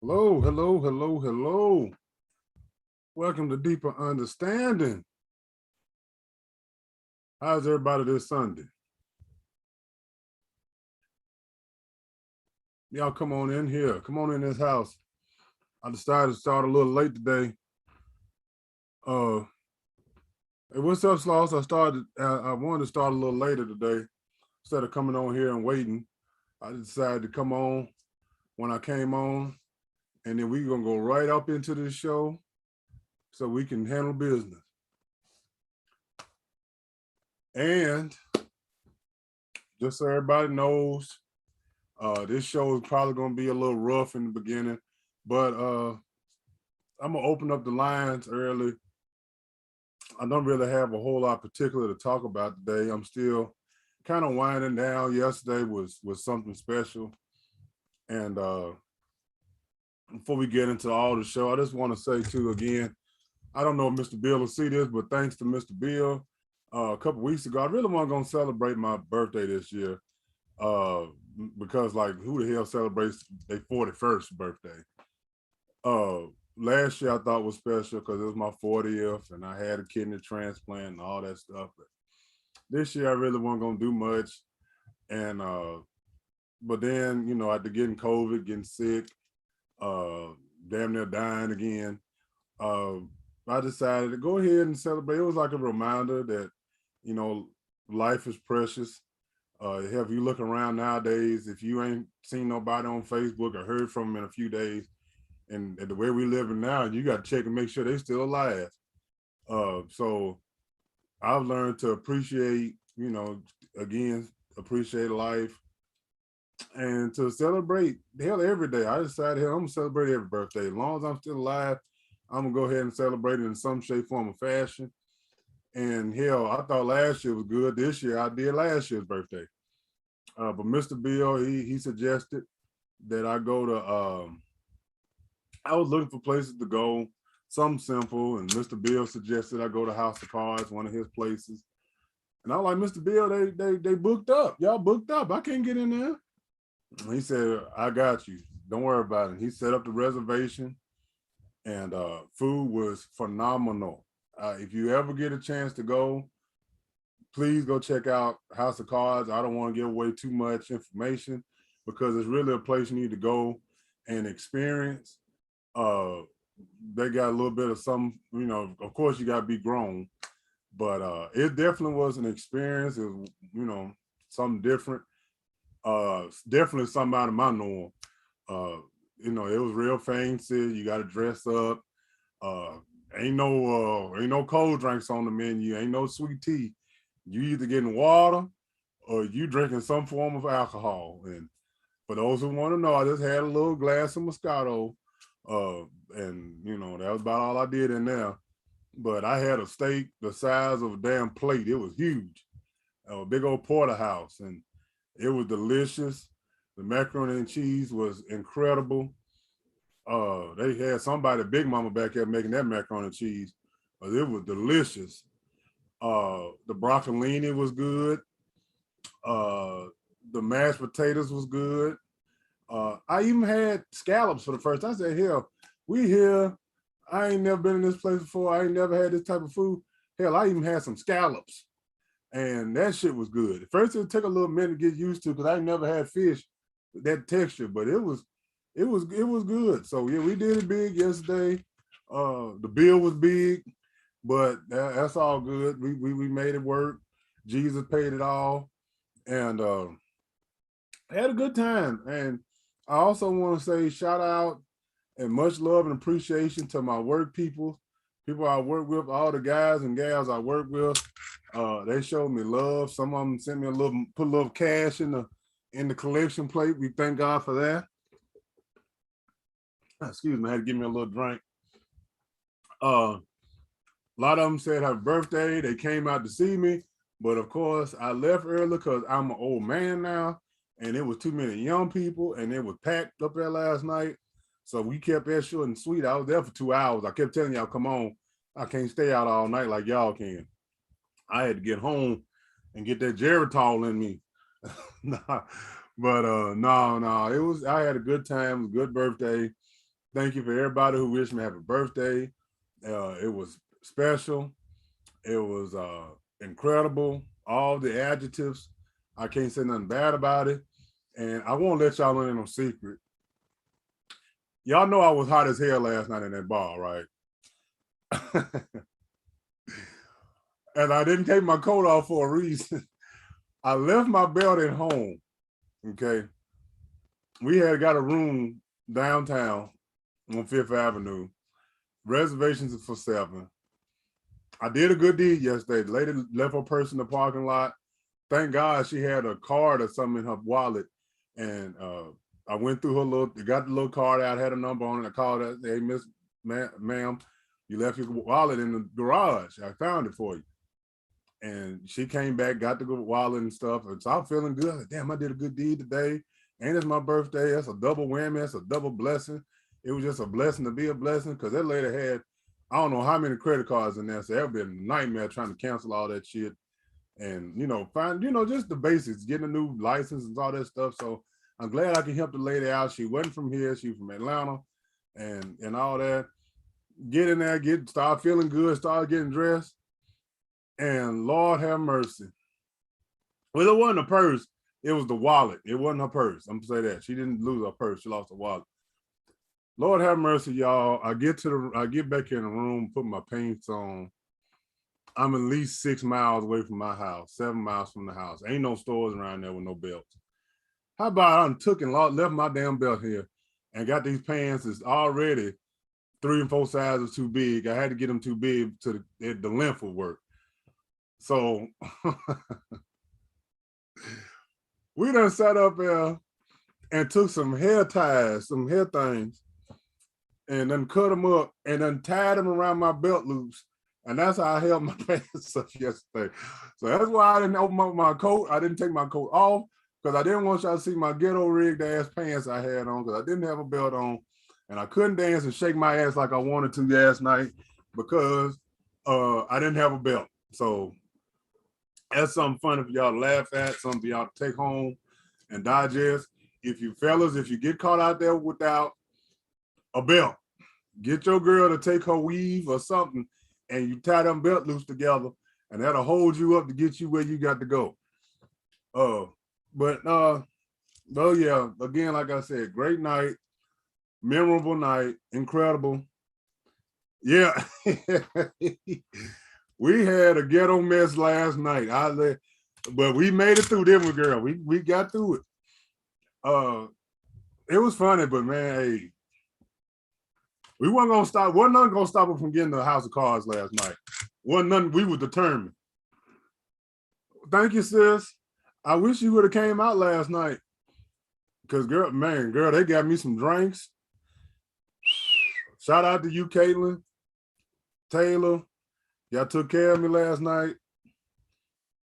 Hello, hello, hello, hello. Welcome to Deeper Understanding. How's everybody this Sunday? Y'all come on in here. Come on in this house. I decided to start a little late today. Uh, hey, what's up, Sloss? I wanted to start a little later today. Instead of coming on here and waiting, I decided to come on when I came on, and then we're gonna go right up into this show so we can handle business. And just so everybody knows, this show is probably gonna be a little rough in the beginning, but I'm gonna open up the lines early. I don't really have a whole lot particular to talk about today. I'm still kind of winding down. Yesterday was something special, and before we get into all the show, I just want to say too again, I don't know if Mr. Bill will see this, but thanks to Mr. Bill, a couple weeks ago, I really wasn't gonna celebrate my birthday this year, uh, because like who the hell celebrates their 41st birthday? Uh, Last year I thought was special because it was my 40th and I had a kidney transplant and all that stuff. But this year I really wasn't gonna do much. And but then, after getting COVID, getting sick, uh damn near dying again, uh I decided to go ahead and celebrate. It was like a reminder that, you know, life is precious. If you look around nowadays, if you ain't seen nobody on Facebook or heard from them in a few days, and the way we living now, you got to check and make sure they still alive. So I've learned to appreciate, again, appreciate life and to celebrate hell every day. I decided, hell, I'm gonna celebrate every birthday. As long as I'm still alive, I'm gonna go ahead and celebrate it in some shape, form, or fashion. And hell, I thought last year was good. This year I did last year's birthday. But Mr. Bill, he suggested that I go to I was looking for places to go, something simple, and Mr. Bill suggested I go to House of Cards, one of his places. And I was like, Mr. Bill, they booked up. Y'all booked up. I can't get in there. And he said, I got you. Don't worry about it. He set up the reservation, and food was phenomenal. If you ever get a chance to go, please go check out House of Cards. I don't want to give away too much information because it's really a place you need to go and experience. Uh, they got a little bit of some, of course you got to be grown, but it definitely was an experience. It was, something different. Definitely something out of my norm. Uh, it was real fancy. You got to dress up. Uh, ain't no cold drinks on the menu. Ain't no sweet tea. You either getting water or you drinking some form of alcohol. And for those who want to know, I just had a little glass of Moscato, uh, and that was about all I did in there. But I had a steak the size of a damn plate. It was huge, a big old porterhouse, and it was delicious. The macaroni and cheese was incredible. They had somebody, Big Mama, back there making that macaroni and cheese, but it was delicious. The broccolini was good. Uh, the mashed potatoes was good. I even had scallops for the first time. I said, hell, we here. I ain't never been in this place before. I ain't never had this type of food. Hell, I even had some scallops. And that shit was good. At first, it took a little minute to get used to because I ain't never had fish with that texture, but it was good. So yeah, we did it big yesterday. The bill was big, but that's all good. We made it work. Jesus paid it all, and had a good time. And I also want to say shout out and much love and appreciation to my work people I work with, all the guys and gals I work with. They showed me love. Some of them sent me put a little cash in the collection plate. We thank God for that. Excuse me, I had to give me a little drink. A lot of them said happy birthday. They came out to see me, but of course I left early because I'm an old man now, and it was too many young people, and it was packed up there last night. So we kept that short and sweet. I was there for 2 hours. I kept telling y'all, come on, I can't stay out all night like y'all can. I had to get home and get that Geritol in me. Nah, but no, it was. I had a good time. It was a good birthday. Thank you for everybody who wished me happy birthday. It was special. It was incredible. All the adjectives. I can't say nothing bad about it. And I won't let y'all in no secret. Y'all know I was hot as hell last night in that bar, right? And I didn't take my coat off for a reason. I left my belt at home. Okay. We had got a room downtown on Fifth Avenue. Reservations for 7. I did a good deed yesterday. The lady left her purse in the parking lot. Thank God she had a card or something in her wallet. And I went through her got the little card out, had a number on it. I called her, hey, Miss ma'am, you left your wallet in the garage. I found it for you. And she came back, got the wallet and stuff. And so I'm feeling good. Like, damn, I did a good deed today. And it's my birthday. That's a double whammy. That's a double blessing. It was just a blessing to be a blessing because that lady had, I don't know how many credit cards in there. So it would been a nightmare trying to cancel all that shit. And, find, just the basics, getting a new license and all that stuff. So I'm glad I can help the lady out. She wasn't from here. She was from Atlanta and all that. Get in there, start feeling good, start getting dressed. And Lord have mercy. Well, it wasn't a purse. It was the wallet. It wasn't her purse. I'm gonna say that. She didn't lose her purse. She lost her wallet. Lord have mercy, y'all. I get back in the room, put my pants on. I'm at least 6 miles away from my house, 7 miles from the house. Ain't no stores around there with no belts. How about I took and left my damn belt here and got these pants that's already 3 and 4 sizes too big. I had to get them too big to the length would work. So we done sat up there and took some hair ties, some hair things, and then cut them up and then tied them around my belt loops. And that's how I held my pants up yesterday. So that's why I didn't open up my coat. I didn't take my coat off because I didn't want y'all to see my ghetto rigged ass pants I had on because I didn't have a belt on. And I couldn't dance and shake my ass like I wanted to last night because I didn't have a belt. So that's something funny for y'all to laugh at, something for y'all to take home and digest. If you get caught out there without a belt, get your girl to take her weave or something and you tie them belt loops together and that'll hold you up to get you where you got to go. Oh yeah, again, like I said, great night, memorable night, incredible. Yeah. We had a ghetto mess last night. But we made it through, didn't we, girl? We got through it. It was funny, but man, hey, we wasn't nothing gonna stop us from getting the House of Cards last night. Wasn't nothing, we were determined. Thank you, sis. I wish you would have came out last night. Because girl, they got me some drinks. Shout out to you, Caitlin, Taylor. Y'all took care of me last night.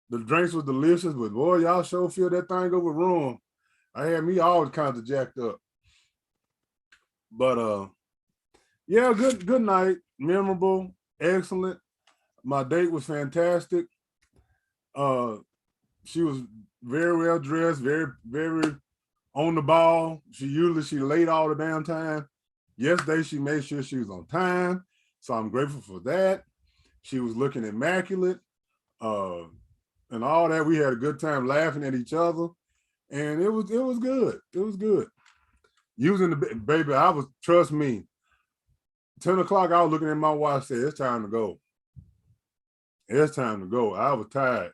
The drinks was delicious, but boy, y'all sure feel that thing overrun. I had me all kinds of jacked up. But yeah, good night. Memorable, excellent. My date was fantastic. She was very well dressed, very, very on the ball. She late all the damn time. Yesterday, she made sure she was on time. So I'm grateful for that. She was looking immaculate and all that. We had a good time laughing at each other. And it was good. It was good. Using the baby, trust me, 10 o'clock, I was looking at my watch, said, it's time to go. It's time to go. I was tired.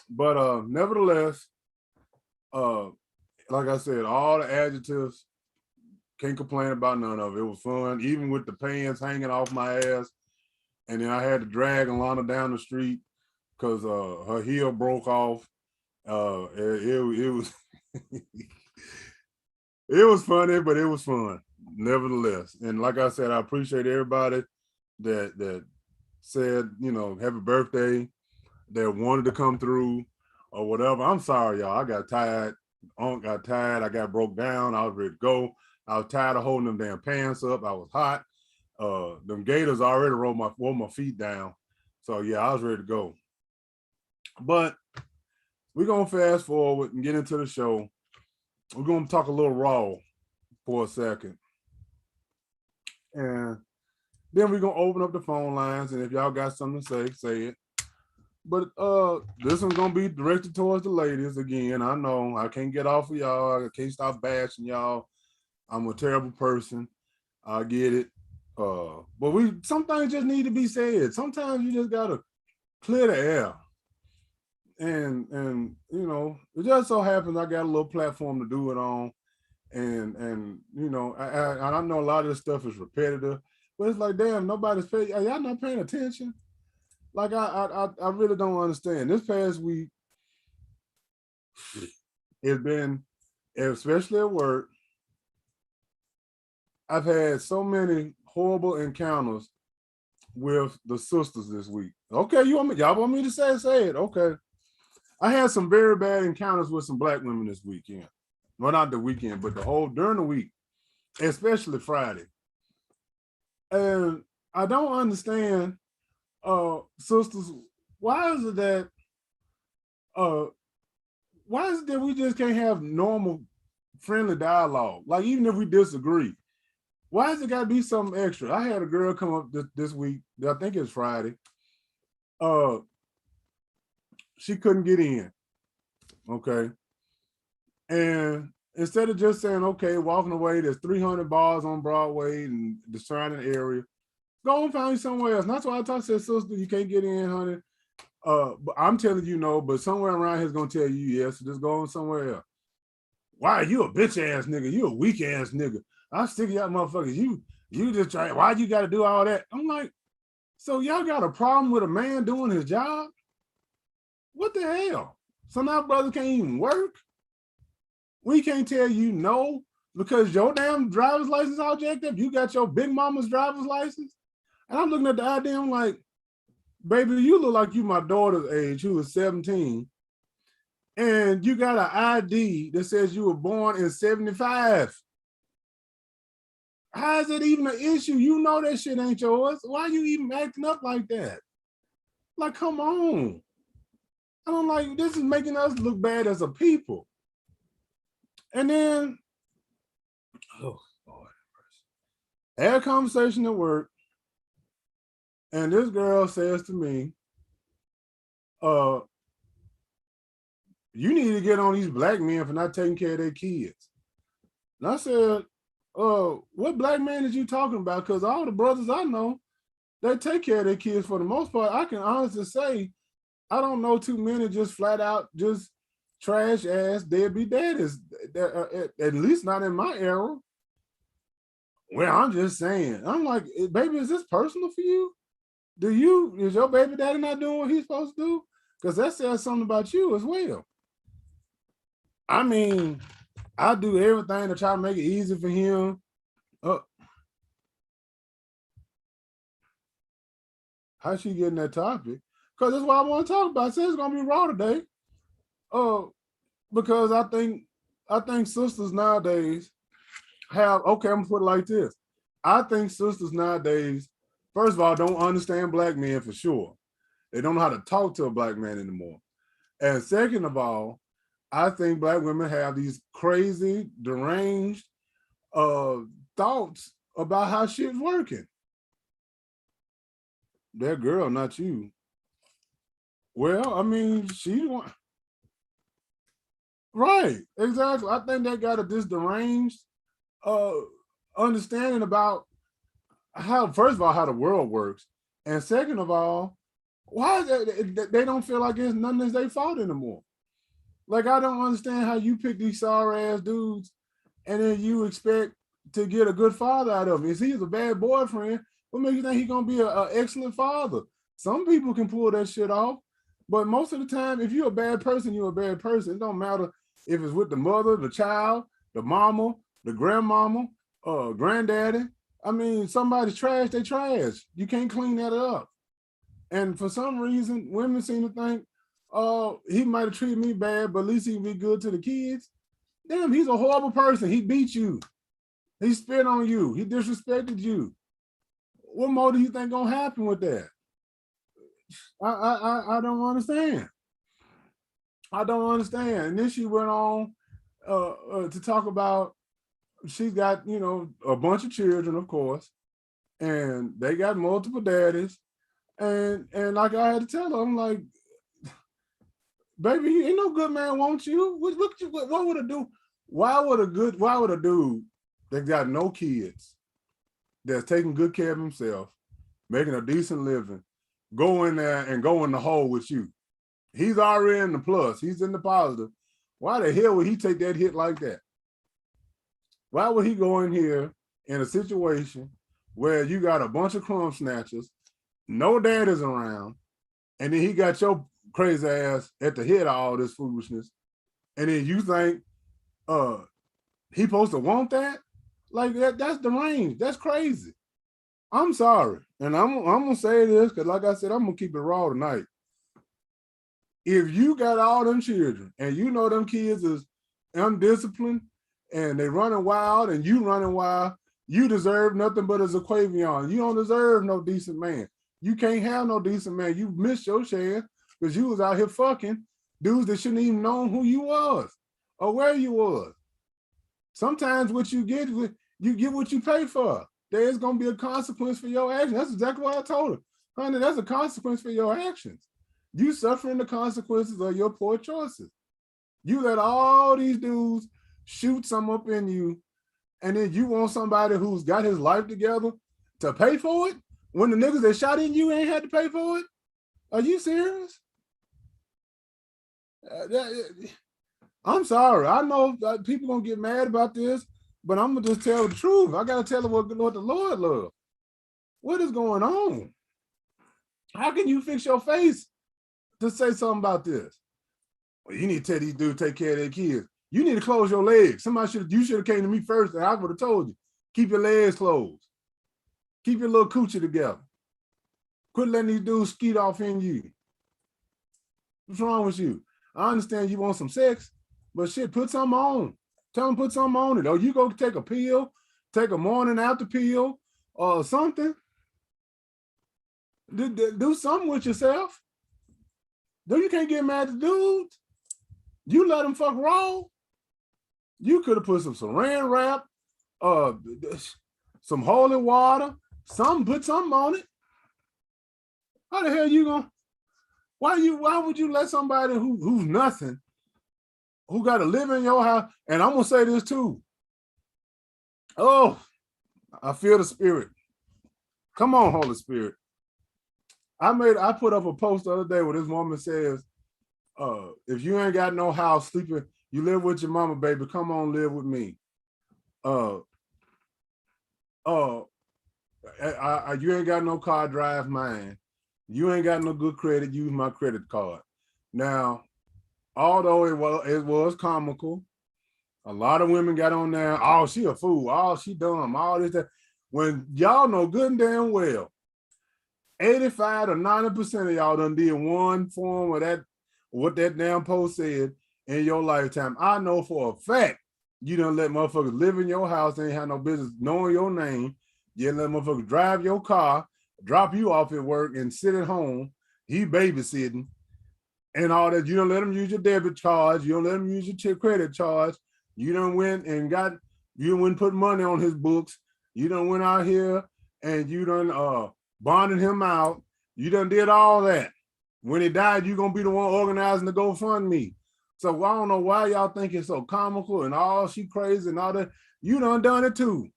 But nevertheless, like I said, all the adjectives, can't complain about none of it. It was fun, even with the pants hanging off my ass. And then I had to drag Alana down the street because her heel broke off. It was it was funny, but it was fun, nevertheless. And like I said, I appreciate everybody that said, happy birthday, that wanted to come through or whatever. I'm sorry, y'all. I got tired. Got tired. I got broke down. I was ready to go. I was tired of holding them damn pants up. I was hot. Them gators already rolled my feet down. So yeah, I was ready to go. But we're gonna fast forward and get into the show. We're gonna talk a little Raw for a second. And then we're gonna open up the phone lines, and if y'all got something to say, say it. But this one's gonna be directed towards the ladies again. I know I can't get off of y'all. I can't stop bashing y'all. I'm a terrible person. I get it. But some things just need to be said. Sometimes you just gotta clear the air. And you know, it just so happens I got a little platform to do it on. And you know, I know a lot of this stuff is repetitive, but it's like, damn, nobody's paying. Y'all not paying attention. Like I really don't understand. This past week, it's been, especially at work, I've had so many horrible encounters with the sisters this week. Okay, y'all want me to say it? Okay. I had some very bad encounters with some black women this weekend. Well, not the weekend, but during the week, especially Friday. And I don't understand, sisters, why is it that we just can't have normal friendly dialogue? Like, even if we disagree, why has it got to be something extra? I had a girl come up this week, I think it's Friday. She couldn't get in. Okay. And instead of just saying, okay, walking away, there's 300 bars on Broadway and the surrounding area, go and find somewhere else. And that's why I talk to her sister, you can't get in, honey. But I'm telling you no, but somewhere around here is gonna tell you yes, so just go on somewhere else. Why, you a bitch ass nigga, you a weak ass nigga. I'm sick of y'all motherfuckers. You just try, why you gotta do all that? I'm like, so y'all got a problem with a man doing his job? What the hell? So now brothers can't even work? We can't tell you no because your damn driver's license all jacked up. You got your big mama's driver's license. And I'm looking at the ID, I'm like, baby, you look like you my daughter's age, who is 17. And you got an ID that says you were born in 75. How is it even an issue? You know that shit ain't yours. Why are you even acting up like that? Like, come on. I don't like, this is making us look bad as a people. And then, oh, Lord, I had a conversation at work, and this girl says to me, you need to get on these black men for not taking care of their kids. And I said, what black man is you talking about? Because all the brothers I know, they take care of their kids for the most part. I can honestly say, I don't know too many just flat out, just trash ass deadbeat daddies, at least not in my era. Well, I'm just saying. I'm like, baby, is this personal for you? Is your baby daddy not doing what he's supposed to do? Because that says something about you as well. I mean, I do everything to try to make it easy for him. How's she getting that topic? Because that's what I want to talk about. I said it's gonna be raw today. Because I think sisters nowadays have, okay, I'm gonna put it like this. I think sisters nowadays, first of all, don't understand black men for sure. They don't know how to talk to a black man anymore. And second of all, I think black women have these crazy, deranged thoughts about how shit's working. That girl, not you. Well, I mean, right, exactly. I think they got this deranged understanding about how, first of all, how the world works, and second of all, why is that they don't feel like it's none of their fault anymore. Like, I don't understand how you pick these sorry ass dudes and then you expect to get a good father out of him. If he's a bad boyfriend, what makes you think he's gonna be an excellent father? Some people can pull that shit off, but most of the time, if you're a bad person, you're a bad person. It don't matter if it's with the mother, the child, the mama, the grandmama, granddaddy. I mean, somebody's trash, they trash. You can't clean that up. And for some reason, women seem to think, oh, he might have treated me bad, but at least he can be good to the kids. Damn, he's a horrible person. He beat you. He spit on you. He disrespected you. What more do you think gonna happen with that? I don't understand. I don't understand. And then she went on to talk about she's got, you know, a bunch of children, of course, and they got multiple daddies. And like I had to tell her, I'm like, baby, ain't no good man want you. What would it do? Why would a dude that got no kids, that's taking good care of himself, making a decent living, go in there and go in the hole with you? He's already in the plus. He's in the positive. Why the hell would he take that hit like that? Why would he go in here in a situation where you got a bunch of crumb snatchers, no dad is around, and then he got your crazy ass at the head of all this foolishness, and then you think he supposed to want that? Like that's deranged. That's crazy. I'm sorry. And I'm gonna say this because, like I said, I'm gonna keep it raw tonight. If you got all them children and you know them kids is undisciplined and they running wild and you running wild, you deserve nothing but a Zaquavion. You don't deserve no decent man. You can't have no decent man. You missed your chance because you was out here fucking dudes that shouldn't even known who you was or where you was. Sometimes what you get what you pay for. There's gonna be a consequence for your actions. That's exactly what I told her. Honey, that's a consequence for your actions. You suffering the consequences of your poor choices. You let all these dudes shoot some up in you, and then you want somebody who's got his life together to pay for it when the niggas that shot in you ain't had to pay for it? Are you serious? I'm sorry. I know people gonna get mad about this, but I'm gonna just tell the truth. I gotta tell them what the Lord loves. What is going on? How can you fix your face to say something about this? Well, you need to tell these dudes take care of their kids. You need to close your legs. You should have came to me first, and I would have told you. Keep your legs closed. Keep your little coochie together. Quit letting these dudes skeet off in you. What's wrong with you? I understand you want some sex, but shit, put something on. Tell them put something on it. Or you go take a pill, take a morning after pill, or something. Do something with yourself. No, you can't get mad at dudes. You let them fuck raw. You could have put some saran wrap, some holy water, put something on it. How the hell you gonna? Why would you let somebody who's nothing, who got to live in your house? And I'm gonna say this too. Oh, I feel the spirit. Come on, Holy Spirit. I put up a post the other day where this woman says, if you ain't got no house sleeping, you live with your mama, baby, come on, live with me. You ain't got no car, drive mine. You ain't got no good credit, use my credit card. Now, although it was comical, a lot of women got on there, oh, she a fool, oh, she dumb, all this, that. When y'all know good and damn well, 85 to 90% of y'all done did one form of that, what that damn post said in your lifetime. I know for a fact you done let motherfuckers live in your house, they ain't have no business knowing your name. You let motherfuckers drive your car, drop you off at work, and sit at home. He babysitting and all that. You don't let him use your debit charge. You don't let him use your credit charge. You done went and you done put money on his books. You done went out here and you done bonded him out. You done did all that. When he died, you gonna be the one organizing the GoFundMe. So I don't know why y'all think it's so comical and all she crazy and all that. You done it too.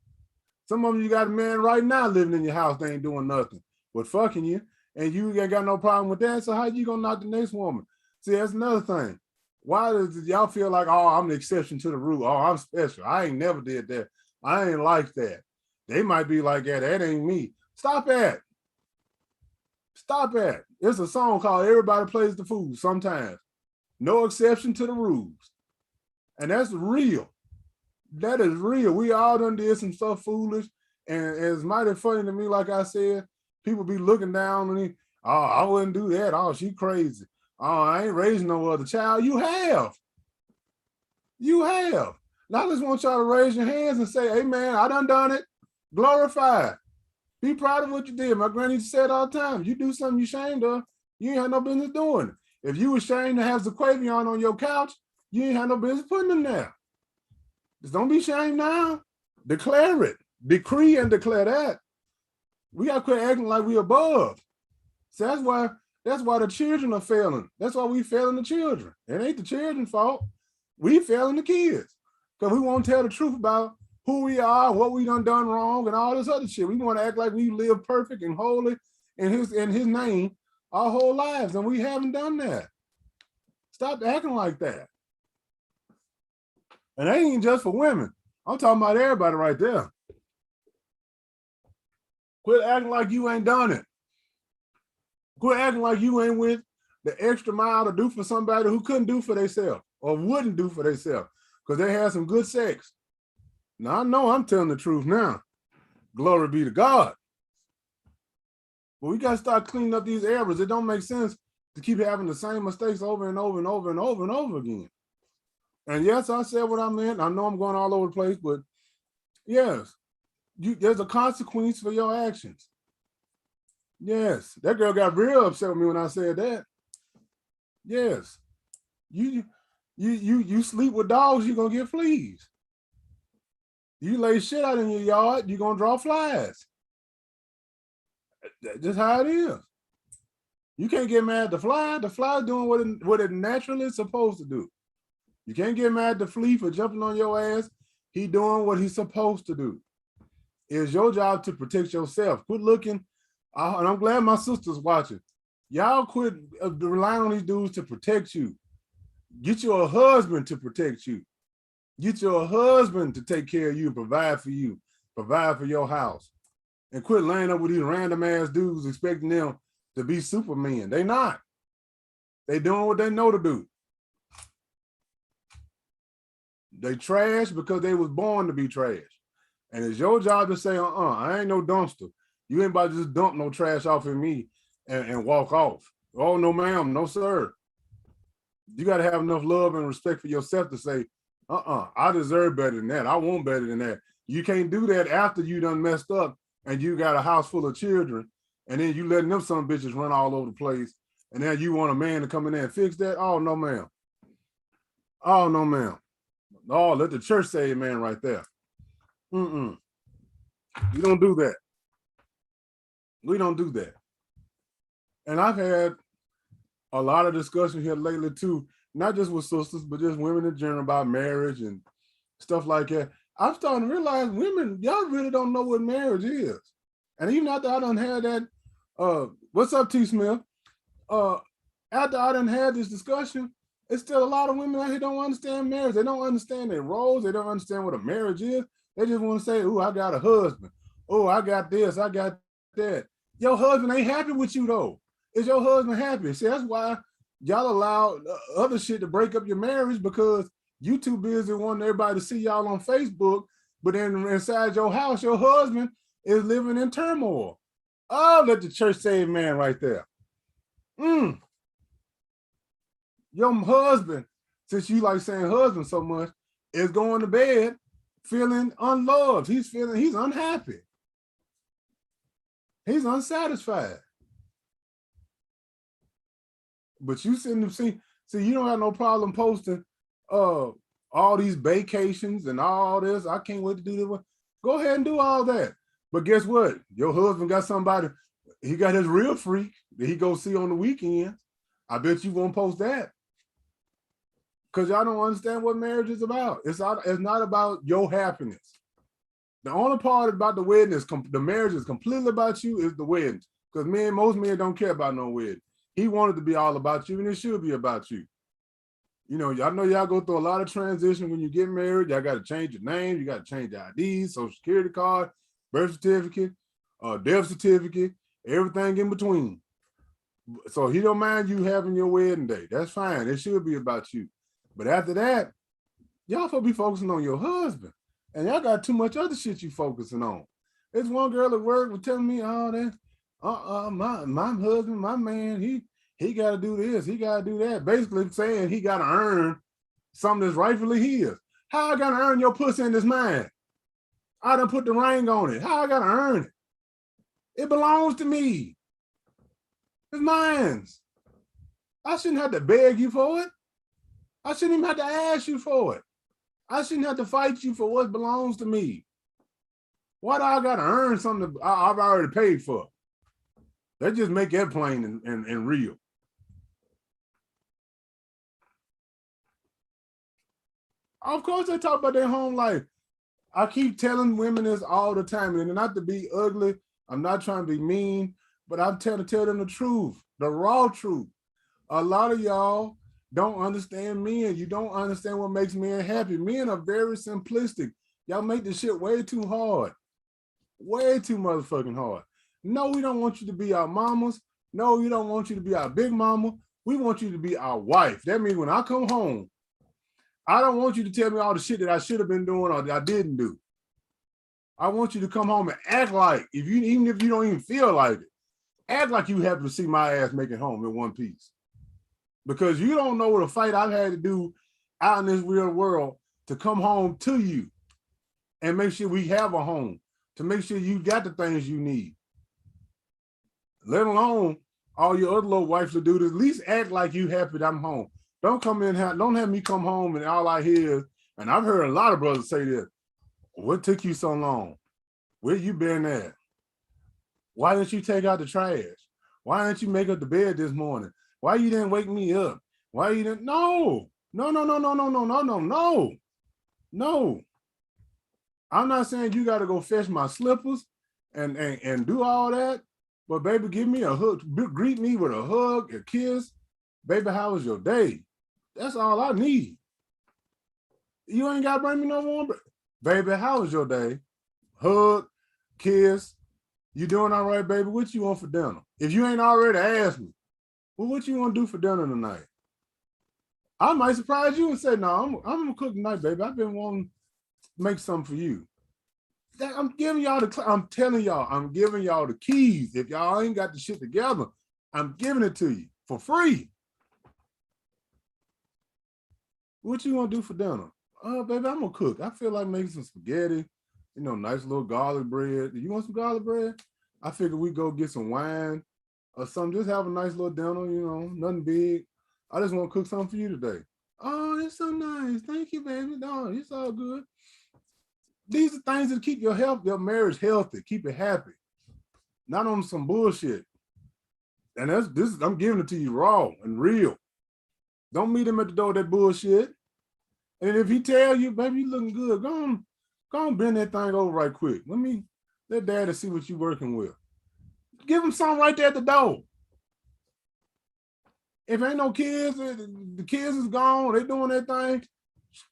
Some of them, you got a man right now living in your house, they ain't doing nothing but fucking you, and you ain't got no problem with that. So how you gonna knock the next woman? See, that's another thing. Why does y'all feel like, oh, I'm the exception to the rule? Oh, I'm special. I ain't never did that. I ain't like that. They might be like that. That ain't me. Stop that. Stop that. It's a song called Everybody Plays the Fool sometimes. No exception to the rules. And that's real. That is real. We all done did some stuff foolish. And it's mighty funny to me, like I said, people be looking down on me. Oh, I wouldn't do that. Oh, she crazy. Oh, I ain't raising no other child. You have. You have. Now I just want y'all to raise your hands and say, hey man, I done it. Glorify it. Be proud of what you did. My granny said all the time, you do something you ashamed of, you ain't had no business doing it. If you ashamed to have Zaquavion on your couch, you ain't had no business putting him there. Just don't be ashamed now. Declare it. Decree and declare that. We got to quit acting like we above. So that's why the children are failing. That's why we failing the children. It ain't the children's fault. We failing the kids. Because we won't tell the truth about who we are, what we done wrong, and all this other shit. We want to act like we live perfect and holy in his name our whole lives, and we haven't done that. Stop acting like that. And that ain't just for women. I'm talking about everybody right there. Quit acting like you ain't done it. Quit acting like you ain't went the extra mile to do for somebody who couldn't do for themselves or wouldn't do for themselves because they had some good sex. Now, I know I'm telling the truth now. Glory be to God. But we got to start cleaning up these errors. It don't make sense to keep having the same mistakes over and over and over and over and over again. And yes, I said what I meant. I know I'm going all over the place, but yes, there's a consequence for your actions. Yes, that girl got real upset with me when I said that. Yes, you sleep with dogs, you're gonna get fleas. You lay shit out in your yard, you're gonna draw flies. That's just how it is. You can't get mad at the fly. The fly's doing what it naturally is supposed to do. You can't get mad at the flea for jumping on your ass. He doing what he's supposed to do. It's your job to protect yourself. Quit looking, and I'm glad my sister's watching. Y'all quit relying on these dudes to protect you. Get you a husband to protect you. Get you a husband to take care of you, provide for you, provide for your house. And quit laying up with these random ass dudes expecting them to be Superman. They not. They doing what they know to do. They trash because they was born to be trash. And it's your job to say, I ain't no dumpster. You ain't about to just dump no trash off in me and walk off. Oh, no, ma'am, no, sir. You got to have enough love and respect for yourself to say, I deserve better than that. I want better than that. You can't do that after you done messed up and you got a house full of children and then you letting them some bitches run all over the place and then you want a man to come in there and fix that? Oh, no, ma'am. Oh, no, ma'am. Oh, let the church say amen right there. We don't do that. We don't do that. And I've had a lot of discussion here lately too, not just with sisters, but just women in general about marriage and stuff like that. I'm starting to realize women, y'all really don't know what marriage is. And even after I done had that, what's up, T. Smith? After I done had this discussion, it's still a lot of women out here don't understand marriage. They don't understand their roles. They don't understand what a marriage is. They just want to say, oh, I got a husband. Oh, I got this, I got that. Your husband ain't happy with you though. Is your husband happy? See, that's why y'all allow other shit to break up your marriage because you too busy wanting everybody to see y'all on Facebook, but then inside your house, your husband is living in turmoil. Oh, let the church say amen right there. Your husband, since you like saying husband so much, is going to bed feeling unloved. He's unhappy. He's unsatisfied. But you sitting to see, you don't have no problem posting all these vacations and all this. I can't wait to do this. Go ahead and do all that. But guess what? Your husband got somebody, he got his real freak that he go see on the weekends. I bet you won't post that. Because y'all don't understand what marriage is about. It's not about your happiness. The only part about the wedding is the marriage is completely about you is the wedding. Because most men don't care about no wedding. He wanted to be all about you, and it should be about you. You know, y'all know y'all go through a lot of transition when you get married. Y'all got to change your name. You got to change your ID, social security card, birth certificate, death certificate, everything in between. So he don't mind you having your wedding day. That's fine. It should be about you. But after that, y'all supposed to be focusing on your husband. And y'all got too much other shit you focusing on. There's one girl at work was telling me all that. My husband, my man, he got to do this, he got to do that. Basically saying he got to earn something that's rightfully his. How I got to earn your pussy in this mine? I done put the ring on it. How I got to earn it? It belongs to me. It's mine. I shouldn't have to beg you for it. I shouldn't even have to ask you for it. I shouldn't have to fight you for what belongs to me. Why do I gotta earn something I've already paid for? Let's just make that plain and real. Of course, they talk about their home life. I keep telling women this all the time, and not to be ugly. I'm not trying to be mean, but I'm trying to tell them the truth, the raw truth. A lot of y'all don't understand men. You don't understand what makes men happy. Men are very simplistic. Y'all make this shit way too hard. Way too motherfucking hard. No, we don't want you to be our mamas. No, we don't want you to be our big mama. We want you to be our wife. That means when I come home, I don't want you to tell me all the shit that I should have been doing or that I didn't do. I want you to come home and act like, even if you don't even feel like it, act like you happy to see my ass make it home in one piece. Because you don't know what a fight I've had to do out in this real world to come home to you and make sure we have a home, to make sure you got the things you need. Let alone all your other little wives to do this, at least act like you happy that I'm home. Don't come in here, don't have me come home and all I hear is, and I've heard a lot of brothers say this, what took you so long? Where you been at? Why didn't you take out the trash? Why didn't you make up the bed this morning? Why you didn't wake me up? Why you didn't? No. I'm not saying you got to go fetch my slippers and do all that, but baby, give me a hug, greet me with a hug, a kiss. Baby, how was your day? That's all I need. You ain't got to bring me no more. Baby, how was your day? Hug, kiss. You doing all right, baby? What you want for dinner? If you ain't already asked me, well, what you want to do for dinner tonight? I might surprise you and say, no, I'm gonna cook tonight, baby. I've been wanting to make something for you. I'm giving y'all I'm telling y'all, I'm giving y'all the keys. If y'all ain't got the shit together, I'm giving it to you for free. What you want to do for dinner? Oh, baby, I'm gonna cook. I feel like making some spaghetti, nice little garlic bread. You want some garlic bread? I figure we go get some wine or something. Just have a nice little dinner, nothing big. I just want to cook something for you today. Oh, it's so nice. Thank you, baby. No, it's all good. These are things that keep your marriage healthy, keep it happy. Not on some bullshit. And I'm giving it to you raw and real. Don't meet him at the door with that bullshit. And if he tell you, baby, you looking good, go on bend that thing over right quick. Let daddy see what you working with. Give him something right there at the door. If ain't no kids, the kids is gone, they doing their thing,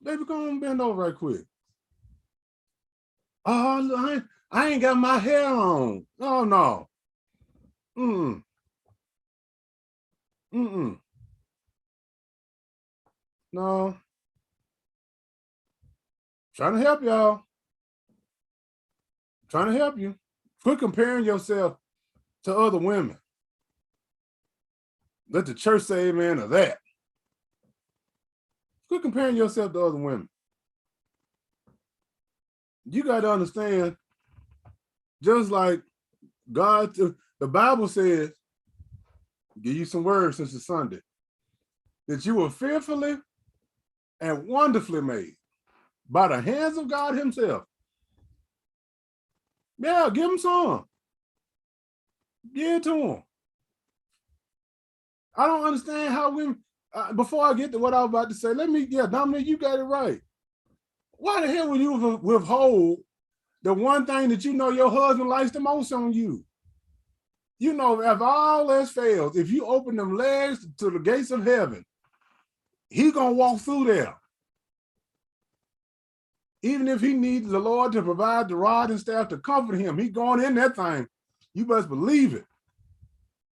baby, go on bend over right quick. Oh, I ain't got my hair on. Oh, no. No. Trying to help y'all. Trying to help you. Quit comparing yourself to other women. Let the church say amen to that. Quit comparing yourself to other women. You got to understand, just like God, the Bible says, give you some words since it's Sunday, that you were fearfully and wonderfully made by the hands of God himself. Yeah, give him some. Give it to him. I don't understand how women, before I get to what I was about to say, Dominic, you got it right. Why the hell would you withhold the one thing that your husband likes the most on you? If all else fails, if you open them legs to the gates of heaven, he gonna walk through there. Even if he needs the Lord to provide the rod and staff to comfort him, he going in that thing. You best believe it.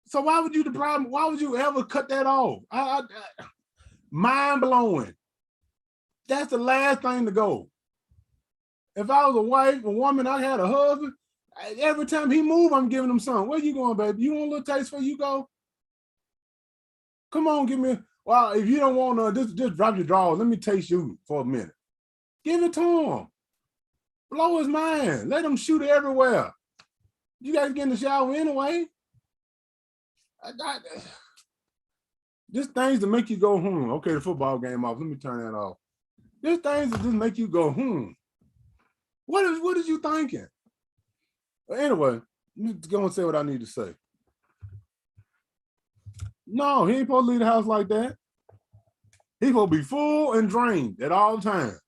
So why would you ever cut that off? Mind blowing. That's the last thing to go. If I was a woman, I had a husband, every time he move, I'm giving him something. Where you going, baby? You want a little taste before you go? Come on, give me, well, if you don't want to, just drop your drawers. Let me taste you for a minute. Give it to him. Blow his mind. Let him shoot everywhere. You guys get in the shower anyway. Just things to make you go, okay, the football game off. Let me turn that off. Just things that just make you go, What is you thinking? Anyway, I'm just gonna say what I need to say. No, he ain't supposed to leave the house like that. He's supposed to be full and drained at all times.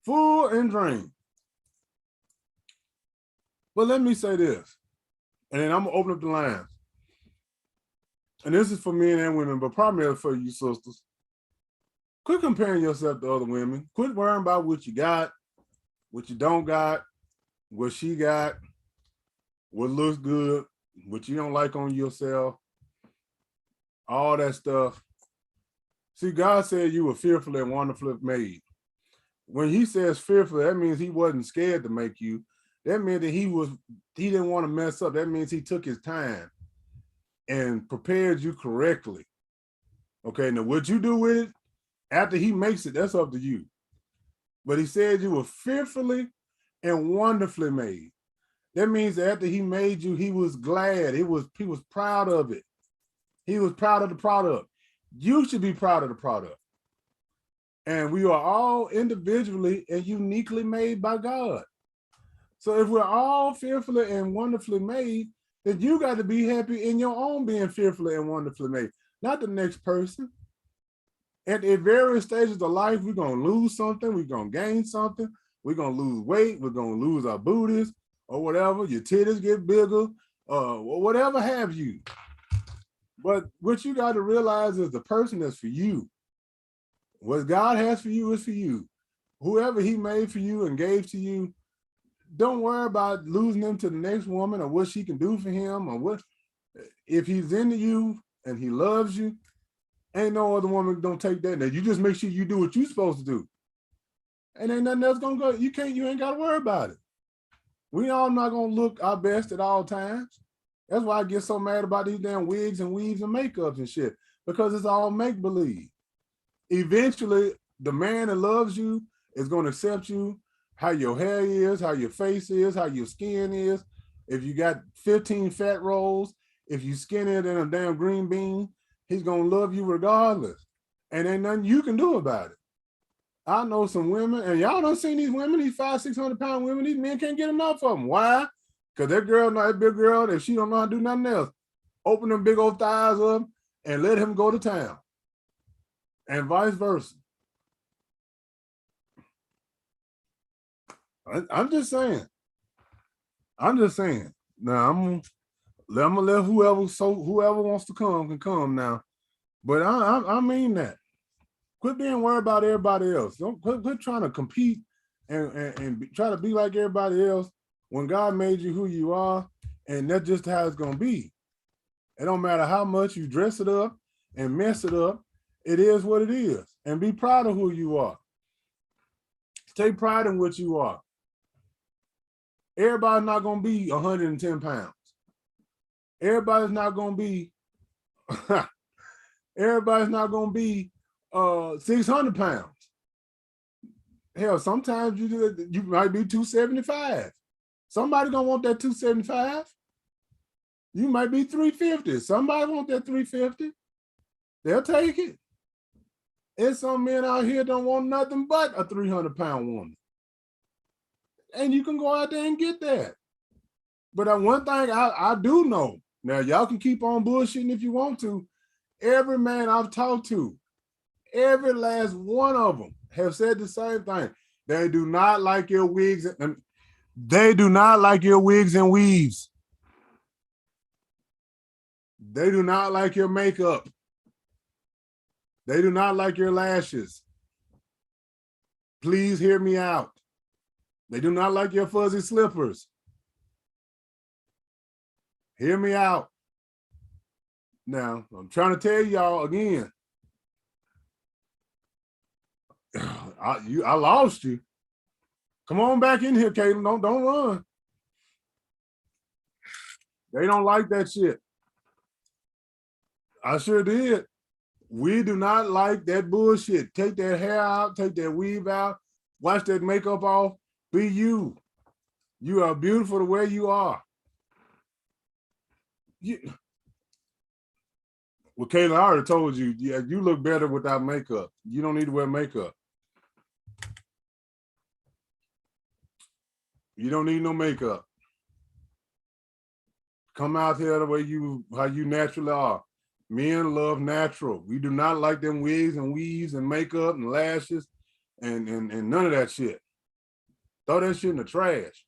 Full and drained. But let me say this, and then I'm gonna open up the lines. And this is for men and women, but primarily for you sisters. Quit comparing yourself to other women. Quit worrying about what you got, what you don't got, what she got, what looks good, what you don't like on yourself, all that stuff. See, God said you were fearfully and wonderfully made. When he says fearfully, that means he wasn't scared to make you. That meant that he didn't want to mess up. That means he took his time and prepared you correctly. Okay, now what you do with it after he makes it, that's up to you. But he said you were fearfully and wonderfully made. That means that after he made you, he was glad. He was proud of it. He was proud of the product. You should be proud of the product. And we are all individually and uniquely made by God. So if we're all fearfully and wonderfully made, then you got to be happy in your own being fearfully and wonderfully made, not the next person. At various stages of life, we're going to lose something, we're going to gain something, we're going to lose weight, we're going to lose our booties or whatever, your titties get bigger, or whatever have you. But what you got to realize is the person that's for you. What God has for you is for you. Whoever he made for you and gave to you, don't worry about losing them to the next woman or what she can do for him or what. If he's into you and he loves you, ain't no other woman don't take that. Now you just make sure you do what you're supposed to do. And ain't nothing else gonna go. You ain't gotta worry about it. We all not gonna look our best at all times. That's why I get so mad about these damn wigs and weaves and makeups and shit, because it's all make-believe. Eventually, the man that loves you is gonna accept you how your hair is, how your face is, how your skin is. If you got 15 fat rolls, if you skinnier than a damn green bean, he's gonna love you regardless. And ain't nothing you can do about it. I know some women, and y'all done seen these women, these 500-600 pound women, these men can't get enough of them. Why? Because that girl, that big girl, if she don't know how to do nothing else, open them big old thighs up and let him go to town. And vice versa. I'm just saying. Now I'm gonna let whoever wants to come can come now. But I mean that. Quit being worried about everybody else. Don't quit trying to compete and try to be like everybody else when God made you who you are, and that's just how it's gonna be. It don't matter how much you dress it up and mess it up. It is what it is. And be proud of who you are. Take pride in what you are. Everybody's not gonna be 110 pounds. Everybody's not gonna be 600 pounds. Hell, sometimes you might be 275. Somebody gonna want that 275. You might be 350. Somebody want that 350. They'll take it. And some men out here don't want nothing but a 300-pound woman. And you can go out there and get that. But one thing I do know, now y'all can keep on bullshitting if you want to. Every man I've talked to, every last one of them have said the same thing. They do not like your wigs. They do not like your wigs and weaves. They do not like your makeup. They do not like your lashes. Please hear me out. They do not like your fuzzy slippers. Hear me out. Now, I'm trying to tell y'all again. I lost you. Come on back in here, Caitlin. Don't run. They don't like that shit. I sure did. We do not like that bullshit. Take that hair out, take that weave out, wash that makeup off. Be you. You are beautiful the way you are. Well, Kayla, I already told you, yeah, you look better without makeup. You don't need to wear makeup. You don't need no makeup. Come out here the way how you naturally are. Men love natural. We do not like them wigs and weaves and makeup and lashes and none of that shit. Throw that shit in the trash.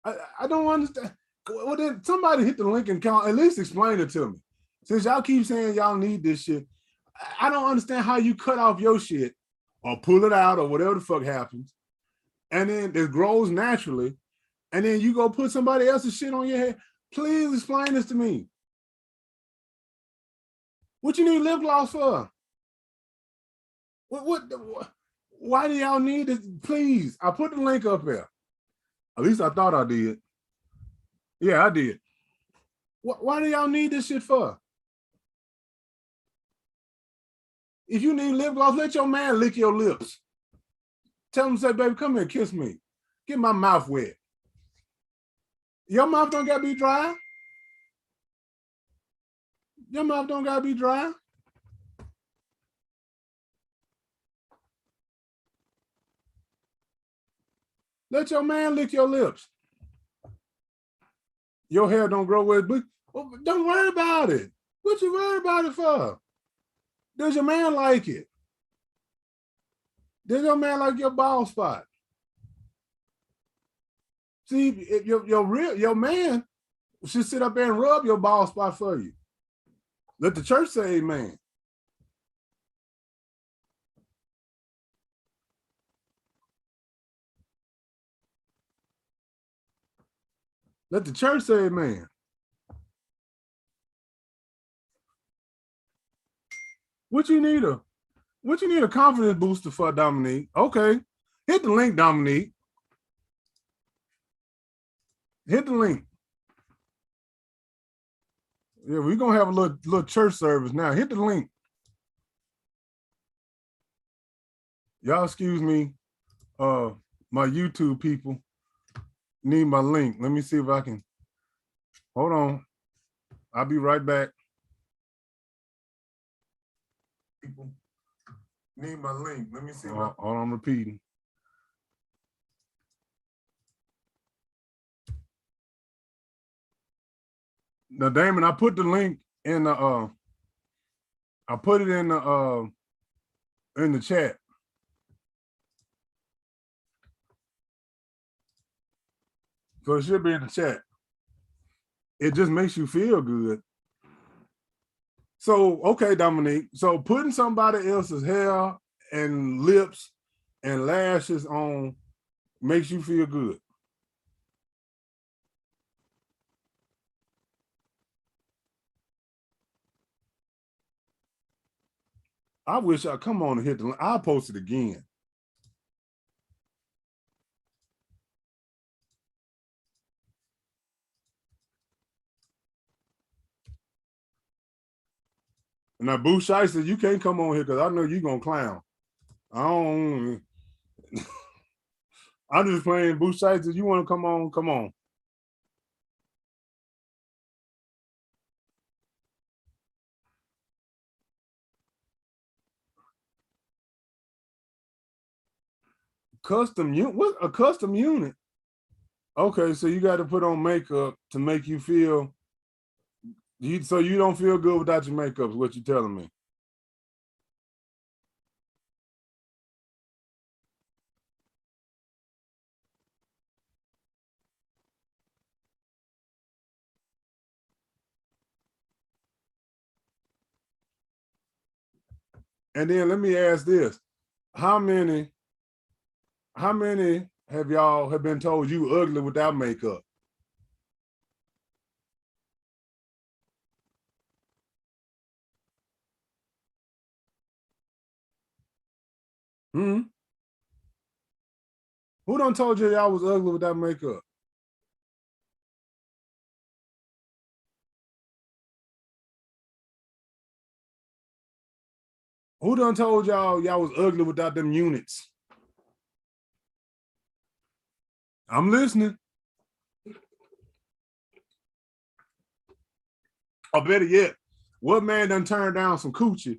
I don't understand. Well, then somebody hit the link and count. At least explain it to me. Since y'all keep saying y'all need this shit, I don't understand how you cut off your shit or pull it out or whatever the fuck happens, and then it grows naturally, and then you go put somebody else's shit on your head. Please explain this to me. What you need lip gloss for? What why do y'all need this? Please, I put the link up there. At least I thought I did. Yeah, I did. Why do y'all need this shit for? If you need lip gloss, let your man lick your lips. Tell him, say, baby, come here, kiss me. Get my mouth wet. Your mouth don't gotta be dry. Your mouth don't gotta be dry. Let your man lick your lips. Your hair don't grow with, but don't worry about it. What you worry about it for? Does your man like it? Does your man like your bald spot? See, if your man should sit up there and rub your bald spot for you. Let the church say amen. Let the church say amen. What you need a confidence booster for, Dominique? Okay. Hit the link, Dominique. Hit the link. Yeah, we're gonna have a little church service now. Hit the link. Y'all excuse me, my YouTube people need my link. Let me see if I can, hold on. I'll be right back. People need my link. Let me see. Hold on, I'm repeating. Now, Damon, I put the link in the I put it in the chat. So it should be in the chat. It just makes you feel good. So, okay, Dominique. So putting somebody else's hair and lips and lashes on makes you feel good. I wish I come on and hit the link. I'll post it again. Now, Boo Shiesty, you can't come on here because I know you're gonna clown. I don't. I'm just playing. Boo Shiesty, you want to come on? Come on. Custom unit? What a custom unit? Okay, so you got to put on makeup to make you feel. So you don't feel good without your makeup. Is what you're telling me? And then let me ask this: How many have y'all have been told you ugly without makeup? Hmm. Who done told you y'all was ugly without makeup? Who done told y'all was ugly without them units? I'm listening. Or better yet, what man done turned down some coochie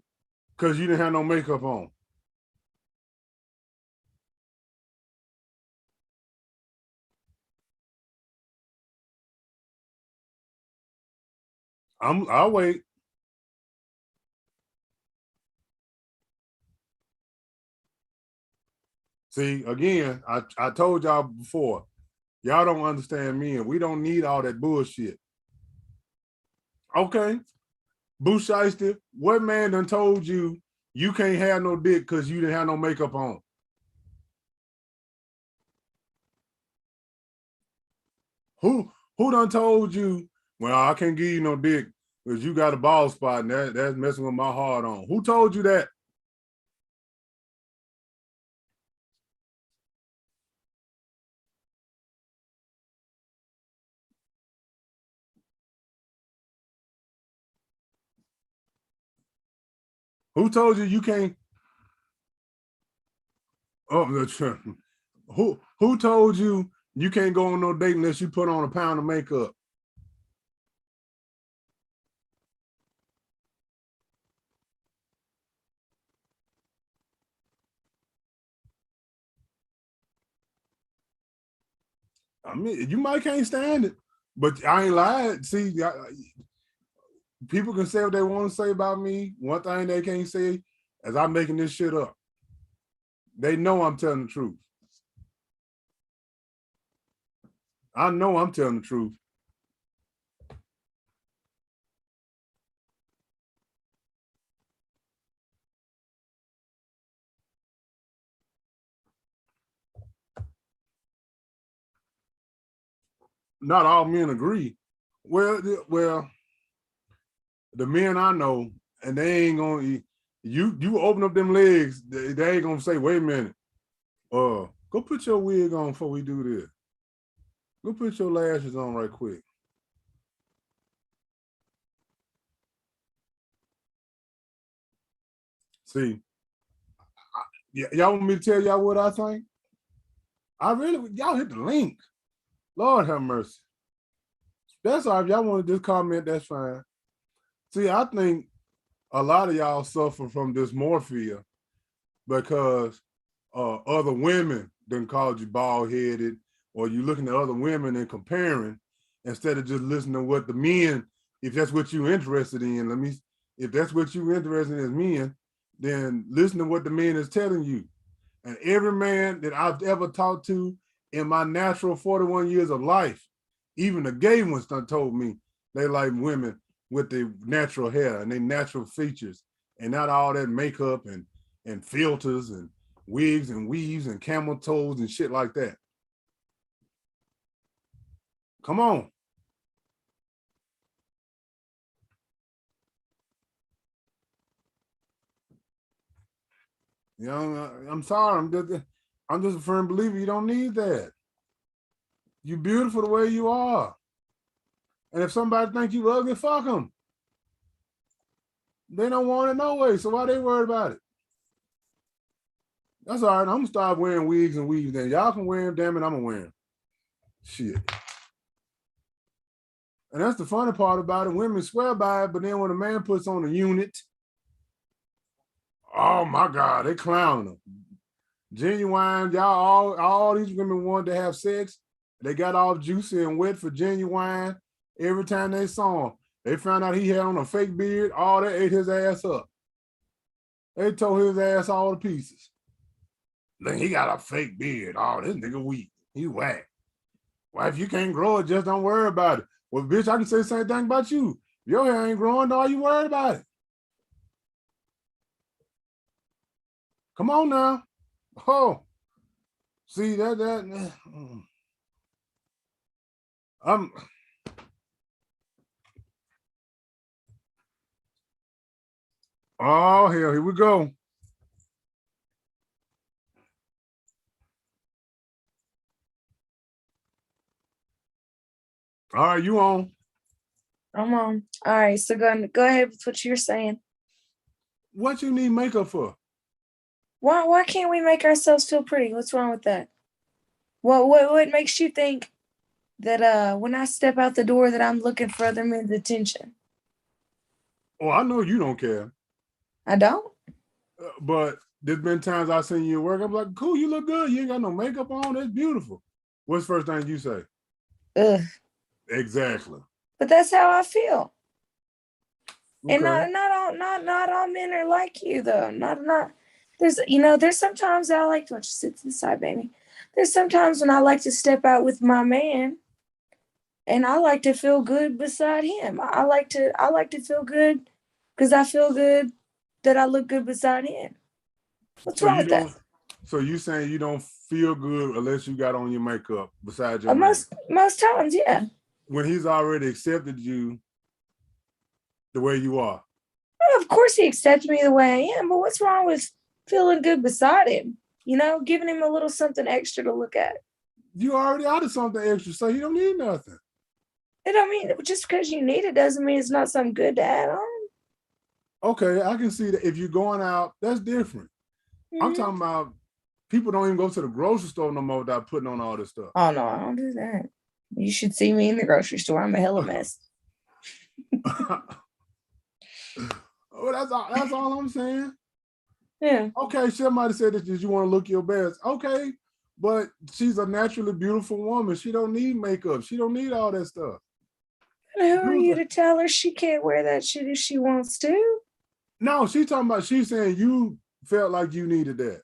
because you didn't have no makeup on? I'll wait. See, again, I told y'all before, y'all don't understand men. We don't need all that bullshit. Okay. Boo Shiesty, what man done told you you can't have no dick because you didn't have no makeup on? Who done told you, well, I can't give you no dick because you got a bald spot and that's messing with my heart on? Who told you that? Who told you you can't? Oh, who told you you can't go on no date unless you put on a pound of makeup? I mean, you might can't stand it, but I ain't lied. See, people can say what they want to say about me. One thing they can't say is I'm making this shit up. They know I'm telling the truth. I know I'm telling the truth. Not all men agree. Well, the men I know, and they ain't gonna. You open up them legs, they ain't gonna say, wait a minute. Go put your wig on before we do this. Go put your lashes on right quick. See, y'all want me to tell y'all what I think? Y'all hit the link. Lord have mercy. That's all right. If y'all want to just comment, that's fine. See, I think a lot of y'all suffer from dysmorphia because other women done called you bald headed, or you looking at other women and comparing instead of just listening to what the men, if that's what you're interested in, if that's what you're interested in as men, then listen to what the man is telling you. And every man that I've ever talked to in my natural 41 years of life, even the gay ones done told me they like women with their natural hair and their natural features and not all that makeup and filters and wigs and weaves and camel toes and shit like that. Come on. You know, I'm sorry. I'm just a firm believer you don't need that. You're beautiful the way you are. And if somebody thinks you ugly, fuck them. They don't want it no way. So why they worried about it? That's all right. I'm gonna start wearing wigs and weaves. Then y'all can wear them. Damn it, I'm gonna wear them. Shit. And that's the funny part about it. Women swear by it, but then when a man puts on a unit, oh my God, they clown them. Genuine, y'all, all these women wanted to have sex. They got all juicy and wet for Genuine. Every time they saw him, they found out he had on a fake beard. All that ate his ass up. They tore his ass all to pieces. Then he got a fake beard. Oh, this nigga weak. He whack. Well, if you can't grow it, just don't worry about it. Well, bitch, I can say the same thing about you. Your hair ain't growing, are you worried about it? Come on now. Oh, see that. I'm. Oh hell, here we go. All right, you on? I'm on. All right, so go ahead with what you're saying. What you need makeup for? Why can't we make ourselves feel pretty? What's wrong with that? What makes you think that when I step out the door that I'm looking for other men's attention? Oh, I know you don't care. I don't. But there's been times I've seen you at work. I'm like, cool, you look good. You ain't got no makeup on. That's beautiful. What's the first thing you say? Ugh. Exactly. But that's how I feel. And Okay. not all men are like you though. Not there's there's sometimes I like to just sit to the side, baby. There's sometimes when I like to step out with my man and I like to feel good beside him. I like to feel good because I feel good that I look good beside him. What's So wrong you with that? don't. So you saying you don't feel good unless you got on your makeup besides your man. Most times, yeah. When he's already accepted you the way you are. Well, of course he accepts me the way I am, but what's wrong with feeling good beside him? Giving him a little something extra to look at. You already out of something extra, so you don't need nothing. It don't mean just because you need it doesn't mean it's not something good to add on. Okay, I can see that if you're going out, that's different. I'm talking about people don't even go to the grocery store no more without putting on all this stuff. Oh no, I don't do that. You should see me in the grocery store. I'm a hella mess. Well, that's all I'm saying. Yeah. Okay, somebody said that you want to look your best. Okay, but she's a naturally beautiful woman. She don't need makeup. She don't need all that stuff. Who are you to tell her she can't wear that shit if she wants to? No, she's saying you felt like you needed that.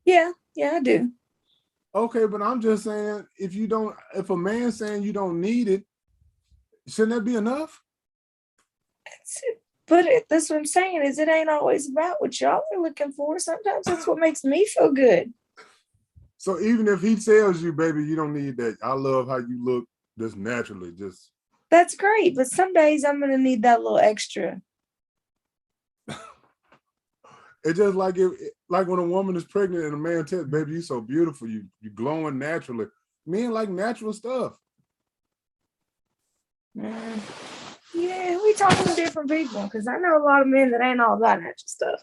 Yeah, I do. Okay, but I'm just saying if a man's saying you don't need it, shouldn't that be enough? But that's what I'm saying is it ain't always about what y'all are looking for. Sometimes that's what makes me feel good. So even if he tells you, baby, you don't need that. I love how you look just naturally. That's great. But some days I'm gonna need that little extra. It's just like when a woman is pregnant and a man tells, baby, you so beautiful, you glowing naturally. Men like natural stuff. Yeah, we talking to different people because I know a lot of men that ain't all about natural stuff.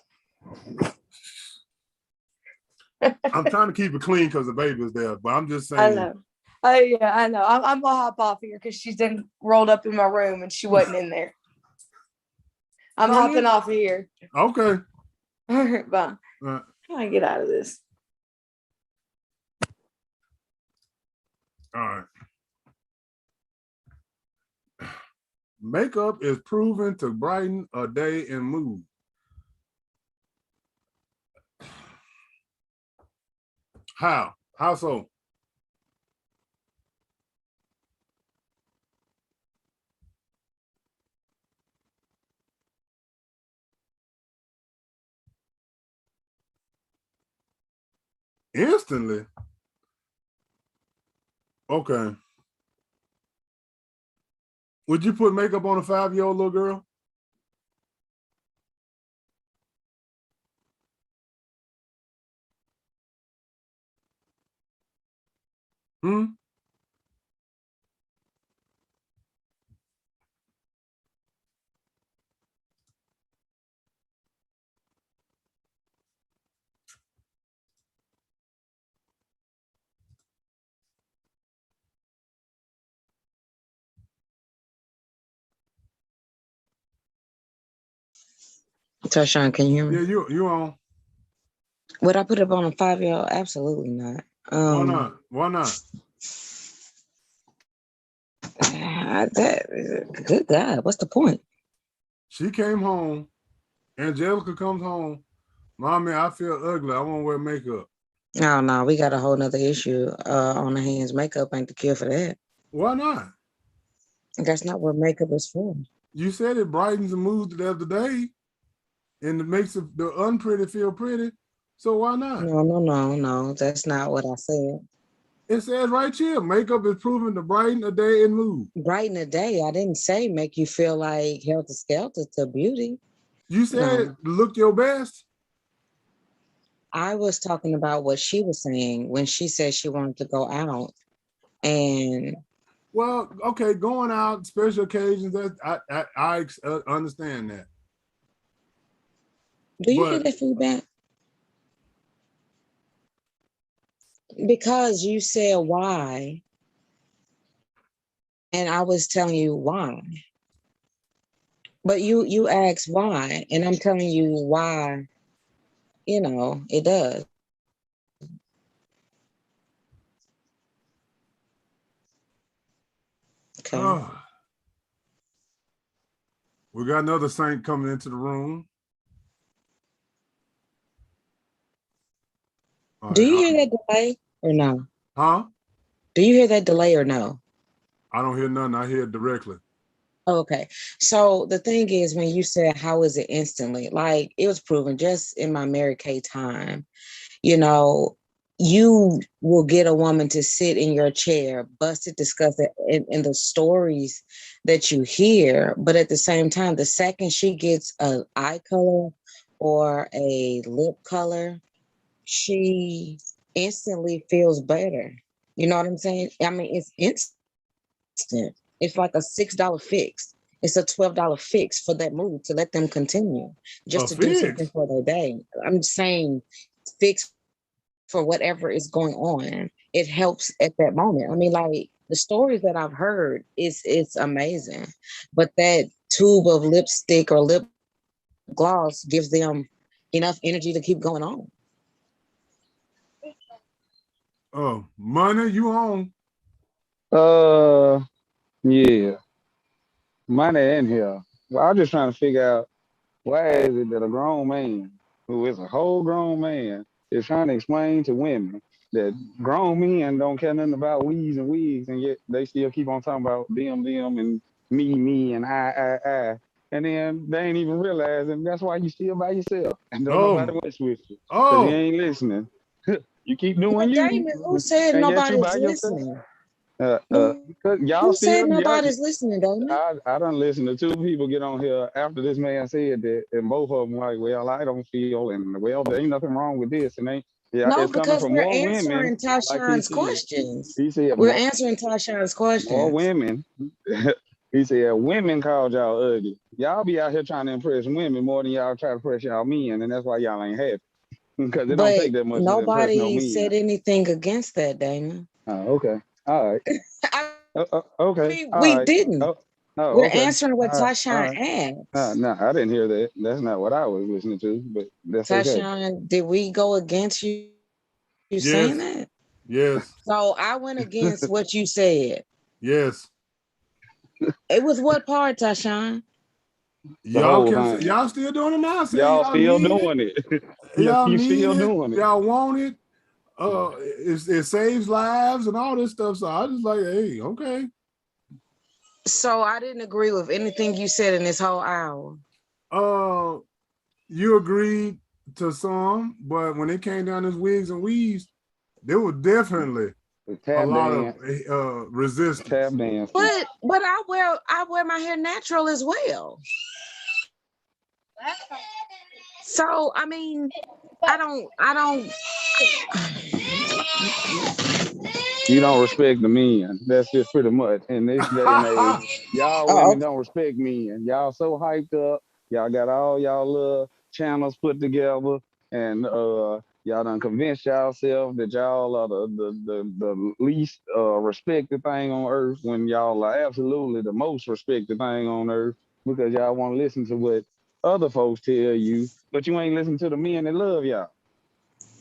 I'm trying to keep it clean because the baby's there, but I'm just saying. I know. Oh yeah, I know. I'm gonna hop off here because she's been rolled up in my room and she wasn't in there. I'm hopping off of here. Okay. All right, bye. How do I get out of this? All right. Makeup is proven to brighten a day and mood. How? How so? Instantly? Okay. Would you put makeup on a 5-year-old little girl? Hmm? Tarshawn, can you hear me? Yeah, you on. Would I put it on a 5-year-old? Absolutely not. Why not? Why not? Good God, what's the point? She came home. Angelica comes home. Mommy, I feel ugly. I want to wear makeup. No, we got a whole nother issue on the hands. Makeup ain't the cure for that. Why not? That's not what makeup is for. You said it brightens the mood the other day and it makes the unpretty feel pretty. So why not? No. That's not what I said. It says right here, makeup is proven to brighten a day and mood. Brighten a day. I didn't say make you feel like helter skelter to beauty. You said look your best. I was talking about what she was saying when she said she wanted to go out. And well, okay, going out, special occasions, I understand that. Do you hear that feedback? Because you said why, and I was telling you why. But you asked why, and I'm telling you why, it does. Okay. Well, We got another Saint coming into the room. All Do you right. hear that delay or no? Huh? Do you hear that delay or no? I don't hear nothing. I hear it directly. Okay. So the thing is, when you said, how is it instantly? Like, it was proven just in my Mary Kay time, you know, you will get a woman to sit in your chair, busted, disgusted, in the stories that you hear. But at the same time, the second she gets an eye color or a lip color, she instantly feels better. You know what I'm saying? I mean, it's instant. It's like a $6 fix. It's a $12 fix for that mood to let them continue just A to do something fix. for their day. I'm saying fix for whatever is going on. It helps at that moment. I mean, like the stories that I've heard it's amazing. But that tube of lipstick or lip gloss gives them enough energy to keep going on. Oh, money, you on? Yeah, money in here. Well, I'm just trying to figure out why is it that a grown man, who is a whole grown man, is trying to explain to women that grown men don't care nothing about weeds and wigs, and yet they still keep on talking about them, and me, and I. And then they ain't even realizing that's why you still by yourself and don't nobody Oh, mess with you because you oh, ain't listening. You keep doing But you, Damon, who said and yet you nobody's by yourself. listening? Because y'all Who said still, y'all, nobody's listening, Damon? I done listened to two people get on here after this man said that, and both of them like, well, I don't feel, and well, there ain't nothing wrong with this, and they, yeah, No, it's coming because from we're more women, answering like he Tashawn's said. questions. He said We're answering Tashawn's more questions. women. He said women called y'all ugly. Y'all be out here trying to impress women more than y'all try to impress y'all men, and that's why y'all ain't happy. Because it don't But take that much to impress no nobody men. said anything against that, Damon. Oh, okay. All right. I Okay. mean, All we right. didn't. Oh, oh, We're okay. answering what All Tashawn right. asked. No, I didn't hear that. That's not what I was listening to, but that's okay. Tashawn, did we go against you saying yes, that? yes, So I went against what you said. yes. It was what part, Tashawn? The Y'all whole can thing. y'all still doing it now? Saying Y'all y'all still need it, doing it. y'all You need still it, doing it. y'all want it. It saves lives and all this stuff. So I just like, hey, okay. So I didn't agree with anything you said in this whole hour. Uh, you agreed to some, but when it came down to wigs and weaves, there was definitely The a tap lot of dance, resistance. tap dancing. But I wear my hair natural as well. So I mean, I don't You don't respect the men. That's just pretty much. In this day and age, y'all oh, women don't respect men. Y'all so hyped up. Y'all got all y'all little channels put together, and y'all done convinced yourself that y'all are the least respected thing on earth when y'all are absolutely the most respected thing on earth because y'all want to listen to what other folks tell you, but you ain't listen to the men that love y'all.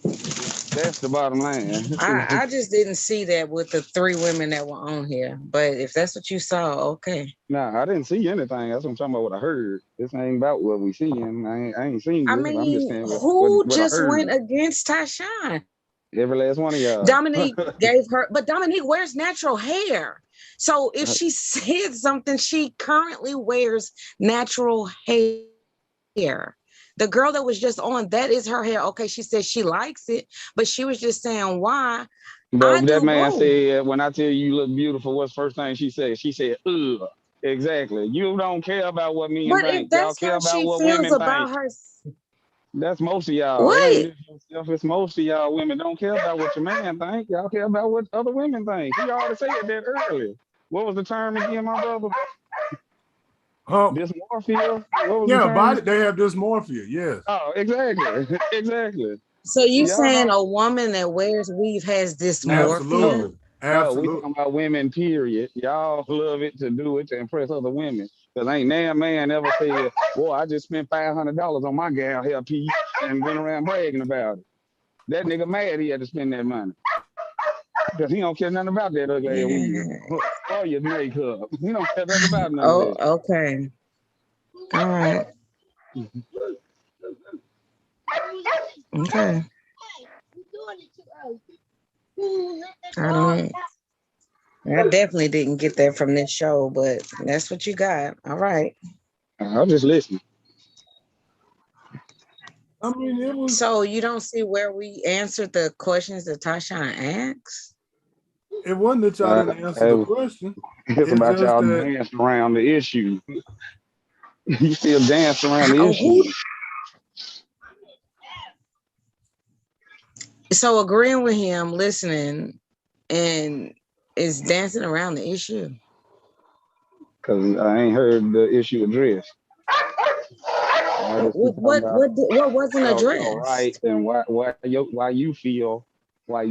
That's the bottom line. I just didn't see that with the three women that were on here. But if that's what you saw, okay. Nah, I didn't see anything. That's what I'm talking about. What I heard. This ain't about what we seeing. I ain't seen I this. I'm just mean, saying who what I just went heard. against Tyshawn? Every last one of y'all. Dominique gave her, but Dominique wears natural hair. So if she said something, she currently wears natural hair. The girl that was just on, that is her hair. Okay, she said she likes it, but she was just saying why. I But that do man both. said, when I tell you look beautiful, what's the first thing she said? She said, ugh. Exactly. You don't care about what men But if think. Y'all that's care how about she what feels women think. about her, That's most of y'all. It ain't what? just yourself. It's most of y'all women don't care about what your man think. Y'all care about what other women think. He already said that earlier. What was the term again, my brother? Dysmorphia? What was the Yeah, term? body they have dysmorphia. Yes, Oh, exactly. Exactly. So you Y'all saying don't. a woman that wears weave has No, dysmorphia? no, absolutely, no. We absolutely. talking about women, period. Y'all love it to do it to impress other women. Because ain't damn man ever said, boy, I just spent $500 on my gal hair piece and went around bragging about it. That nigga mad he had to spend that money. Because he don't care nothing about that ugly ass weave or your makeup. He don't care nothing about none of Oh, that. okay. All right. Okay. I definitely didn't get that from this show, but that's what you got. All right. I'm just listening. I mean, it was. So you don't see where we answered the questions that Tashawn asked? It wasn't that y'all didn't answer the question. It's about just y'all that- dancing around the issue. You still dance around the Oh, issue. So agreeing with him, listening, and is dancing around the issue. Because I ain't heard the issue addressed. What wasn't addressed? All right, and why you feel like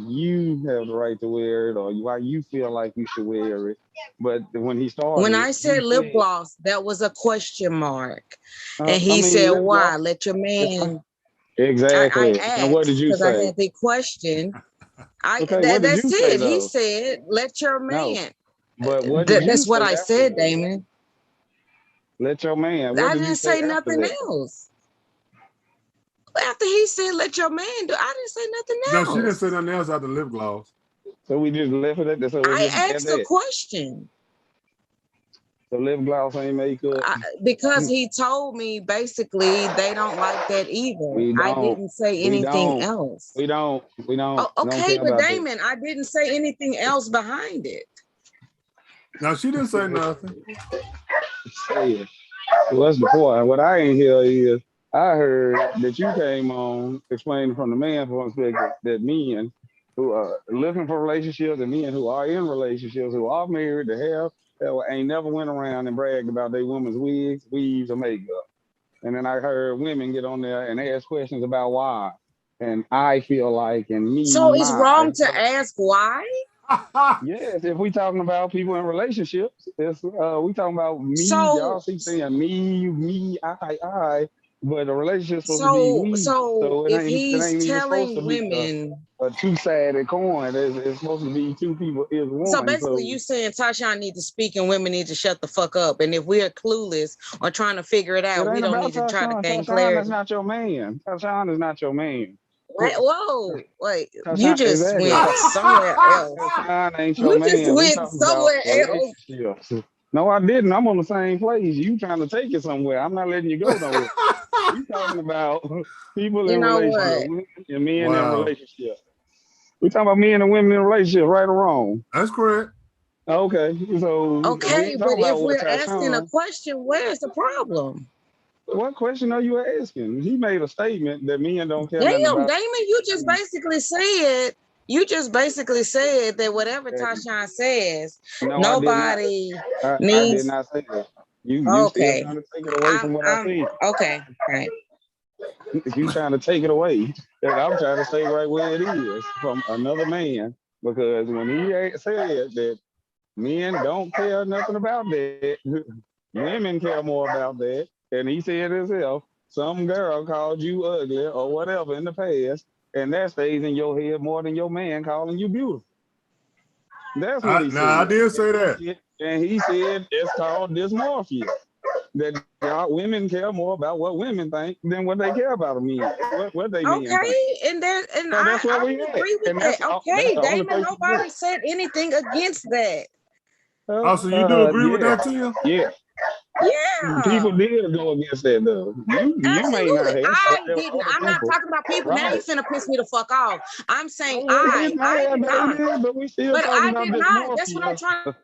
you have the right to wear it, or why you feel like you should wear it. But when he started, When I said lip gloss, that was a question mark, and he I mean, said, lip "Why? gloss- Let your man." Exactly. I asked, and what did you because I say? had the question. Okay, what did That's you say, it. He though? said, "Let your No. man." But what did you That's what say I after said, that? Damon. Let your man. What I did you didn't say say after nothing that? else. After he said, "Let your man do," I didn't say nothing No, else. she didn't say nothing else after lip gloss. So we just left it at that. So I asked a question. So lip gloss ain't makeup. Because he told me basically they don't like that either. We I don't. didn't say We anything don't. else. We don't. Oh, We don't okay, care but about Damon, I didn't say anything else behind it. No, she didn't say nothing. that. What's the point? What I ain't hear is I heard that you came on explaining from the man's perspective that men who are looking for relationships and men who are in relationships who are married to have that ain't never went around and bragged about their woman's wigs, weaves, or makeup. And then I heard women get on there and ask questions about why. And I feel like, and me, So it's wrong to ask why? Yes, if we talking about people in relationships, it's we talking about me. So- Y'all keep saying me, I. But a relationship's supposed to be we. So it if ain't he's even supposed telling to be women, a two-sided coin. It's supposed to be two people is one. so basically you saying Tashawn need to speak and women need to shut the fuck up. And if we're clueless or trying to figure it out, it we ain't don't about need to try to Tashawn. gain Tashawn clarity. is not your man. Tashawn is not your man. Wait, whoa, wait, Tashawn, you just exactly. went somewhere else. Tashawn ain't your You man. just We went talking somewhere about else. relationships. No, I didn't. I'm on the same place. You trying to take it somewhere. I'm not letting you go nowhere. We talking about people You in know relationships, what? women and men in Wow. relationships. We talking about men and women in relationships, right or wrong? That's correct. Okay, so we Okay, ain't but talking if about what we're asking a Tashawn. question, where's the problem? What question are you asking? He made a statement that men don't care nothing Damn, about. Damon, you just basically said that whatever Tashawn says, No, nobody I did needs. not say that. You still Okay, trying to take it away from what I said. okay, right. You trying to take it away. And I'm trying to stay right where it is from another man. Because when he said that men don't care nothing about that, women care more about that. And he said himself, some girl called you ugly or whatever in the past, and that stays in your head more than your man calling you beautiful. That's what he said. I did say that. And he said it's called dysmorphia. That y'all women care more about what women think than what they care about men. What they mean. Okay, and So that's what I we would at. agree with And that. that's the Okay, only Damon, place nobody said anything against that. Oh, so you do agree with yeah. that, Tia? Yeah. Yeah. People did go against that though. You may not Absolutely. have. I but there were didn't. other I'm not people. talking about people. Now you Right. finna piss me the fuck off. I'm saying Oh, I did not. But we still But talking I about did not. That's what I'm dysmorphia. trying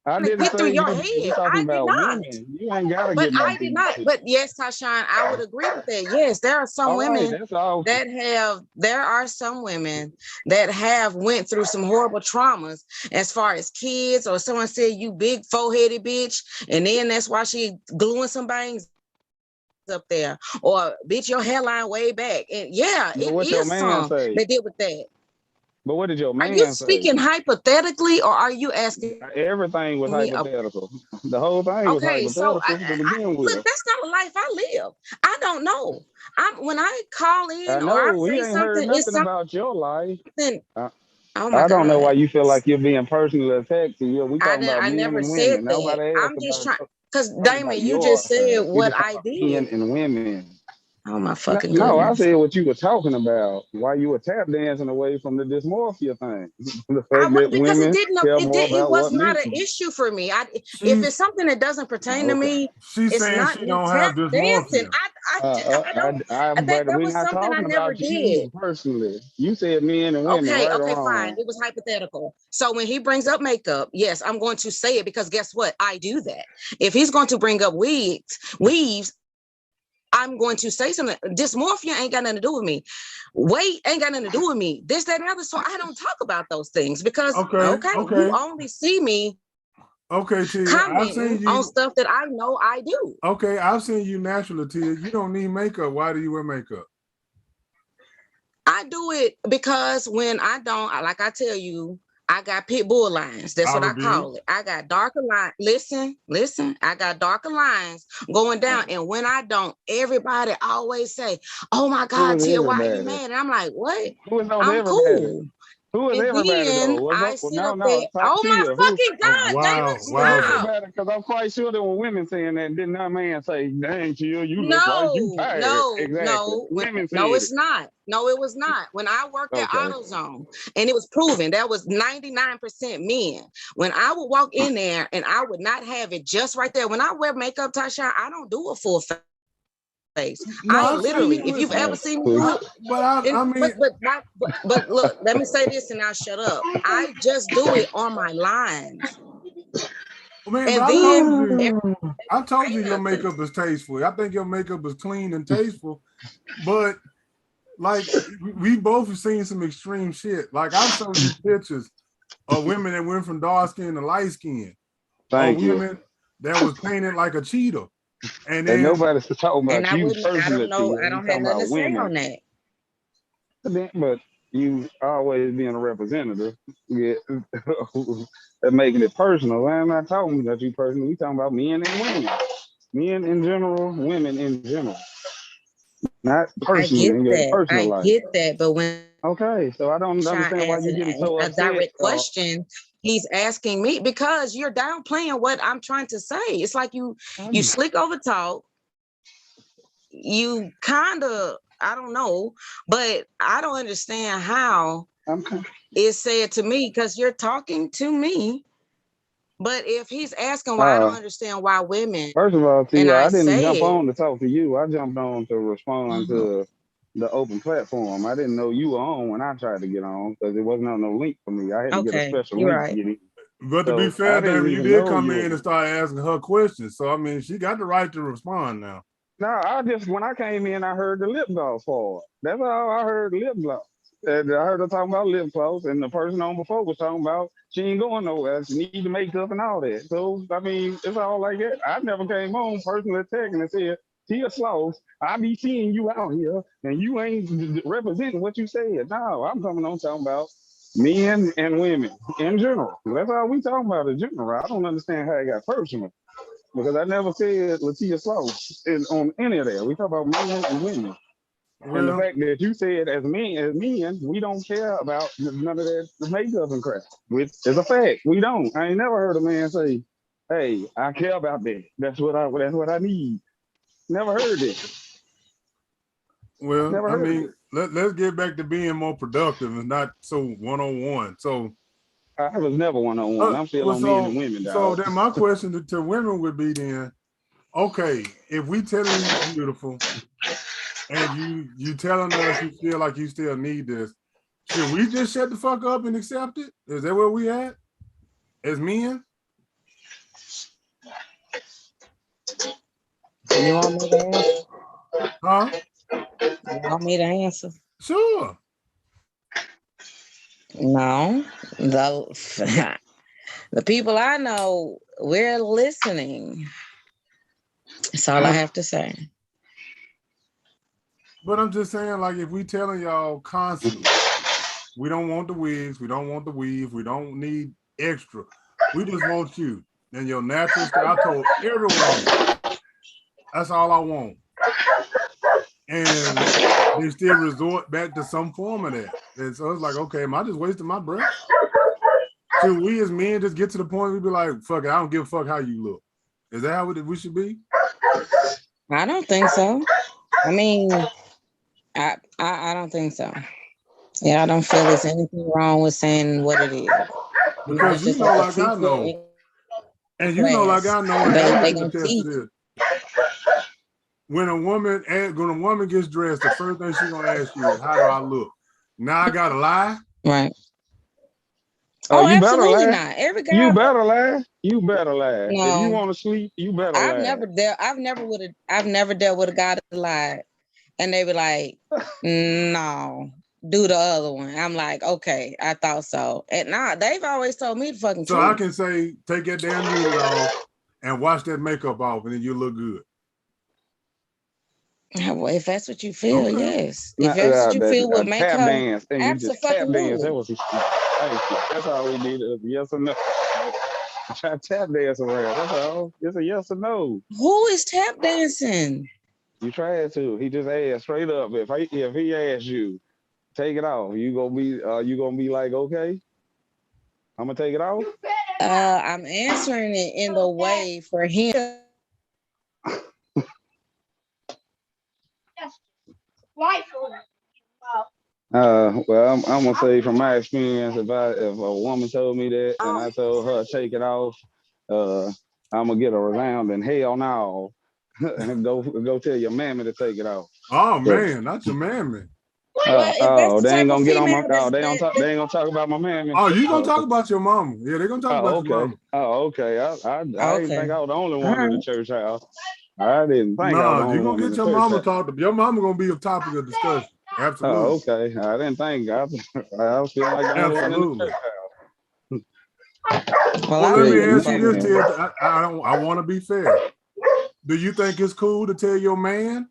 I to didn't get through say your you. We head. talking I did about not. women. You ain't gotta But get no I did not. But yes, Tashawn, I would agree with that. Yes, there are some All right, women that's all. there are some women that have went through some horrible traumas as far as kids, or someone said you big four-headed bitch, and then that's why she gluing some bangs up there, or bitch your hairline way back. And yeah, But it what your is man some say? that did with that. But what did your Are you man say? speaking hypothetically, or are you asking Everything was me hypothetical. The whole thing was okay, so hypothetical to begin with. look, that's not a life I live. I don't know. When I call in I or I know we say ain't heard something, it's nothing about your life. something. I, Oh my I don't know why God. you feel like you're being personally attacked. We talking about I men never and said women. that. Nobody asked I'm just about. trying. Because Talking Damon, about you your just said thing. We what just talking I about men did. and women. Oh my fucking No, I goodness. said what you were talking about. Why you were tap dancing away from the dysmorphia thing. The fact that Because it women didn't. care It more did. It about was what not men. an issue for me. If She's it's something that doesn't pertain to Okay. me, she's it's saying not she me don't tap have dancing. dysmorphia. I don't. But That we're was not something I talking never about you did. personally. You said men and women, Okay, right or okay, fine. wrong. It was hypothetical. So when he brings up makeup, yes, I'm going to say it because guess what? I do that. If he's going to bring up weaves, I'm going to say something. Dysmorphia ain't got nothing to do with me. Weight ain't got nothing to do with me. This, that, and the other. So I don't talk about those things because Okay, you okay, only see me okay, Tia. I've commenting seen on you. stuff that I know I do. Okay, I've seen you naturally, Tia. You don't need makeup. Why do you wear makeup? I do it because when I don't, like I tell you, I got pit bull lines. That's what I Review. call it. I got darker lines. Listen. I got darker lines going down. And when I don't, everybody always say, "Oh my Who God, is Tia, why are you everybody? mad?" And I'm like, "What? Who is those I'm everybody? cool." Who is And everybody then though? What's I up? Well, sit no, up there. no, top Oh my tier. fucking Oh, God, Damon, wow, Who is wowzer. stop. everybody? Because I'm quite sure there were women saying that. Didn't that man say, "Dang, Tia, you look like you No, tired"? no, Exactly. no, Women no, said it. it's not. No, it was not. When I worked at Okay. AutoZone, and it was proven that was 99% men. When I would walk in there and I would not have it just right there. When I wear makeup, Tasha, I don't do a full face. No, I I've seen literally, you if with. you've ever seen me See? do it, But I mean, but look, let me say this and I'll shut up. I just do it on my lines. man, but And then I told you your nothing. makeup is tasteful. I think your makeup is clean and tasteful. But like we both have seen some extreme shit. Like I've shown you pictures of women that went from dark skin to light skin, or Thank you. women that was painted like a cheetah. And And then nobody's talking And about I you wouldn't, I don't personally, know, Tia. I We don't have talking nothing to about say on women. that. But you always being a representative, yeah, making it personal. I'm not talking about you personally. We talking about men and women, men in general, women in general, not I personally get in your that. personal I life. get that. But when Okay, so I don't Sean understand why asks you're getting so a upset. direct question, he's asking me because you're downplaying what I'm trying to say. It's like you slick over talk. You kind of, I don't know, but I don't understand how it's said to me because you're talking to me. But if he's asking why, I don't understand why women, First of all, and Tia, I I didn't jump say it. on to talk to you. I jumped on to respond to the open platform. I didn't know you were on when I tried to get on because it wasn't on no link for me. I had to get a Okay, special you're link to right. get in. but to be So fair, I didn't David, you even did know come you in were. and start asking her questions. So I mean, she got the right to respond now. No, I just when I came in, I heard the lip gloss for it. That's all I heard, lip gloss. And I heard her talking about lip gloss, and the person on before was talking about she ain't going nowhere. She need the makeup and all that. So I mean, it's all like that. I never came home personally attacking and said, "Tia Sloss, I be seeing you out here, and you ain't representing what you said." No, I'm coming on talking about men and women in general. That's all we talking about in general. I don't understand how it got personal. Because I never said Latia Slow on any of that. We talk about men and women. And the Well, fact that you said as men, we don't care about none of that makeup and crap. Which is a fact. We don't. I ain't never heard a man say, "Hey, I care about that. That's what I need." Never heard it. well, Never I heard mean, it. let's get back to being more productive and not so one-on-one. So I was never one-on-one. I'm still well, on men and women, so dog. then my question to women would be then, okay, if we telling you you're beautiful and you telling us you feel like you still need this, should we just shut the fuck up and accept it? Is that where we at as men? You want me to answer? Huh? You want me to answer? Sure. No. The the people I know, we're listening. That's all I have to say. But I'm just saying, like, if we telling y'all constantly, we don't want the wigs, we don't want the weave, we don't need extra. We just want you and your natural style. I told every woman, that's all I want. And they still resort back to some form of that. And so it's like, okay, am I just wasting my breath? Should we as men just get to the point we be like, fuck it, I don't give a fuck how you look. Is that how we should be? I don't think so. I mean, I don't think so. Yeah, I don't feel there's anything wrong with saying what it is. Because It's you just know, like a like I teacher know, in and you know, like class. I know, and you They can gonna attest to teach. this. When a woman gets dressed, the first thing she's gonna ask you is, "How do I look?" Now I gotta lie. Right. Oh, Oh, you better absolutely lie. not. Every You guy. better lie. You better lie. If you No, want to sleep, you better I've lie. never dealt. I've never dealt with a guy that lied, and they be like, "No, do the other one." I'm like, "Okay, I thought so." And nah, they've always told me the fucking So I truth. can say, take that damn unit off and wash that makeup off, and then you look good. Well, if that's what you feel, Okay. yes. If that's what you feel would make tap her dance, and you just tap dance. absolutely. That was that's all we needed. Yes or no. Try tap dance around. That's all. It's a yes or no. Who is tap dancing? You tried to. He just asked straight up. If he asks you, take it off. You gonna be like, okay, I'm gonna take it off. I'm answering it in the way for him. Well, I'm gonna say from my experience, if a woman told me that and I told her take it off, I'm gonna get a resounding hell no. And go tell your mammy to take it off. Oh man, that's your man. Well, if that's the They ain't type of gonna get on my. female Oh, they ain't gonna talk about my mammy. Oh, you gonna talk about your mama? Yeah, they're gonna talk about your Okay. mama. Oh, okay. I didn't think I was the only All one in the right. church house. I didn't think I was the Nah, only you gonna one in get the your church mama house. talk to. Your mama gonna be a topic of discussion. Oh, Absolutely. okay. I didn't think I was feeling like the only one in the Absolutely. church house. Well, Well, I let don't me give a ask fuck. you this, Ted. I want to be fair. Do you think it's cool to tell your man,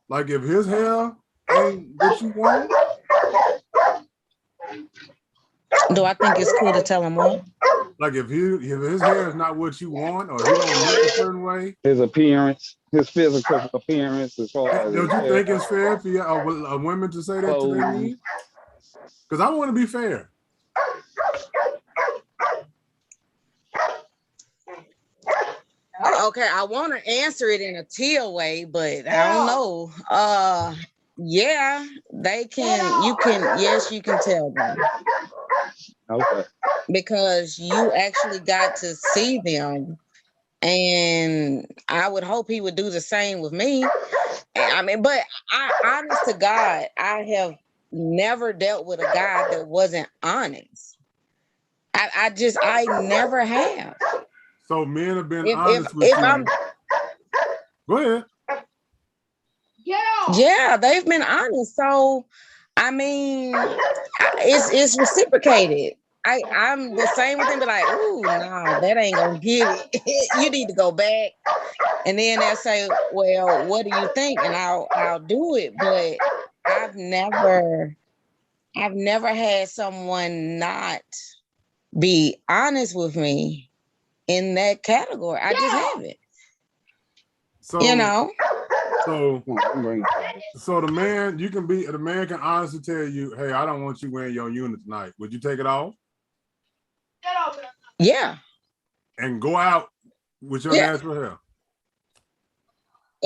like, if his hair ain't what you want? Do I think it's cool to tell him what? Like, if his hair is not what you want, or he don't look a certain way, His appearance, his physical appearance, as far as don't his you hair, think it's fair for you, women to say that to their clothes. men? Because I want to be fair. Okay, I want to answer it in a teal way, but I don't know. Yeah, they can. You can. Yes, you can tell them Okay. because you actually got to see them, and I would hope he would do the same with me. I mean, but honest to God, I have never dealt with a guy that wasn't honest. I never have. So men have been If honest with if you. I'm Go ahead. Yeah, they've been honest. So, I mean, it's reciprocated. I'm the same with them, but like, ooh, no, that ain't gonna get it. You need to go back, and then they'll say, well, what do you think? And I'll do it. But I've never had someone not be honest with me in that category. I just haven't. So You know. So the man can honestly tell you, hey, I don't want you wearing your unit tonight. Would you take it off? Yeah. And go out with your natural hair?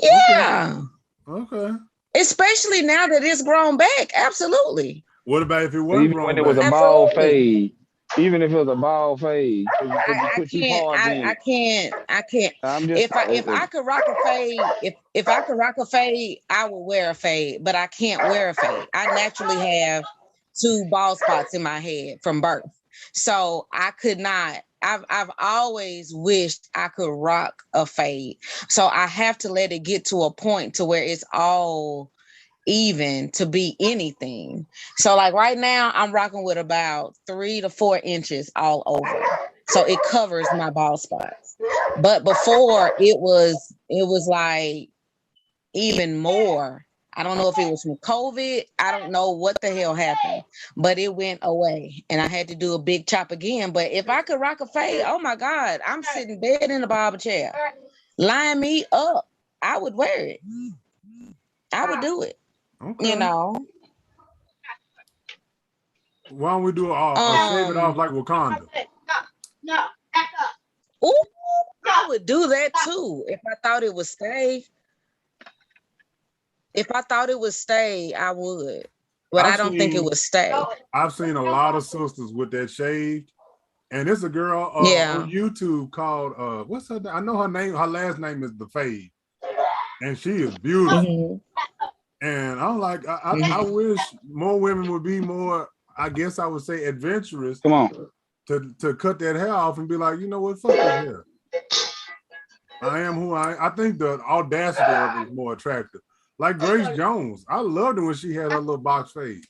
Yeah. Okay. Especially now that it's grown back. Absolutely. What about if it wasn't grown when it was a back? bald fade? Even if it was a bald fade, I can't. I'm just, If I could rock a fade, if I could rock a fade, I would wear a fade, but I can't wear a fade. I naturally have 2 bald spots in my head from birth. So I could not. I've always wished I could rock a fade. So I have to let it get to a point to where it's all even to be anything. So like right now I'm rocking with about 3 to 4 inches all over. So it covers my bald spots. But before it was like even more. I don't know if it was from COVID. I don't know what the hell happened, but it went away and I had to do a big chop again. But if I could rock a fade, oh my God, I'm sitting dead in a barber chair. Line me up. I would wear it. I would do it. Okay. You know. Why don't we do a shave it off like Wakanda? Ooh, I would do that too if I thought it would stay. If I thought it would stay, I would. But I don't think it would stay. I've seen a lot of sisters with that shaved, and it's a girl Yeah. on YouTube called what's her name? I know her name. Her last name is The Fade, and she is beautiful. Mhm. And I'm like, I wish more women would be more, I guess I would say, adventurous. Come on. To cut that hair off and be like, you know what, fuck this hair. I am who I think the audacity of it is more attractive. Like Grace Jones. I loved her when she had her little box fade.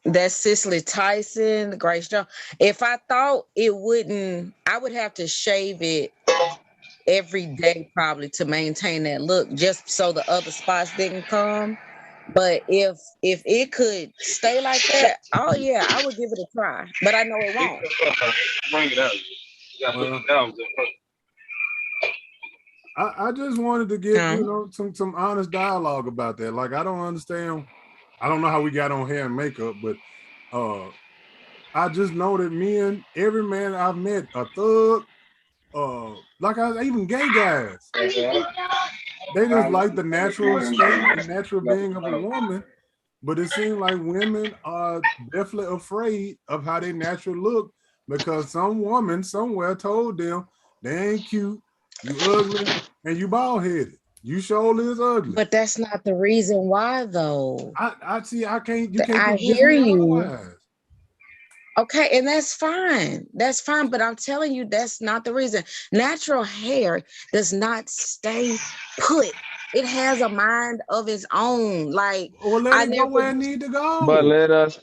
That's Cicely Tyson, Grace Jones. If I thought it wouldn't, I would have to shave it every day probably to maintain that look, just so the other spots didn't come. But if it could stay like that, oh yeah, I would give it a try. But I know it won't. Bring it up. You gotta put it down. I just wanted to get, you know, some honest dialogue about that. Like, I don't understand. I don't know how we got on hair and makeup, but I just know that every man I've met, a thug, like even gay guys, they just like the natural state, the natural being of a woman. But it seems like women are definitely afraid of how they naturally look because some woman somewhere told them they ain't cute, you ugly, and you bald headed. You surely is ugly. But that's not the reason why, though. I see. I can't. You can't. I convince hear me you. otherwise. Okay, and that's fine. That's fine. But I'm telling you, that's not the reason. Natural hair does not stay put. It has a mind of its own. Like, Well, let it go where it need to go. But let us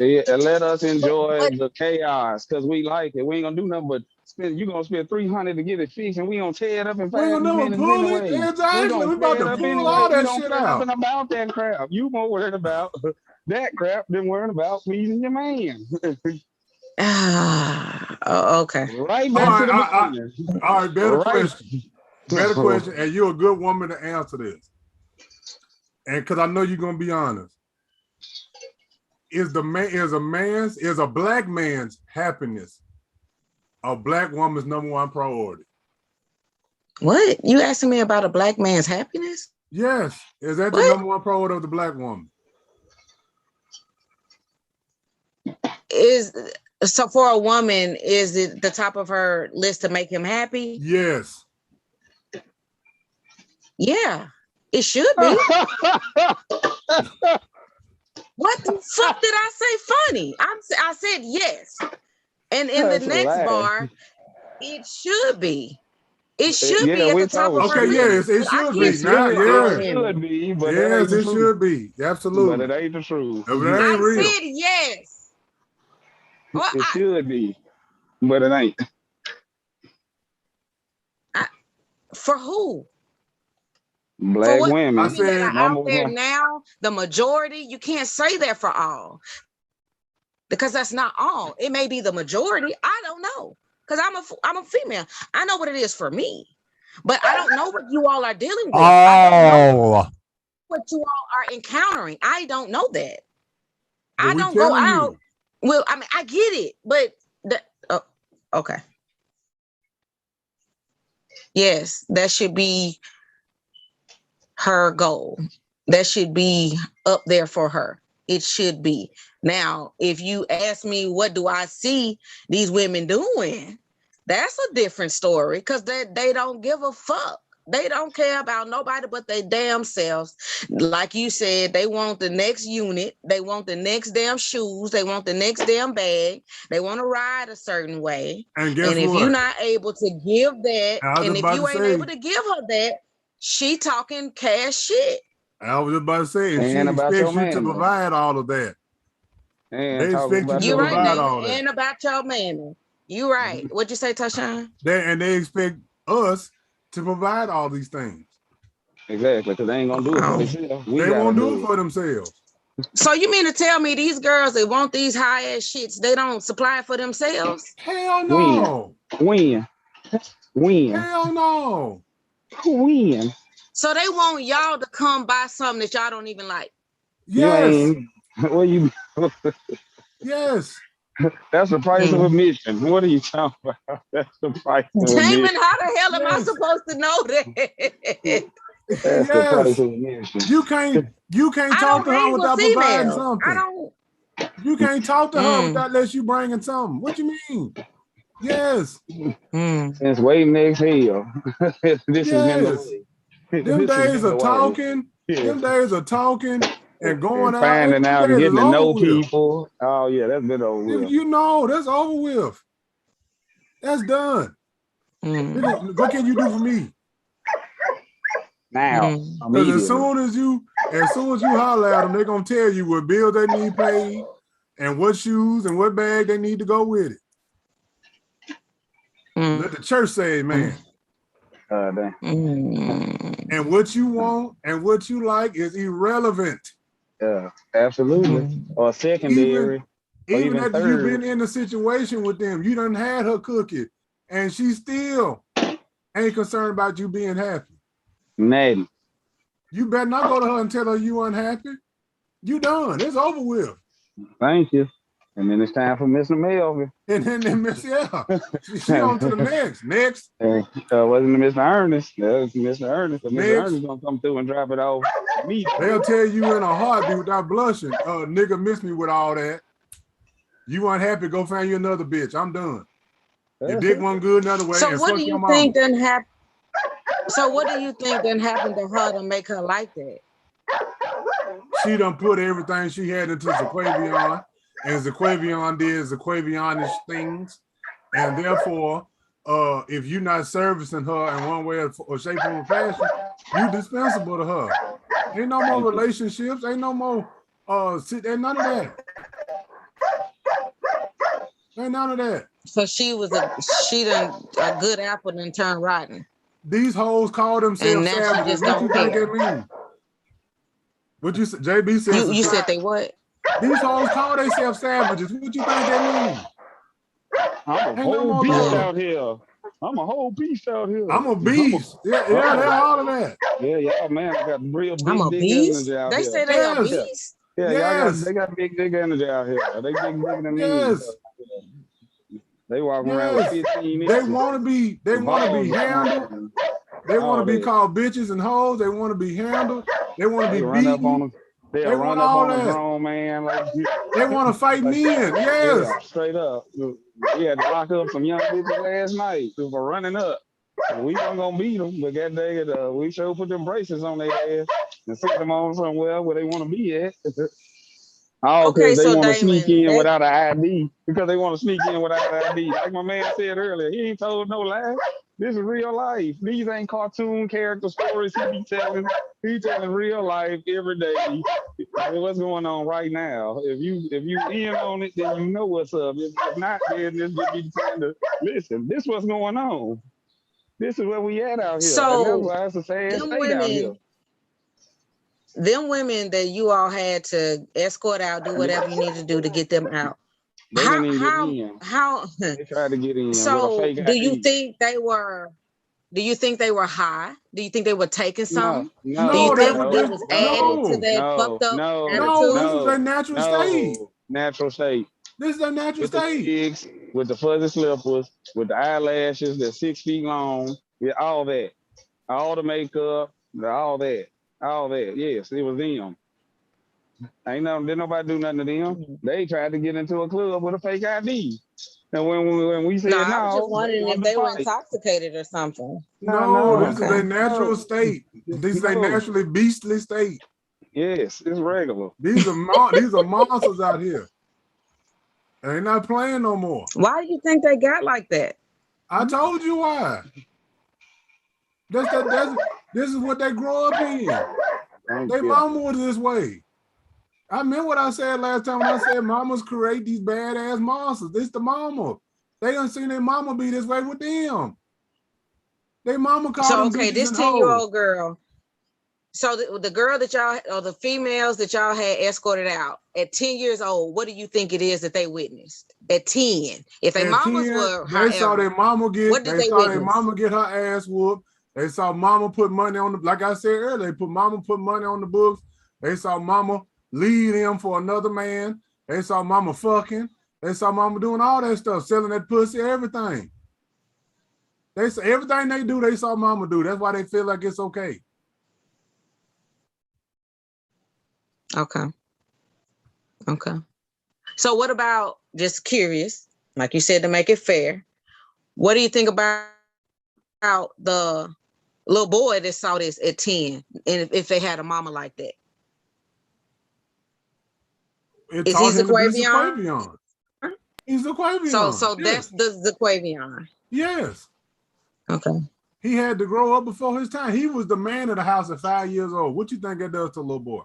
enjoy the chaos because we like it. We ain't gonna do nothing but spend. You gonna spend $300 to get it fixed, and we gonna tear it up in 5 minutes pull it. anyway. Exactly. We about to pull all that shit out. Nothing about that crap. You more worried about that crap than worrying about pleasing your man. Okay. Right back to the beginning. All right. Better Right. question. Better question. And you're a good woman to answer this. And because I know you're gonna be honest, is a black man's happiness a black woman's number one priority? What? You asking me about a black man's happiness? Yes. Is that the number one priority of the black woman? So for a woman, is it the top of her list to make him happy? Yes. Yeah. It should be. What the fuck did I say funny? I said yes. And in the next bar, it should be. It should be at the top of her list. Yes, it should be. It should be, but yes, it should be. Absolutely. But it ain't the truth. But it ain't real. I said yes. Well, it should be, but it ain't. For who? Black women. I said out there now, the majority. You can't say that for all, because that's not all. It may be the majority. I don't know, because I'm a female. I know what it is for me, but I don't know what you all are dealing with. I don't know what you all are encountering. I don't know that. I don't go out. Well, I mean, I get it, but okay. Yes, that should be her goal. That should be up there for her. It should be. Now, if you ask me, what do I see these women doing? That's a different story, because they don't give a fuck. They don't care about nobody but their damn selves. Like you said, they want the next unit. They want the next damn shoes. They want the next damn bag. They want to ride a certain way. And guess if what? you're not able to give that, and if you ain't able to give her that, she talking cash shit. I was just about to say, and she expects you to provide all of that. And they expect you to provide all that. And about your man. You right. Mm-hmm. What'd you say, Tashawn? They expect us to provide all these things. Exactly, because they ain't gonna do it for themselves. They won't do it for themselves. So you mean to tell me these girls that want these high ass shits, they don't supply it for themselves? Hell no. When? Hell no. When? So they want y'all to come buy something that y'all don't even like. Yes. Well, you. Yes. That's the price of admission. What are you talking about? That's the price of Damon, admission. how the hell am I Yes. supposed to know that? That's the price Yes, of admission. you can't I talk don't to her hang with without providing females. something. I don't. You can't talk to her Mm. without unless you bringing something. What you mean? Yes, Since way next hell. This has been the yes. way. Them This has days been the of way. talking, Yeah. them days of talking and going out, Finding them out and days getting is to know over with. people. Oh yeah, that's been over with. You know, that's over with. That's done. What can you do for me? Now, Because as immediately. soon as you holler at them, they're gonna tell you what bills they need paid and what shoes and what bag they need to go with it. Let the church say amen. And what you want and what you like is irrelevant. Yeah, absolutely. Or secondary. Even even after you've third. been in a situation with them, you done had her cookie and she still ain't concerned about you being happy. Natty. You better not go to her and tell her you unhappy. You done. It's over with. Thank you. And then it's time for Mr. Melvin. And then Miss she on to the next. Next. Wasn't it Mr. Ernest? That was Mr. Ernest. But Mr. Next. Ernest gonna come through and drop it off me. They'll tell you in a heartbeat without blushing, nigga miss me with all that. You unhappy, go find you another bitch. I'm done. Your dick wasn't good another way. So and what fuck do your you mama. think done happened? So what do you think done happened to her to make her like that? She done put everything she had into Zaquavion, and Zaquavion did Zaquavionish things, and therefore, if you're not servicing her in one way or shape, form, or fashion, you dispensable to her. Ain't no more relationships. Ain't no more. Ain't none of that. Ain't none of that. So she done a good apple and turned rotten. These hoes call themselves And now she savages. just What don't you think care. that mean? What you said? JB said. You said they what? These hoes call themselves savages. What you think that mean? I'm a whole beast out here. I'm a whole beast out here. I'm a beast. Yeah, they're all of that. Yeah, man, I got real big I'm a dick beast. energy out They here. say they a beast. Yeah, they got big dick energy out here. They big bigger than me. Yes. They walk around with 15 inches. They want to be handled. They want to be called bitches and hoes. They want to be handled. They want to be beaten. They want all that. Grown man like they want to fight men. Yes. Yeah, straight up. We had to lock up some young bitches last night for running up. We weren't gonna beat them, but that day we sure put them braces on their ass and set them on somewhere where they want to be at. All because they want to sneak in without an ID. Because they want to sneak in without an ID. Like my man said earlier, he ain't told no lie. This is real life. These ain't cartoon character stories he be telling. He telling real life every day. What's going on right now? If you in on it, then you know what's up. If not, then this would be trying to listen. This what's going on. This is where we at out here. So and that's why it's a sad state out here. Them women that you all had to escort out, do whatever you need to do to get them out. They didn't even get in. They tried to get in. So with a fake do ID. you think they were high? Do you think they were taking something? No, do you think no, it was added to their fucked up attitude? No, this is their natural state. Natural state. This is their natural with state. The wigs, with the fuzzy slippers, with the eyelashes that's 6 feet long, with all that. All the makeup, all that. Yes, it was them. Didn't nobody do nothing to them. They tried to get into a club with a fake ID. And when we said no, I was just wondering if they were intoxicated or something. No, this is their natural state. This is their naturally beastly state. Yes, it's regular. These are monsters out here. They're not playing no more. Why do you think they got like that? I told you why. This is what they grow up in. Their mama was this way. I meant what I said last time when I said mamas create these badass monsters. This the mama. They done seen their mama be this way with them. Their mama called them bitches this 10-year-old girl. So the girl that y'all, or the females that y'all had escorted out at 10 years old, what do you think it is that they witnessed at 10? If their mamas were, they saw their mama get. What did they saw witness? their mama get her ass whooped. They saw mama put money on the. Like I said earlier, mama put money on the books. They saw mama leave him for another man. They saw mama fucking. They saw mama doing all that stuff, selling that pussy, everything. They say everything they do, they saw mama do. That's why they feel like it's okay. Okay. Okay. So what about, just curious, like you said, to make it fair, what do you think about the little boy that saw this at 10, and if they had a mama like that? It Is taught he him to be Zaquavion? Zaquavion. He's Zaquavion. So Yes. that's the Zaquavion. Yes. Okay. He had to grow up before his time. He was the man of the house at 5 years old. What you think that does to a little boy?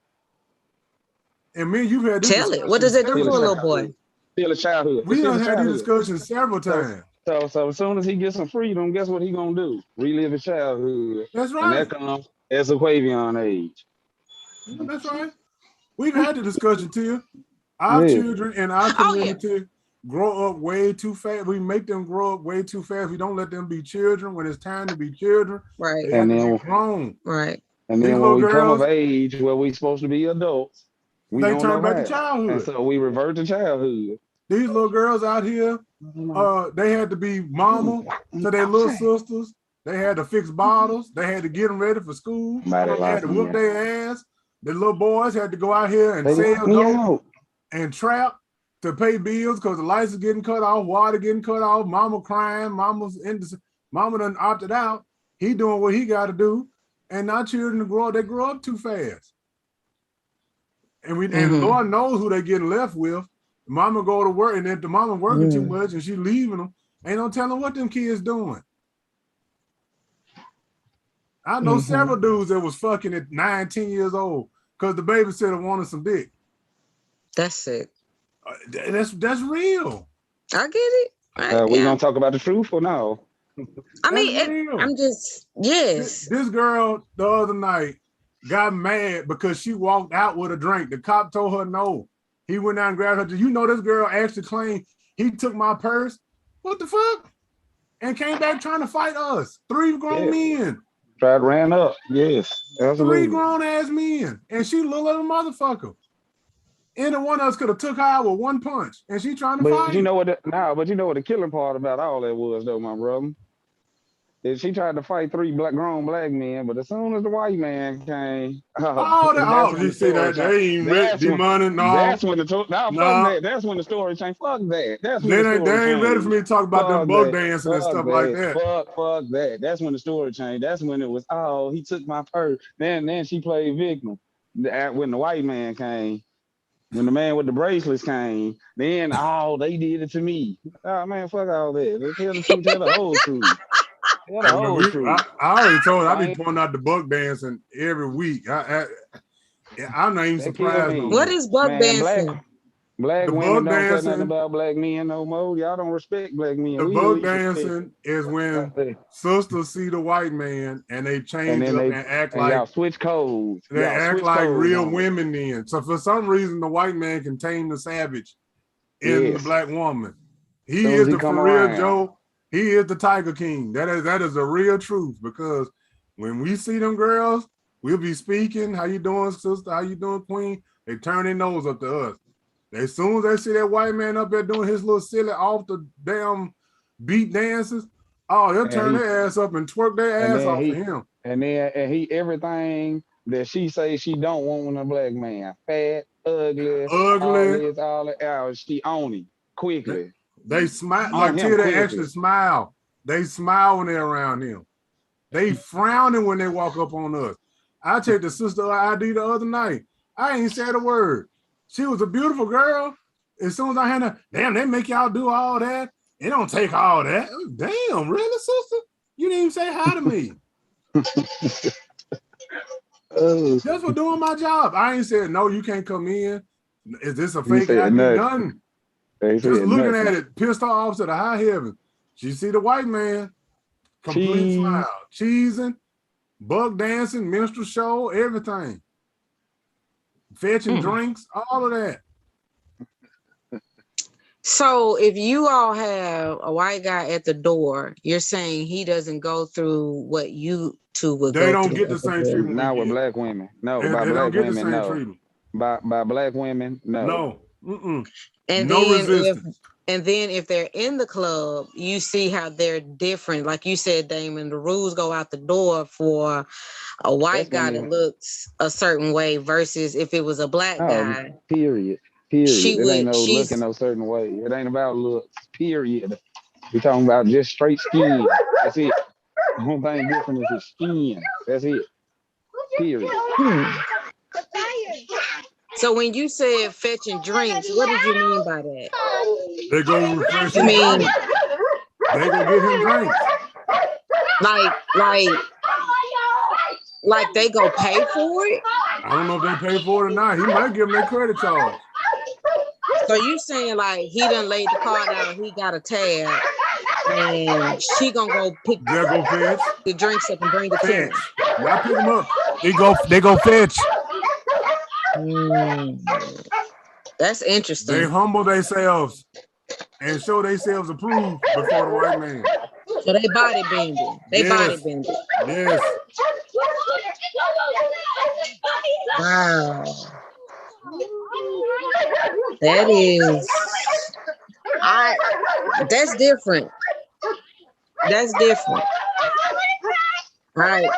And me and you've had this Tell it. What does it do to a little boy? Still a childhood. We Still done a had these childhood. discussions several times. So as soon as he gets some freedom, guess what he gonna do? Relive his childhood. That's And right. that comes as a Quavion age. That's right. We've had the discussion to you. Our Yeah. children in our Oh, yeah. community grow up way too fast. We make them grow up way too fast. We don't let them be children when it's time to be children. Right. They have And to then be grown. Right. And These then little when we come of girls, age where we supposed to be adults, we they don't turn know back to how. childhood. And so we revert to childhood. These little girls out here, they had to be mama to their little sisters. They had to fix bottles. They had to get them ready for school. They had to whoop their ass. The little boys had to go out here and sell dope and trap to pay bills because the lights are getting cut off, water getting cut off, mama crying, mama done opted out. He doing what he got to do. And our children grow up, they grow up too fast. And Lord knows who they getting left with. Mama go to work, and if the mama working too much and she leaving them, ain't no telling what them kids doing. I know several dudes that was fucking at 9, 10 years old because the babysitter wanted some dick. That's sick. That's real. I get it. We gonna talk about the truth or no? I mean, I'm just, yes. This girl the other night got mad because she walked out with a drink. The cop told her no. He went down and grabbed her. You know, this girl actually claimed he took my purse. What the fuck? And came back trying to fight us. 3 grown men. Ran up. Yes. Absolutely. 3 grown ass men. And she little little motherfucker. Any one of us could have took her out with 1 punch. And she trying to fight. You know what? But you know what the killing part about all that was, though, my brother? Is she tried to fight 3 grown black men, but as soon as the white man came, you see that they ain't ready money. No, that's when fuck that. That's when the story changed. Fuck that. That's when they ain't ready for me to talk about them buck dancing and stuff like that. Fuck that. That's when the story changed. That's when it was, he took my purse. Then she played victim. When the white man came, when the man with the bracelets came, then they did it to me. Oh man, fuck all that. Let's tell the truth, tell the whole truth. I already told her I be pointing out the buck dancing every week. I'm not even surprised. No what is buck dancing? Black women don't care nothing about black men no more. Y'all don't respect black men. The buck dancing is when sisters see the white man and they change up and act like y'all switch codes. They act like real women then. So for some reason, the white man can tame the savage in the black woman. He is the for real Joe. He is the Tiger King. That is the real truth, because when we see them girls, we'll be speaking, how you doing, sister? How you doing, queen? They turn their nose up to us. As soon as they see that white man up there doing his little silly off the damn beat dances, they'll turn their ass up and twerk their ass off of him. And he everything that she say she don't want in a black man. Fat, ugly, all that. She own him quickly. They smile until they actually smile. They smile when they're around him. They frowning when they walk up on us. I checked the sister ID the other night. I ain't said a word. She was a beautiful girl. As soon as I had her, damn, they make y'all do all that. It don't take all that. Damn, really, sister? You didn't even say hi to me. Just for doing my job. I ain't said, no, you can't come in. Is this a fake ID? Nothing. Just looking at it, pissed off to the high heaven. She see the white man, complete smile, cheesing, buck dancing, minstrel show, everything. Fetching drinks, all of that. So if you all have a white guy at the door, you're saying he doesn't go through what you two would go through? They don't get the same treatment. Not with black women. No, by black women, no. By black women, no. Mm-mm. And No then resistance. if they're in the club, you see how they're different. Like you said, Damon, the rules go out the door for a white That's guy when that they looks a certain way versus if it was a black oh, guy, period. she It ain't would no looking she's no certain way. It ain't about looks. Period. We talking about just straight skin. That's it. The only thing different is his skin. That's it. Period. So when you said fetching drinks, what did you mean by that? They go refresh You his mean drink. They go get him drinks. like they go pay for it? I don't know if they pay for it or not. He might give them their credit charge. So you saying like he done laid the card out, he got a tab, and she gonna go pick They'll go fetch. the drinks up and bring it to him. Fetch. Not pick them up. They go fetch. That's They interesting. humble themselves and show themselves approved before the white man. So they body bending. Yes. Yes. Wow. That is that's different. That's different. Right.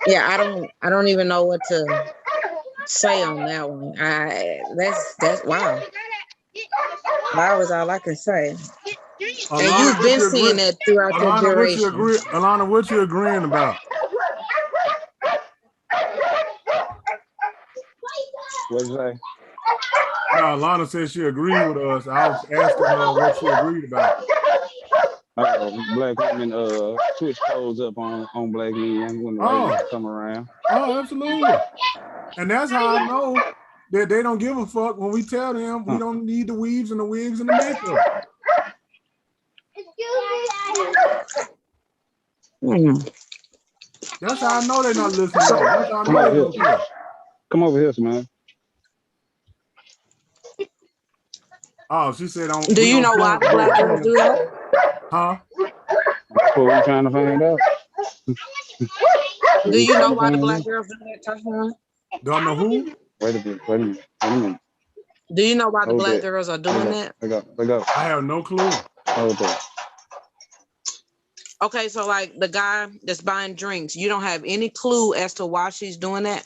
Yeah, I don't even know what to say on that one. That's wow. Wow is all I can say. And you've been seeing that throughout your Alana, duration. Alana, what you agreeing about? What'd you say? No, Alana said she agreed with us. I was asking her what she agreed about. Black women switch clothes up on black men when the ladies come around. Oh, absolutely. And that's how I know that they don't give a fuck when we tell them we don't need the weaves and the wigs and the makeup. That's how I know they're not listening. That's how I know they don't care. Come over here, man. Oh, she said, do you know why the black girls do that? Huh? That's what we're trying to find out. Do you know why the black girls do that, Tashawn? Don't know who? Wait a minute. Do you know why the Hold black that. girls are doing that? I got. I have no clue. Hold that. Okay, so like the guy that's buying drinks, you don't have any clue as to why she's doing that?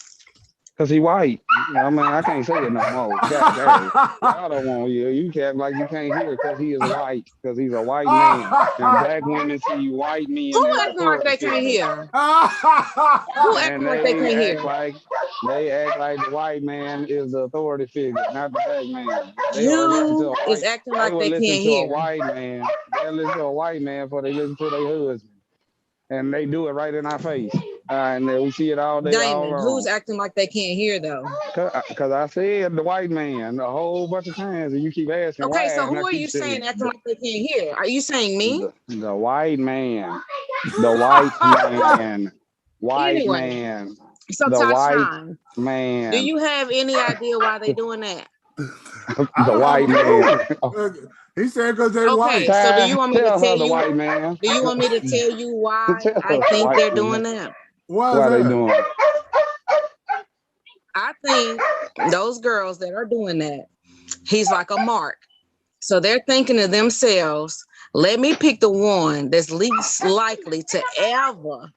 Cause he white. I mean, I can't say it no more. Y'all don't want you. You can't like you can't hear because he is white. Because he's a white man. And black women see white men. Who acting like they can't hear? Who acting like they can't hear? They act like the white man is the authority figure, not the black man. You is acting like they can't hear. A white man. They listen to a white man before they listen to their husband. And they do it right in our face. And we see it all day. Damon, who's acting like they can't hear though? Because I said the white man a whole bunch of times, and you keep asking. Okay, so who are you saying acting like they can't hear? Are you saying me? The white man. The white man. White man. So the Tashawn, white man. do you have any idea why they doing that? The white man. He said because they white. Okay, so do you want me to tell you? White man. Do you want me to tell you why I think they're doing that? Why are they doing it? I think those girls that are doing that, he's like a mark. So they're thinking to themselves, let me pick the one that's least likely to ever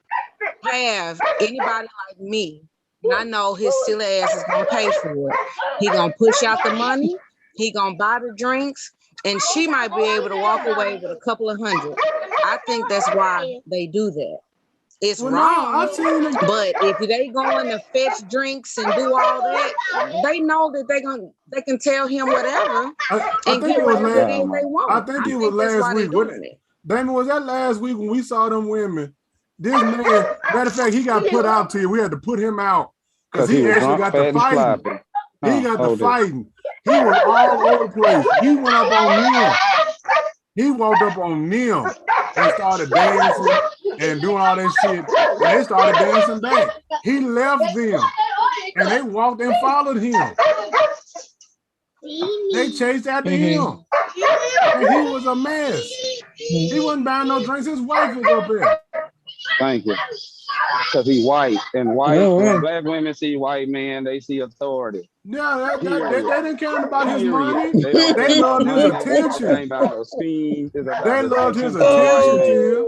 have anybody like me. And I know his silly ass is gonna pay for it. He gonna push out the money, he gonna buy the drinks, and she might be able to walk away with a couple of $100. I think that's why they do that. It's wrong, but if they going to fetch drinks and do all that, they know that they can tell him whatever and get whatever it is they want. I think it was last week. Damon, was that last week when we saw them women? This man, matter of fact, he got put out to you. We had to put him out because he actually got the fighting. He got the fighting. He was all over the place. He went up on them. He walked up on them and started dancing and doing all that shit. And they started dancing back. He left them and they walked and followed him. They chased after him. And he was a mess. He wasn't buying no drinks. His wife was up there. Thank you. because he white, and white Mm-hmm. when black women see white men, they see authority. Yeah, they Period. didn't care about his Period. money. They don't They care about loved his money. It attention. ain't about no scheme. It's about They the loved his attention of the white attention, man. Tia.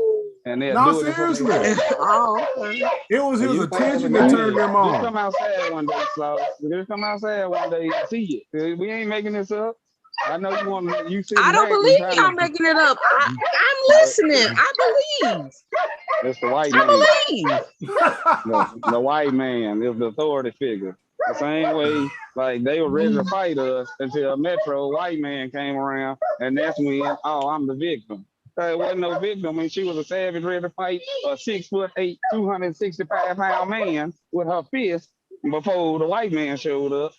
And they'll No, do it in front of seriously. their face. Oh, okay. It was And his you think attention every that day turned is. them Just on. come outside one day, Slow. Just come outside one day and see it. We ain't making this up. I know you want to. You sitting I don't back and believe trying y'all to. making it up. I'm listening. I believe. It's the white I man. believe. The white man is the authority figure. The same way, like they were ready to fight us until a Metro white man came around, and that's when, oh, I'm the victim. There wasn't no victim when she was a savage ready to fight a 6'8", 265-pound man with her fist before the white man showed up.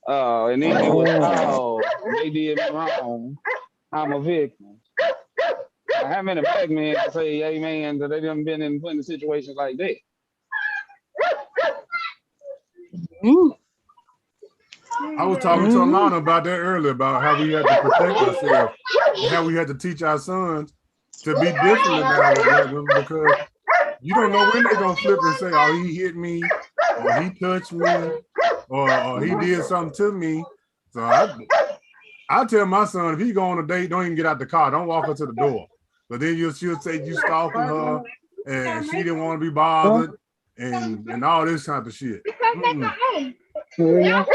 Oh, and then it was, oh, they did me wrong. I'm a victim. How many black men can say, hey man, that they done been in put in situations like that? I was talking to Alana about that earlier, about how we had to protect ourselves and how we had to teach our sons to be different now with black women, because you don't know when they're gonna flip and say, oh, he hit me, or he touched me, or he did something to me. So I tell my son, if he go on a date, don't even get out the car, don't walk her to the door. But then she'll say you stalking her and she didn't want to be bothered and all this type of shit. Well,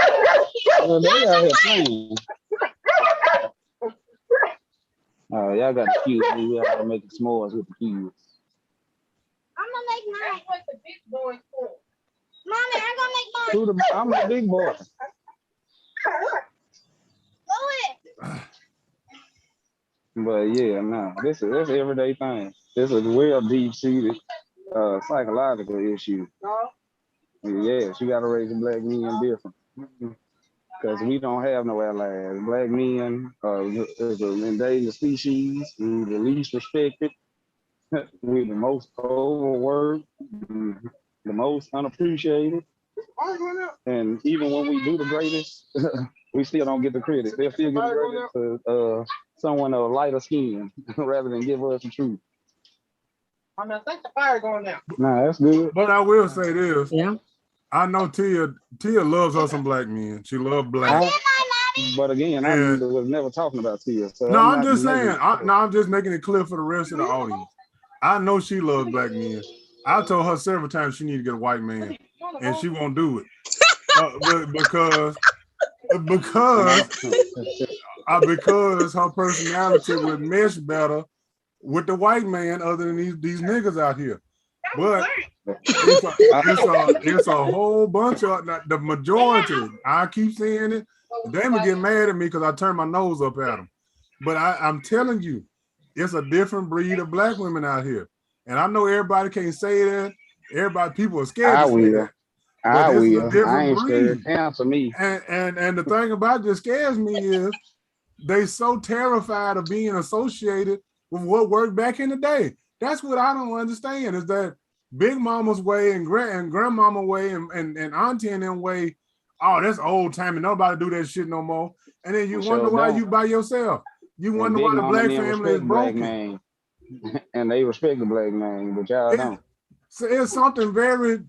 they out here playing. Oh, y'all got the kids. We out here making s'mores with the kids. I'm gonna make mine. What the big boys for? Mommy, I'm gonna make mine. I'm the big boy. But yeah, no, this is everyday thing. This is a real deep-seated psychological issue. Yes, you gotta raise the black men different. Because we don't have no allies. Black men is an endangered species. We're the least respected. We're the most overworked, the most unappreciated. And even when we do the greatest, we still don't get the credit. They'll still get the credit to someone of lighter skin rather than give us the truth. I mean, I think the fire going now. Nah, that's good. But I will say this. Yeah. I know Tia loves her some black men. She loves black. But again, I was never talking about Tia. So No, I'm just saying. I'm just making it clear for the rest of the audience. I know she loves black men. I told her several times she need to get a white man, and she won't do it because her personality would mesh better with the white man, other than these niggas out here. But it's a whole bunch of the majority. I keep saying it. They would get mad at me because I turn my nose up at them. But I'm telling you, it's a different breed of black women out here. And I know everybody can't say that. People are scared to say that. I will. I ain't scared. Answer me. And the thing about this scares me is they so terrified of being associated with what worked back in the day. That's what I don't understand, is that Big Mama's way and Grandmama way and Auntie and them way, oh, that's old time and nobody do that shit no more. And then you wonder why you by yourself. You wonder why the black family is broken. And they respect the black man, but y'all don't. So it's something very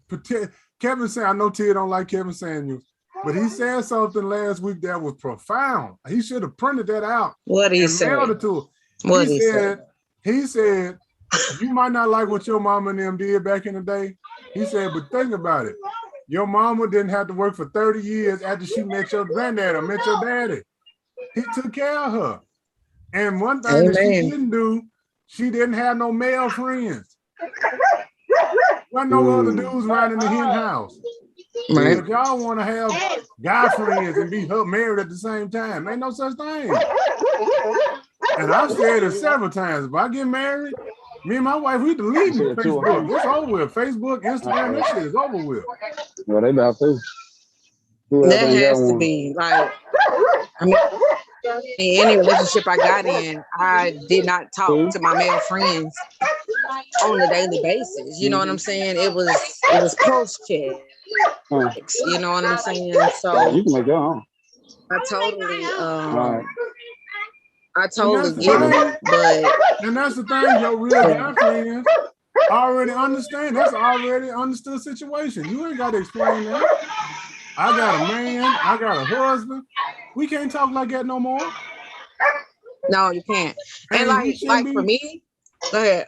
Kevin said, I know Tia don't like Kevin Samuels, but he said something last week that was profound. He should have printed that out. What did he say? He said, you might not like what your mama and them did back in the day. He said, but think about it. Your mama didn't have to work for 30 years after she met your granddad or met your daddy. He took care of her. And one thing that she didn't do, she didn't have no male friends. Wasn't no other dudes around in the hen house. Right. If y'all want to have guy friends and be married at the same time, ain't no such thing. And I've said it several times. If I get married, me and my wife, we delete Facebook. It's over with. Facebook, Instagram, this shit is over with. Well, they about to. That has to be like, I mean, in any relationship I got in, I did not talk to my male friends on a daily basis. You know what I'm saying? It was post check. You know what I'm saying? So you can make your own. I totally get it, but and that's the thing, your real guy friends already understand. That's already understood situation. You ain't got to explain that. I got a man. I got a husband. We can't talk like that no more. No, you can't. And And he shouldn't for be. me, go ahead.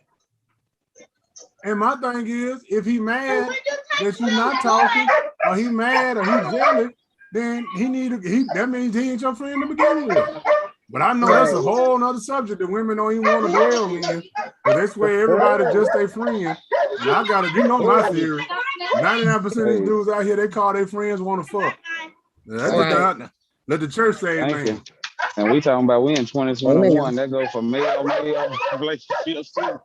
And my thing is, if he mad that you not talking, or he mad or he jealous, then that means he ain't your friend to begin with. But I know that's a whole nother subject that women don't even want to dwell in. But that's where everybody just their friend. And I got it, you know my theory. 99% of these dudes out here, they call their friends want to fuck. That's what let the church say amen. And we talking about we in 2021. That goes for male relationships too.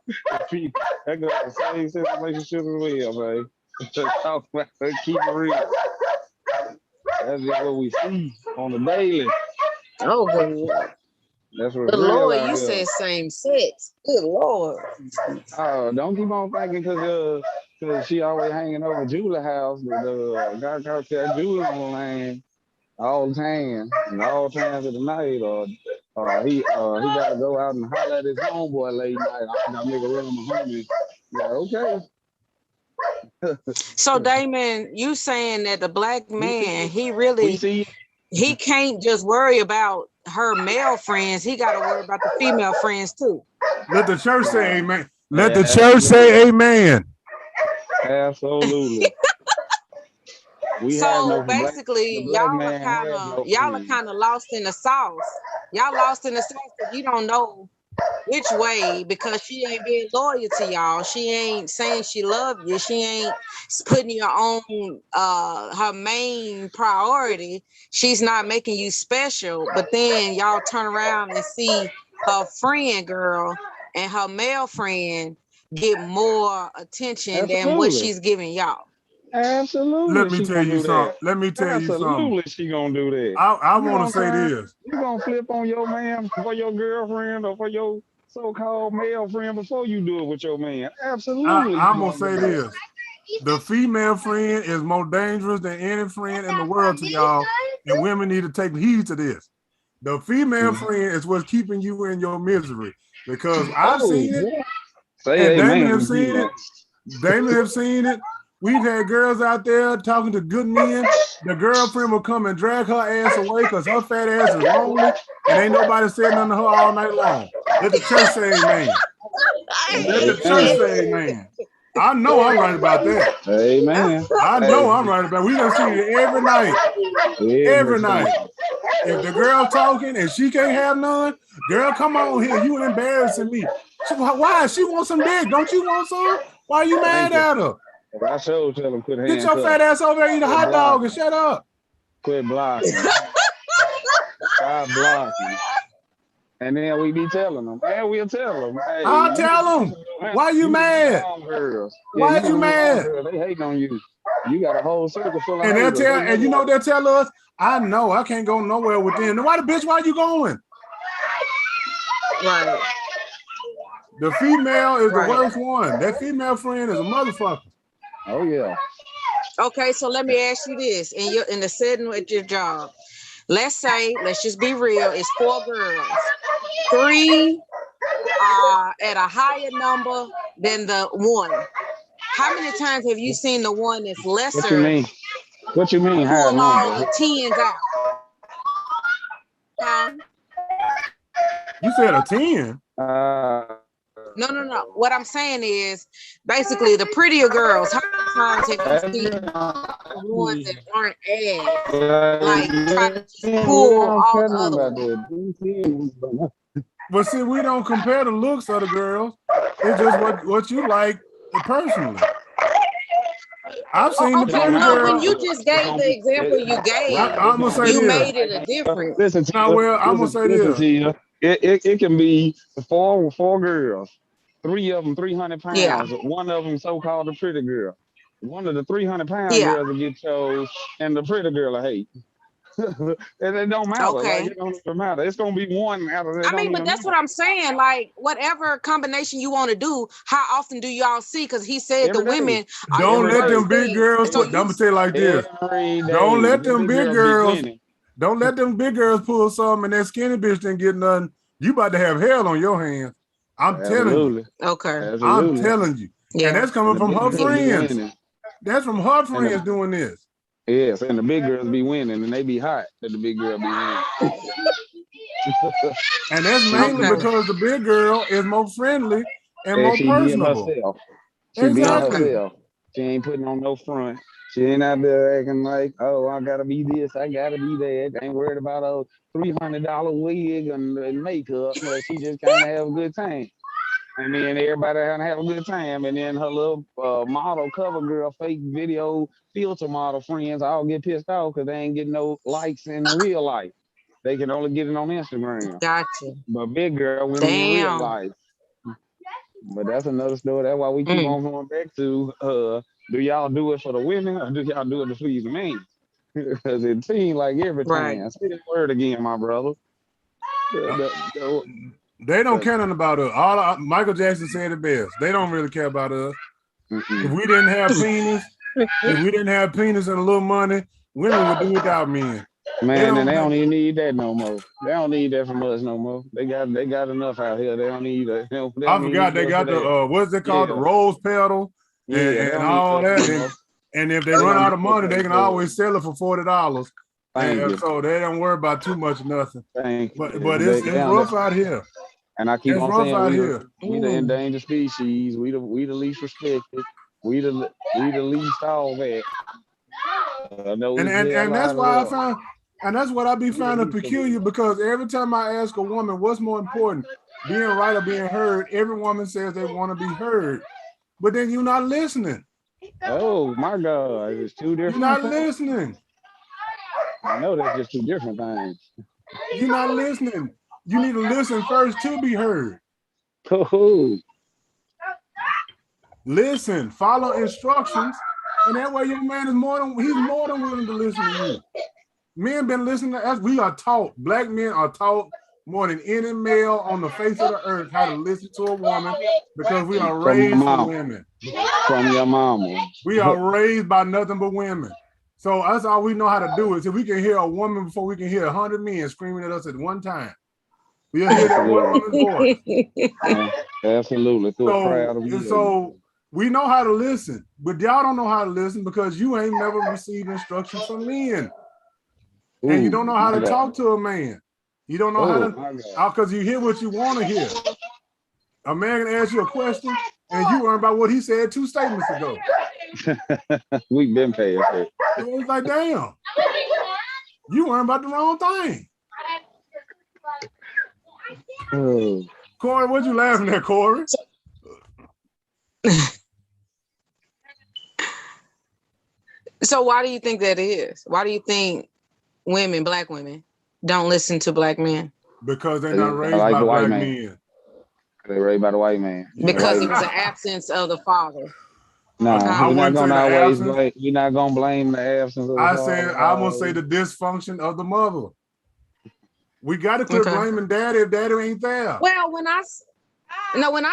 That goes for same sex relationships as well, babe. Talk about it, keep it real. That's just what we see on the daily. Oh, good. That's what Good real Lord, out you here. said same sex. Good Lord. Oh, don't keep on thinking because she always hanging over Julie's house. God got Julie on the line all the time and all times of the night, or he got to go out and holler at his homeboy late night. I got to make a run on my homie. Yeah, okay. So Damon, you saying that the black man, We see. he can't just worry about her male friends. He got to worry about the female friends too. Let the church say amen. Let the church say amen. Absolutely. So basically, y'all are kind of lost in the sauce. Y'all lost in the sauce because you don't know which way, because she ain't being loyal to y'all. She ain't saying she love you. She ain't putting your own her main priority. She's not making you special. But then y'all turn around and see her friend girl and her male friend get more attention than what she's giving y'all. Absolutely. Let me tell you something. Let me tell you something. Absolutely, she gonna do that. I want to say this. You gonna flip on your man for your girlfriend or for your so-called male friend before you do it with your man. Absolutely. I'm gonna say this. The female friend is more dangerous than any friend in the world to y'all, and women need to take heed to this. The female friend is what's keeping you in your misery, because I've seen it, and Damon have seen it. Damon have seen it. We've had girls out there talking to good men. The girlfriend will come and drag her ass away because her fat ass is lonely and ain't nobody saying nothing to her all night long. Let the church say amen. Let the church say amen. I know I'm right about that. Amen. I know I'm right about it. We done seen it every night. Every night. If the girl talking and she can't have none, girl, come on here. You embarrassing me. Why? She wants some dick. Don't you want some? Why are you mad at her? I showed tell him quit hands. Get your fat ass over there, eat a hot dog, and shut up. Quit blocking. Stop blocking. And then we be telling them, man, we'll tell them. Hey, I'll tell them. Why you mad? Why you mad? They hating on you. You got a whole circle full of and they'll haters. tell, and you know they'll tell us, I know I can't go nowhere with them. Why the bitch? Why you going? Right. The female is the worst one. That female friend is a motherfucker. Oh yeah. Okay, so let me ask you this: in the setting with your job, let's just be real, it's 4 girls, 3 are at a higher number than the 1. How many times have you seen the one that's lesser? What you mean? What you mean? Pull all the 10s out. You said a 10? No. What I'm saying is, basically, the prettier girls, how many times have you seen the ones that aren't as, like, trying to just pull all the other ones? But see, we don't compare the looks of the girls. It's just what you like personally. I've seen the pretty girl. When you just gave the example you gave, I'm gonna say you this. made it a difference. Listen, I'm gonna say this. It can be 4 girls, 3 of them 300 pounds. Yeah. One of them so-called the pretty girl. One of the 300-pound girls will get chose, and the pretty girl will hate. And it don't matter. Okay. Like, it don't even matter. It's gonna be one out of that. I mean, but that's what I'm saying. Like, whatever combination you want to do, how often do y'all see? Because he said Every the women are don't let them big girls so I'm gonna tell you like this. Don't Don't let them big girls. Don't let them big girls pull something and that skinny bitch didn't get nothing. You about to have hell on your hands. I'm telling you. Okay. I'm telling you. Yeah. And that's coming The from big her girls be friends. winning. That's from her And friends the, doing this. yes, and the big girls be winning, and they be hot that the big girl be winning. And that's mainly Okay. because the big girl is more friendly and And more she being personable. herself. She being Exactly. herself. She ain't putting on no front. She ain't out there acting like, oh, I gotta be this, I gotta be that. Ain't worried about a $300 wig and makeup. But she just kind of have a good time. And then everybody have a good time. And then her little model cover girl, fake video filter model friends all get pissed off because they ain't getting no likes in real life. They can only get it on Instagram. Gotcha. But big girl winning in real Damn. life. But that's another story. That's why we keep on going back to do y'all do it for the women or do y'all do it to please the man? Because it seems like every Right. time. Say that word again, my brother. They don't care nothing about us. Michael Jackson said it best. They don't really care about us. If we didn't have penis, and a little money, women would do without men. Man, and they don't even need that no more. They don't need that from us no more. They got enough out here. They don't need that. I forgot they got the what's it called, the rose petal, and all that. And if they run out of money, they can always sell it for $40. And so they don't worry about too much nothing. But it's rough out here. And I keep on saying we the endangered species. We the least respected. We the least all that. And that's why I found, and that's what I be finding peculiar, because every time I ask a woman what's more important, being right or being heard, every woman says they want to be heard. But then you're not listening. Oh my God, it's two different. You're not listening. I know that's just two different things. You're not listening. You need to listen first to be heard. Oh. Listen, follow instructions, and that way your man is more than willing to listen to you. Men been listening to us. We are taught, black men are taught more than any male on the face of the earth how to listen to a woman, because we are raised for women. From your mama. We are raised by nothing but women. So that's all we know how to do, is if we can hear a woman before we can hear 100 men screaming at us at one time. We'll hear that one woman's voice. Yeah, absolutely. So we know how to listen, but y'all don't know how to listen because you ain't never received instructions from men. And you don't know how to talk to a man. You don't know how to, because you hear what you want to hear. A man can ask you a question and you learn about what he said 2 statements ago. We've been paying for it. It's like, damn, you learned about the wrong thing. Oh. Corey, what you laughing at, Corey? So why do you think that is? Why do you think black women, don't listen to black men? Because they're not raised by black men. They're raised by the white man. Because it was an absence of the father. No, we're not gonna blame the absence of the father. I'm gonna say the dysfunction of the mother. We gotta quit blaming daddy if daddy ain't there. Well, when I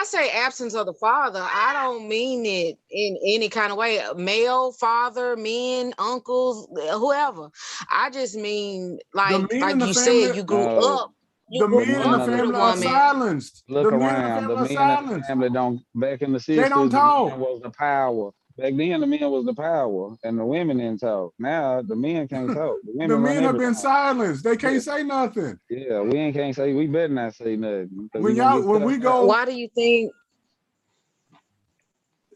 say absence of the father, I don't mean it in any kind of way. Male, father, men, uncles, whoever. I just mean like you said, you grew up. The men in the family are silenced. Look around. The men in the family don't. Back in the 60s, they don't talk. The men was the power. Back then, the men was the power, and the women didn't talk. Now, the men can't talk. The men have been silenced. They can't say nothing. Yeah, we can't say. We better not say nothing. When we go, why do you think?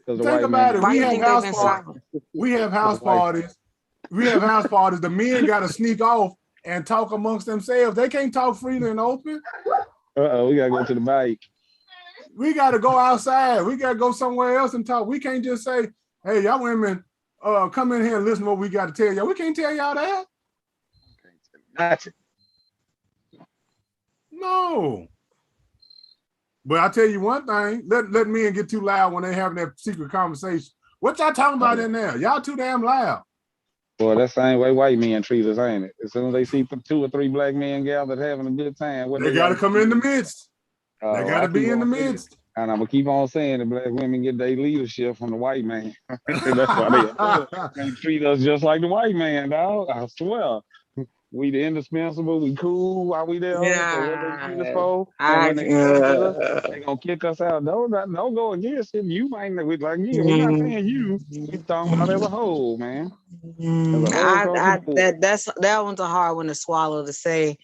Think about it. We have house parties. We have house parties. The men got to sneak off and talk amongst themselves. They can't talk freely and open. We gotta go to the bike. We gotta go outside. We gotta go somewhere else and talk. We can't just say, "Hey, y'all women, come in here and listen to what we got to tell y'all." We can't tell y'all that. Gotcha. No. But I tell you one thing: let men get too loud when they having that secret conversation. What y'all talking about in there? Y'all too damn loud. Well, that's the same way white men treat us, ain't it? As soon as they see 2 or 3 black men gathered having a good time, they got to come in the midst. They got to be in the midst. And I'm going to keep on saying that black women get their leadership from the white man. That's why they treat us just like the white man, dog. I swear. We the indispensable. We cool while we there. So what they treat us Yeah, for, and when they done with us, they gonna kick us out. Don't go against it. You might not. We like yeah. We're not saying you. We talking about as a whole, man. As a whole across the board. that one's a hard one to swallow to say.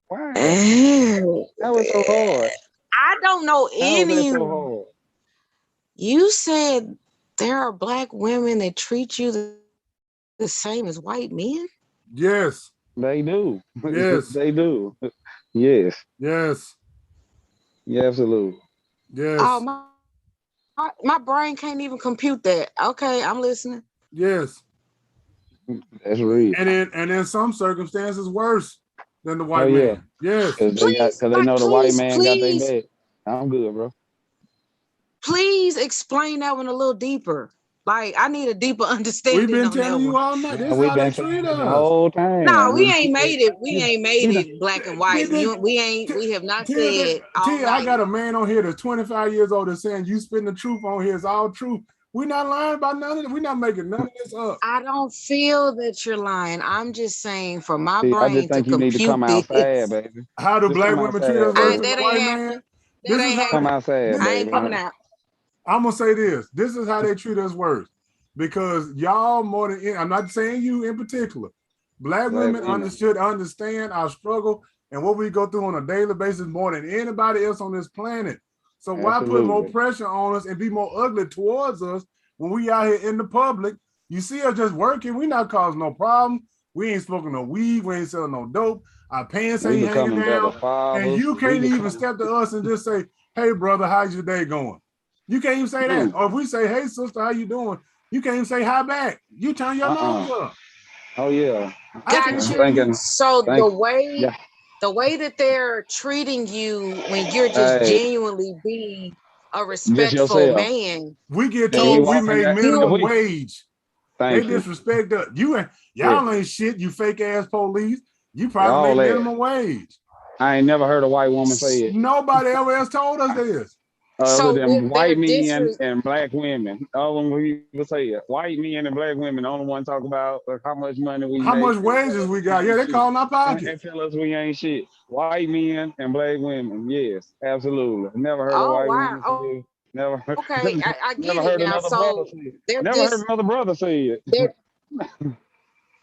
Why? I That was so hard. don't know How was that any. so hard? You said there are black women that treat you the same as white men. Yes. They do. Yes. They do. Yes. Yes. Yeah, absolutely. Yes. Oh my brain can't even compute that. Okay, I'm listening. Yes. That's real. And in some circumstances worse than the white Oh, yeah. man. Yes. Cause they know the white man got their back. I'm good, bro. Please explain that one a little deeper. Like I need a deeper understanding. We've been on telling that you one. all night. This is We've how they been treat the us. whole time. No, we ain't made it. We ain't made it black and white. Did- We have not Tia, said all Tia, I night. got a man on here that's 25 years old that's saying you spitting the truth on here is all true. We're not lying about none of it. We're not making none of this up. I don't feel that you're lying. I'm just saying for my See, I brain just to think you need to come compute outside, this. baby. How do Just black come women outside, treat us baby. versus the That white ain't man? happening. This That is ain't how Come happening. outside, I baby. ain't coming out. I'm gonna say this. This is how they treat us worse. Because y'all more than I'm not saying you in particular. Black women should understand our struggle and what we go through on a daily basis more than anybody else on this planet. So why put more pressure on us and be more ugly towards us when we out here in the public? You see us just working. We not causing no problem. We ain't smoking no weed. We ain't selling no dope. Our pants ain't hanging down. And you can't even step to us and just say, hey, brother, how's your day going? You can't even say that. Or if we say, hey, sister, how you doing? You can't even say hi back. You turn your nose up. Oh, yeah. Got you. So the way that they're treating you when you're just genuinely being a respectful man. We get told we make minimum wage. They disrespect us. Y'all ain't shit, you fake ass police. You probably make minimum wage. I ain't never heard a white woman say it. Nobody ever else told us this. Other than white men and black women. All of them people say it. White men and black women, the only one talk about how much money we make. How much wages we got. Yeah, they calling our pockets. And tell us we ain't shit. White men and black women. Yes, absolutely. Never heard a white woman say it. Never heard. Okay, I get never heard it now. Another brother say it. Never heard another brother say it.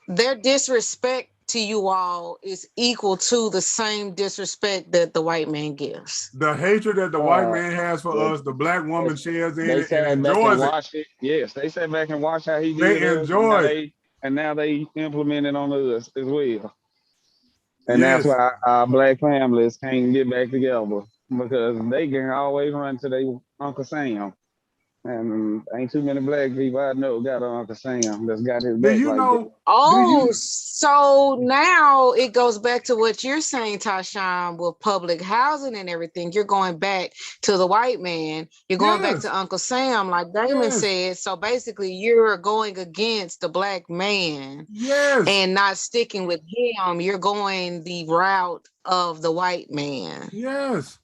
Their disrespect to you all is equal to the same disrespect that the white man gives. The hatred that the white man has for us, the black woman shares in it and enjoys it. Yes, they sat back and watched how he did it. They enjoy it. And now they implement it on us as well. And that's why our black families can't get back together, because they can always run to their Uncle Sam. And ain't too many black people I know got an Uncle Sam that's got his back that. So now it goes back to what you're saying, Tashawn, with public housing and everything. You're going back to the white man. You're going back to Uncle Sam, like Damon said. So basically, you're going against the black man and not sticking with him. You're going the route of the white man. Yes.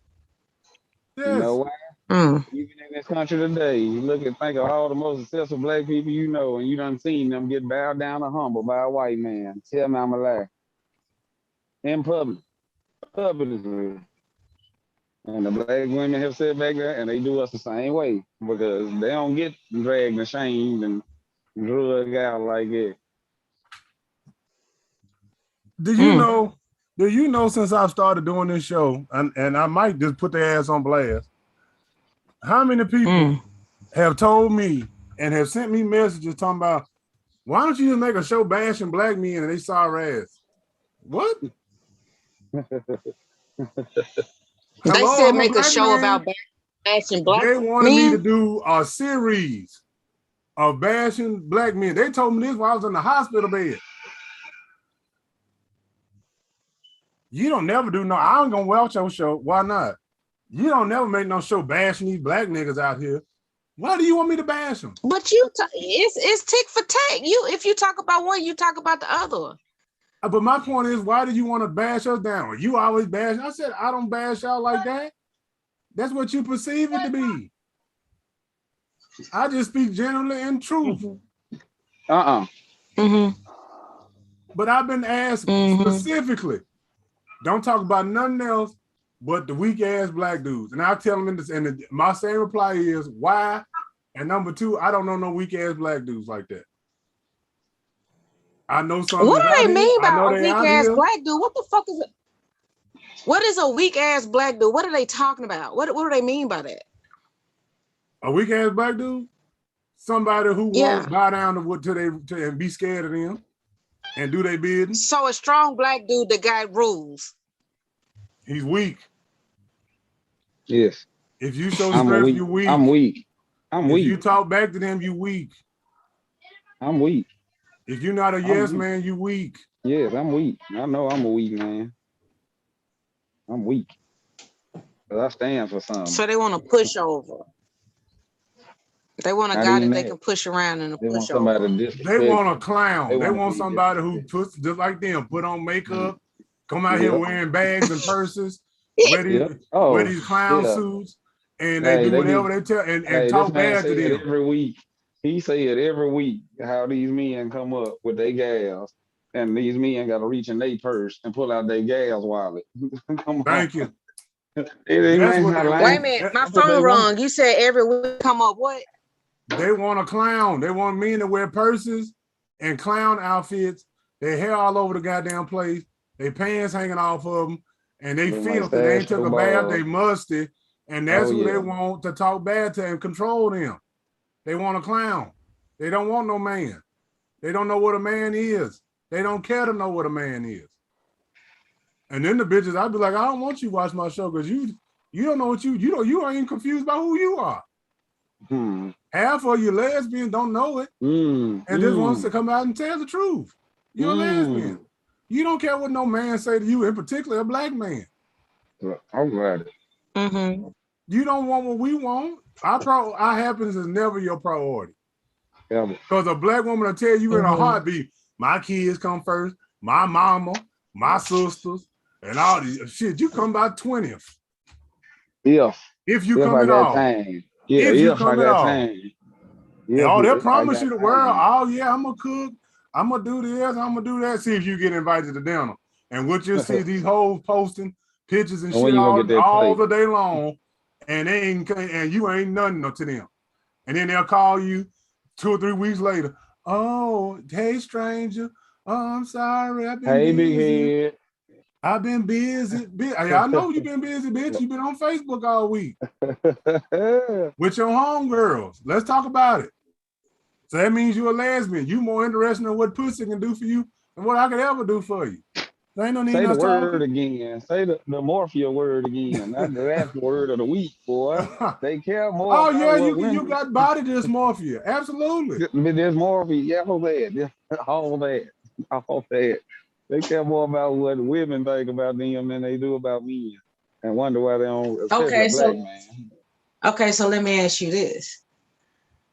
You know why? Even in this country today, you look and think of all the most successful black people you know, and you done seen them get bowed down and humbled by a white man. Tell me I'm a lie. In publicly. And the black women have sat back there and they do us the same way, because they don't get dragged and shamed and drugged out like that. Do you know since I've started doing this show, and I might just put their ass on blast, how many people have told me and have sent me messages talking about, why don't you just make a show bashing black men and they sorry ass? What? They said make a show about bashing black men. They wanted me to do a series of bashing black men. They told me this while I was in the hospital bed. You don't never do no, I ain't gonna watch your show. Why not? You don't never make no show bashing these black niggas out here. Why do you want me to bash them? But it's tick for tack. If you talk about one, you talk about the other. But my point is, why do you want to bash us down? You always bash. I said, I don't bash y'all like that. That's what you perceive it to be. I just speak generally and truth. But I've been asked specifically, don't talk about nothing else but the weak ass black dudes. And I tell them my same reply is why? And number two, I don't know no weak ass black dudes like that. I know some. What do they mean by a weak ass here. black dude? What the fuck is it? What is a weak ass black dude? What are they talking about? What do they mean by that? A weak ass black dude? Somebody who won't bow down to and be scared of them and do their business. So a strong black dude that got rules. He's weak. Yes. If you show strength, you're weak. I'm weak. I'm weak. If you talk back to them, you weak. I'm weak. If you're not a yes man, you weak. Yes, I'm weak. I know I'm a weak man. I'm weak. But I stand for something. So they want to push over. They want a guy that they can push around and push over. They want a clown. They want somebody who puts just like them, put on makeup, come out here wearing bags and purses, wear these clown suits, and they do whatever they tell and talk bad to them. Every week. He said every week how these men come up with their gals, and these men got to reach in their purse and pull out their gals wallet. Thank you. Wait a minute, my phone wrong. You said every week come up what? They want a clown. They want men to wear purses and clown outfits. Their hair all over the goddamn place. Their pants hanging off of them, and they filthy. They ain't took a bath. They musty, and that's who they want to talk bad to and control them. They want a clown. They don't want no man. They don't know what a man is. They don't care to know what a man is. And then the bitches, I'd be like, I don't want you to watch my show because you don't know what you ain't confused by who you are. Half of you lesbians don't know it and just wants to come out and tell the truth. You're a lesbian. You don't care what no man say to you, in particular a black man. I'm glad. You don't want what we want. Our happiness is never your priority. Because a black woman will tell you in a heartbeat, my kids come first, my mama, my sisters, and all these shit. You come by 20th. If you come at all. If you come at all. They'll promise you the world. Oh yeah, I'm gonna cook. I'm gonna do this. I'm gonna do that. See if you get invited to dinner. And what you'll see is these hoes posting pictures and shit all the day long, and you ain't nothing to them. And then they'll call you 2 or 3 weeks later. Oh, hey stranger. Oh, I'm sorry. I've been busy. Big head. I've been busy. I know you've been busy, bitch. You've been on Facebook all week with your homegirls. Let's talk about it. So that means you're a lesbian. You more interested in what pussy can do for you than what I could ever do for you. There ain't no need. Say the word again. Say the morphia word again. That's the word of the week, boy. They care more. Oh yeah, you got body dysmorphia. Absolutely. Dysmorphia. Yeah, all that. They care more about what women think about them than they do about men, and wonder why they don't. Okay, so let me ask you this.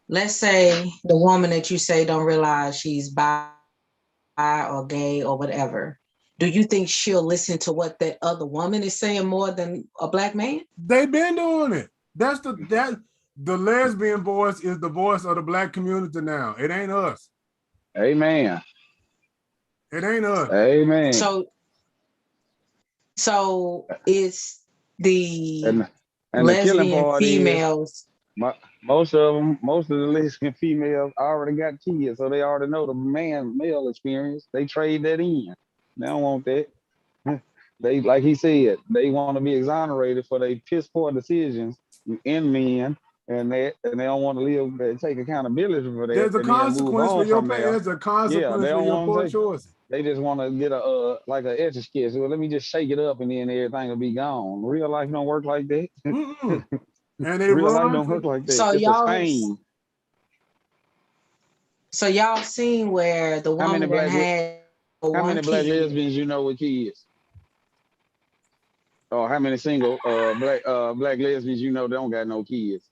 Let's say the woman that you say don't realize she's bi or gay or whatever. Do you think she'll listen to what that other woman is saying more than a black man? They've been doing it. The lesbian voice is the voice of the black community now. It ain't us. Amen. It ain't us. Amen. So it's the and lesbian females. Most of the lesbian females already got kids, so they already know the male experience. They trade that in. They don't want that. They, like he said, they want to be exonerated for their piss poor decisions in men, and they don't want to live and take accountability for that. There's a consequence for your past. There's a consequence for your poor choices. They just want to get like an etch a sketch. Well, let me just shake it up and then everything will be gone. Real life don't work like that. And real life don't work like that. So y'all seen where the woman that had how many black lesbians you know with kids? Or how many single black lesbians you know don't got no kids?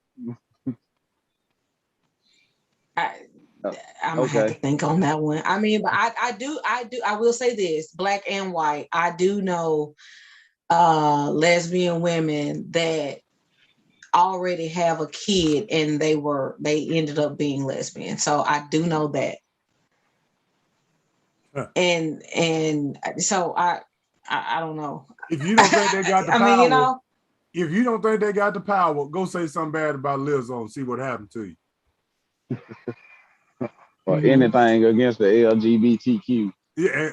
I'm gonna have to think on that one. I mean, but I will say this, black and white, I do know lesbian women that already have a kid and they ended up being lesbian. So I do know that. and so I don't know. If you don't think they got the I power, mean, you know, if you don't think they got the power, go say something bad about Lizzo and see what happened to you. Or anything against the LGBTQ. Yeah,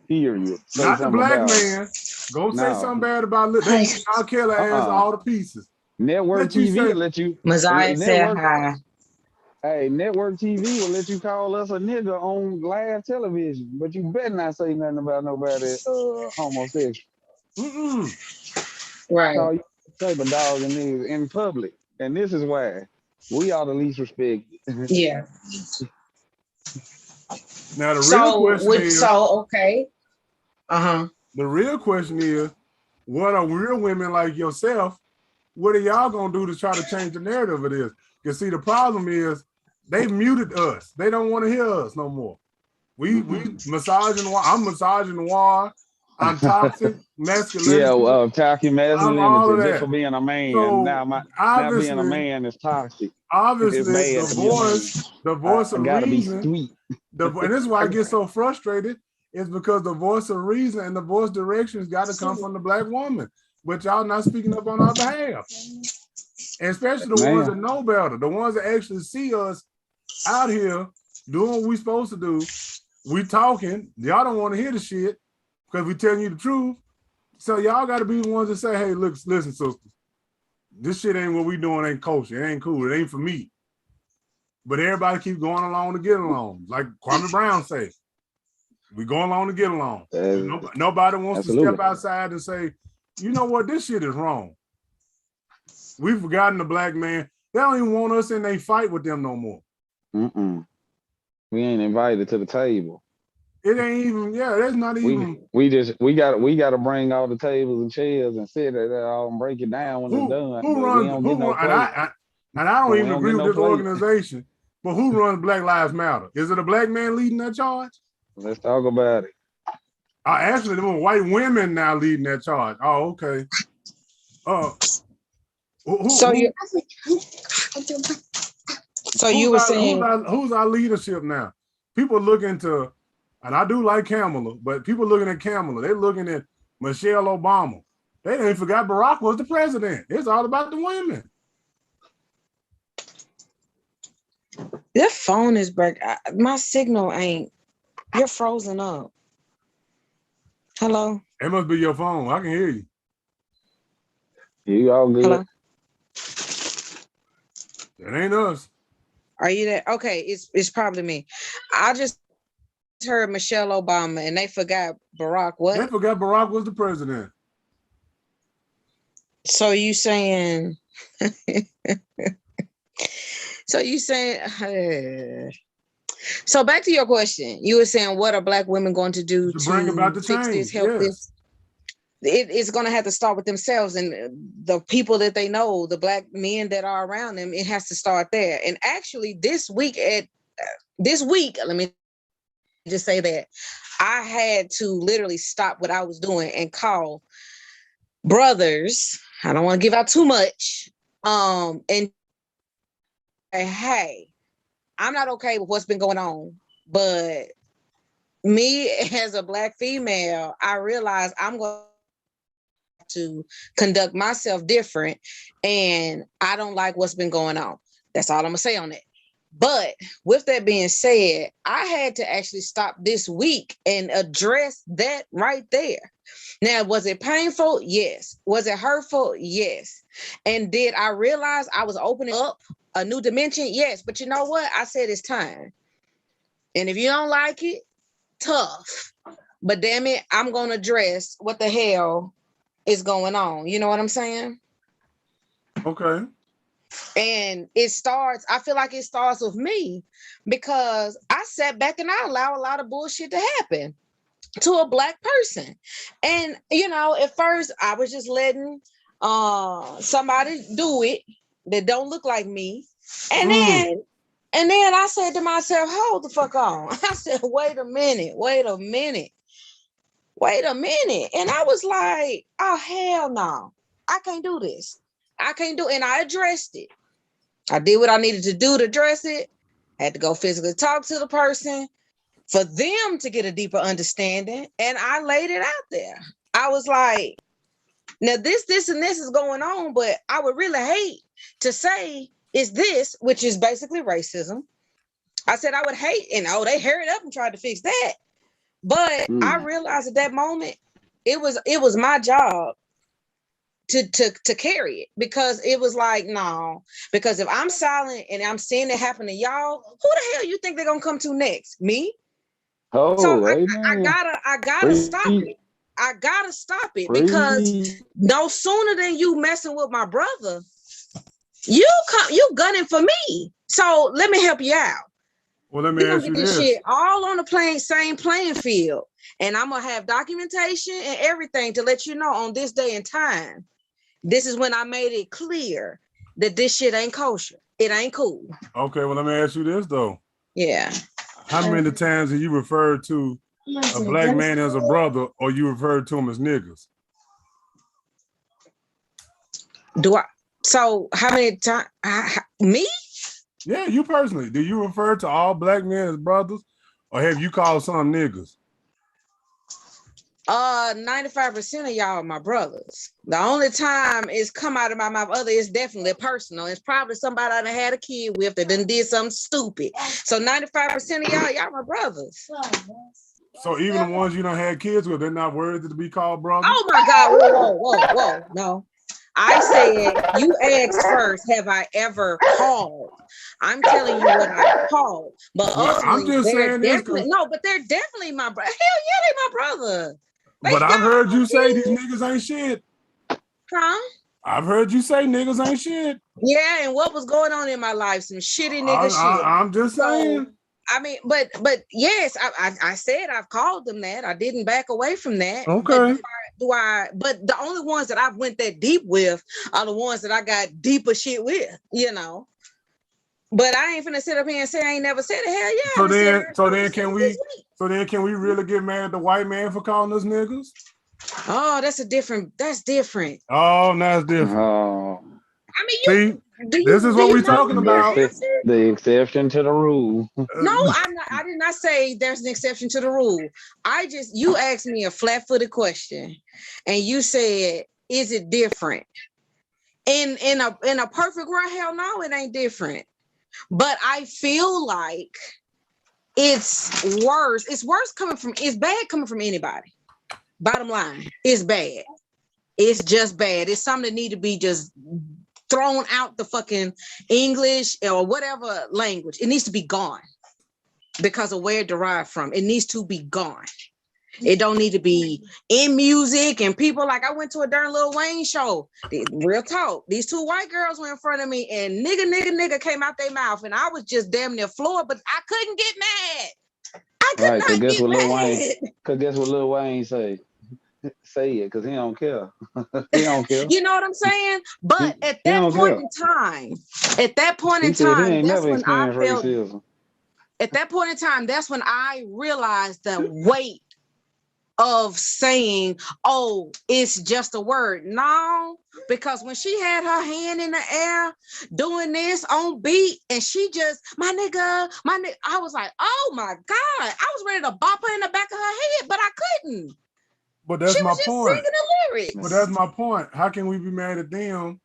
Period. Say not the something black about it. man. Go say No. something bad about Lizzo. They beat R. Kelly ass all to pieces. Network Let you TV say, will let you. Messiah said Network. hi. Hey, network TV will let you call us a nigga on live television, but you better not say nothing about nobody homosexual. Right. Call you type of dog and niggas in public, and this is why we are the least respected. Yeah. Now the real question is, okay. the real question is, what are real women like yourself? What are y'all gonna do to try to change the narrative of this? Because see, the problem is they muted us. They don't want to hear us no more. We misogynoir. I'm misogynoir. I'm toxic, masculinity. Yeah, toxic I'm masculinity all of just that. for being a man. So Now being a man is toxic. Obviously, It's bad to be a man. the voice of gotta reason. be sweet. And this is why I get so frustrated. Is because the voice of reason and the voice directions got to come from the black woman, but y'all not speaking up on our behalf. And especially the ones that know better, the ones that actually see us out here doing what we supposed to do. We talking, y'all don't want to hear the shit because we telling you the truth. So y'all got to be the ones that say, hey, look, listen, sisters, this shit ain't what we doing, ain't kosher, it ain't cool, it ain't for me. But everybody keep going along to get along. Like Kwame Brown say, we go along to get along. Nobody wants to step outside and say, you know what, this shit is wrong. We've forgotten the black man. They don't even want us in a fight with them no more. We ain't invited to the table. It ain't even, that's not even. We got to bring all the tables and chairs and sit there all and break it down when it's done. And I don't even agree with this organization, but who runs Black Lives Matter? Is it a black man leading that charge? Let's talk about it. Actually, there were white women now leading that charge. Oh, okay. You were saying who's our leadership now? People looking to, and I do like Kamala, but people looking at Kamala, they're looking at Michelle Obama. They ain't forgot Barack was the president. It's all about the women. Your phone is breaking. My signal ain't. You're frozen up. Hello? It must be your phone. I can hear you. You all good. Hello? It ain't us. Are you there? Okay, it's probably me. I just heard Michelle Obama and they forgot Barack what? They forgot Barack was the president. So you saying so back to your question. You were saying what are black women going to do to bring about the fix change? This, help this? It's going to have to start with themselves and the people that they know, the black men that are around them. It has to start there. And actually this week, let me just say that I had to literally stop what I was doing and call brothers. I don't want to give out too much. And hey, I'm not okay with what's been going on, but me as a black female, I realize I'm going to conduct myself different and I don't like what's been going on. That's all I'm gonna say on it. But with that being said, I had to actually stop this week and address that right there. Now, was it painful? Yes. Was it hurtful? Yes. And did I realize I was opening up a new dimension? Yes. But you know what? I said it's time. And if you don't like it, tough. But damn it, I'm gonna address what the hell is going on. You know what I'm saying? Okay. And I feel like it starts with me because I sat back and I allow a lot of bullshit to happen to a black person. And, at first I was just letting somebody do it that don't look like me. And then I said to myself, hold the fuck on. I said, wait a minute. And I was like, oh, hell no. I can't do this. And I addressed it. I did what I needed to do to address it. I had to go physically talk to the person. for them to get a deeper understanding. And I laid it out there. I was like, now this, and this is going on, but I would really hate to say is this, which is basically racism. I said I would hate, and they hurried up and tried to fix that. But I realized at that moment, it was my job to carry it, because it was like, no, because if I'm silent and I'm seeing it happen to y'all, who the hell you think they're gonna come to next? Me? Oh, So I amen. gotta stop it. I gotta stop it, because no sooner than you messing with my brother, you gunning for me. So let me help you out. Well, let me We're ask gonna you get this this. shit all on the same playing field. And I'm gonna have documentation and everything to let you know on this day and time. This is when I made it clear that this shit ain't kosher. It ain't cool. Okay, well, let me ask you this though. Yeah. How many times have you referred to a black man as a brother, or you referred to him as niggas? So how many times? Me? Yeah, you personally. Do you refer to all black men as brothers, or have you called some niggas? 95% of y'all are my brothers. The only time it's come out of my mouth other is definitely personal. It's probably somebody I done had a kid with that done did something stupid. So 95% of y'all my brothers. So even the ones you done had kids with, they're not worthy to be called brothers? Oh my God, whoa, no. I said, you asked first, have I ever called? I'm telling you what I called. But well, I'm just saying this. but they're definitely my brother. Hell yeah, they my brother. But I've heard you say these niggas ain't shit. Huh? I've heard you say niggas ain't shit. Yeah, and what was going on in my life? Some shitty nigga shit. I'm just saying. So, I mean, but yes, I said I've called them that. I didn't back away from that. Okay. But the only ones that I've went that deep with are the ones that I got deeper shit with, you know. But I ain't finna sit up here and say I ain't never said it. Hell yeah. So then can we really get mad at the white man for calling us niggas? Oh, that's different. Oh, that's different. I mean, this is what we're talking about. The exception to the rule. No, I did not say there's an exception to the rule. You asked me a flat-footed question, and you said, "Is it different?" In a perfect world, hell no, it ain't different. But I feel like it's worse. It's bad coming from anybody. Bottom line, it's bad. It's just bad. It's something that need to be just thrown out the fucking English or whatever language. It needs to be gone because of where it derived from. It needs to be gone. It don't need to be in music and people like I went to a darn Lil Wayne show. Real talk. These two white girls were in front of me and nigga came out their mouth and I was just damn near floored, but I couldn't get mad. I could not get mad. Because guess what Lil Wayne say? Say it, because he don't care. He don't care. You know what I'm saying? But at that point in time, that's when I felt racism. At that point in time, that's when I realized the weight of saying, oh, it's just a word. No, because when she had her hand in the air doing this on beat and she just, my nigga, I was like, oh my God, I was ready to bop her in the back of her head, but I couldn't. But that's my point. Singing the lyrics. But that's my point. How can we be mad at them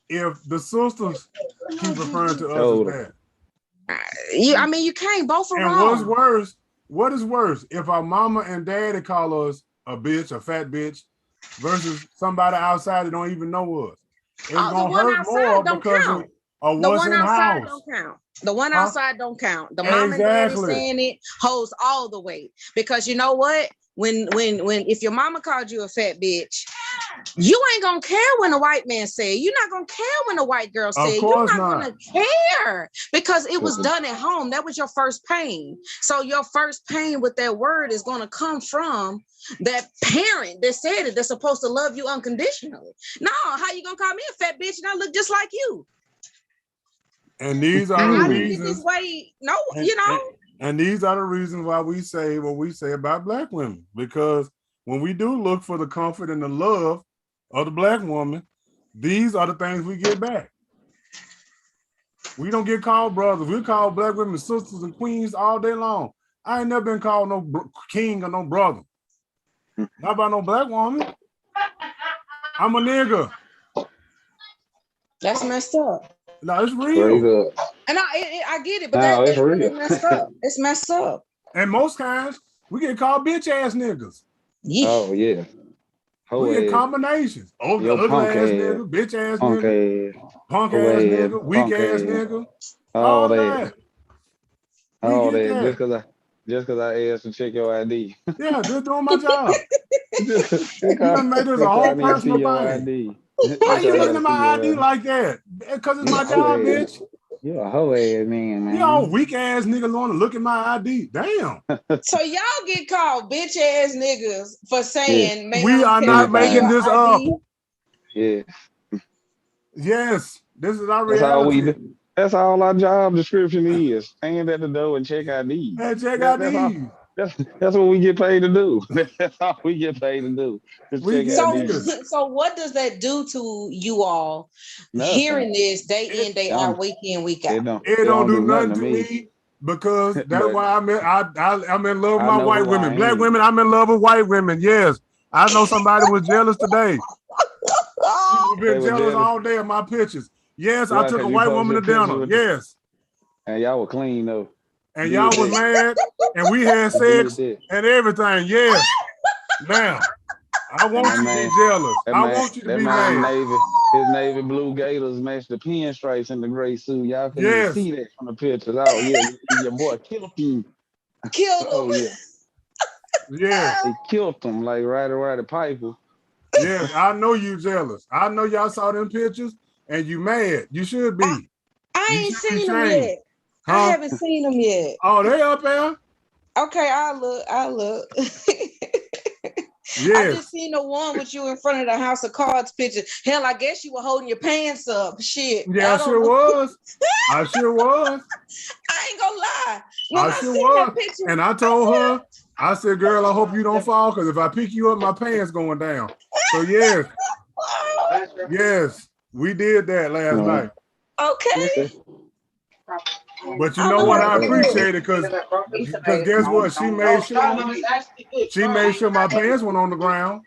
if the sisters keep referring to us as that? I mean, you can't. Both are and wrong. What's worse? What is worse? If our mama and daddy call us a bitch, a fat bitch, versus somebody outside that don't even know us. It's gonna hurt more because of what's in the house. Don't count. The one outside don't count. The mom and daddy saying it holds all the weight. Because you know what? When if your mama called you a fat bitch, you ain't gonna care when a white man say it. You're not gonna care when a white girl say it. You're not gonna care because it was done at home. That was your first pain. So your first pain with that word is gonna come from that parent that said it. They're supposed to love you unconditionally. No, how you gonna call me a fat bitch and I look just like you? And these are the reasons. And these are the reasons why we say what we say about Black women. Because when we do look for the comfort and the love of the Black woman, these are the things we get back. We don't get called brothers. We call Black women sisters and queens all day long. I ain't never been called no king or no brother. Not by no black woman. I'm a nigga. That's messed up. No, it's Straight real. up. And I get it, but No, it's that's real. messed up. It's messed up. And most times we get called bitch ass niggas. Yeah. Oh yeah. We get Hoe ass. combinations. Oh, Yo, ugly punk ass ass. nigga, bitch ass Punk nigga, ass. punk Hoe ass ass. nigga, weak Punk ass ass. nigga. All All that. that. We All get that. that. Just cause I asked to check your ID. Yeah, just doing my job. Just You done made this a whole I need to see personal your thing. ID. Why you I looking gotta at see my your ID like that? Because it's my hoe job, ass. bitch. You a hoe ass man, You all man. weak ass niggas want to look at my ID. Damn. So y'all get called bitch ass niggas for saying, "Ma'am, We are can not I see making your this up. ID?" Yeah. Yes, this is our That's all we reality. do. That's all our job description is. Stand at the door and check ID. Hey, check That's ID. that's what we get paid to do. That's all we get paid to do. Just We check get So, ID. niggas. so what does that do to you all? Nothing. Hearing this day in, day out, Don't- week in, week It out. don't. It don't do nothing to me. me because that's But why I'm in love with I my know white who women. I Black am. women, I'm in love with white women. Yes. I know somebody was jealous today. Oh, People been They were jealous jealous. all day of my pictures. Yes, I Why? took a 'Cause you white woman to posted pictures dinner. with Yes. and y'all were clean though. And Did y'all was that. mad and we had You did sex that. and everything. Yes. Now, I want that you man- to be jealous. That I man, want you to that be man mad. his navy blue gators matched the pinstripes in the gray suit. Y'all couldn't Yes. even see that from the pictures. Oh yeah, your boy killed him. killed Oh him. yeah, Yes. he killed him like Roddy Piper. Yes. I know you jealous. I know y'all saw them pictures and you mad. You should be. I You ain't should be seen them shamed. yet. I Huh? haven't seen them yet. Oh, they up there? Okay, I'll look. I Yes. just seen the one with you in front of the House of Cards picture. Hell, I guess you were holding your pants up. Shit. Yeah, I sure know. was. I sure was. I ain't gonna lie. When I I sure seen was. that picture, And I told her, I said, girl, I hope you don't fall because if I pick you up, my pants going down. So yes, yes, we did that last night. okay. But you know what? I appreciate it because guess what? She made sure my pants went on the ground.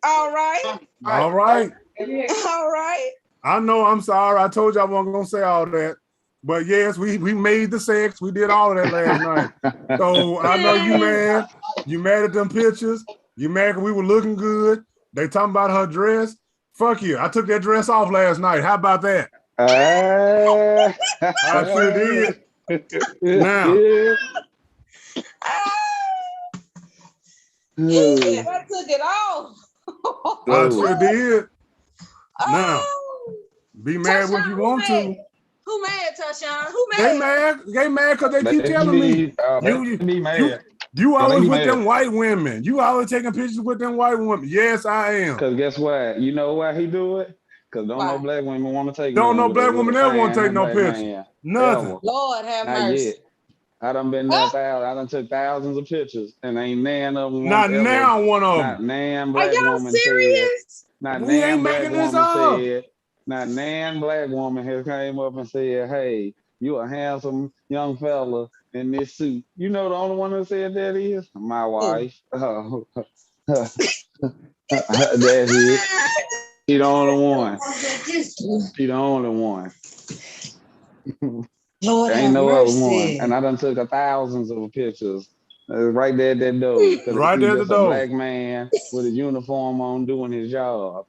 All right. All right. All right. I know I'm sorry. I told you I wasn't gonna say all that. But yes, we made the sex. We did all of that last night. So I know you mad. You mad at them pictures. You mad because we were looking good. They talking about her dress. Fuck you. I took that dress off last night. How about that? I sure did. Now. Yeah, I took it off. I sure did. Now, Oh. be mad what you want to. Who mad, Tashawn? Who They mad? mad. They mad because they keep telling me. You always with them white women. You always taking pictures with them white women. Yes, I am. Because guess what? You know why he do it? Because don't Why? no black women want to take Don't no none black with woman a ever want to fine take no black picture. man. Nothing. Ever. Lord have Not mercy. yet. I done been there I done took thousands of pictures and ain't none of them Not ever, now one of not them. nan Are black y'all woman said, serious? not We nan ain't black making this woman up. said, not nan black woman has came up and said, hey, you a handsome young fella in this suit. You know the only one who said that is my wife. Oh. That's it. She the only one. She the only one. Lord There have ain't no other mercy. one. And I done took thousands of pictures. Right there at that door. Right there at the Just a door. black man with a uniform on doing his job.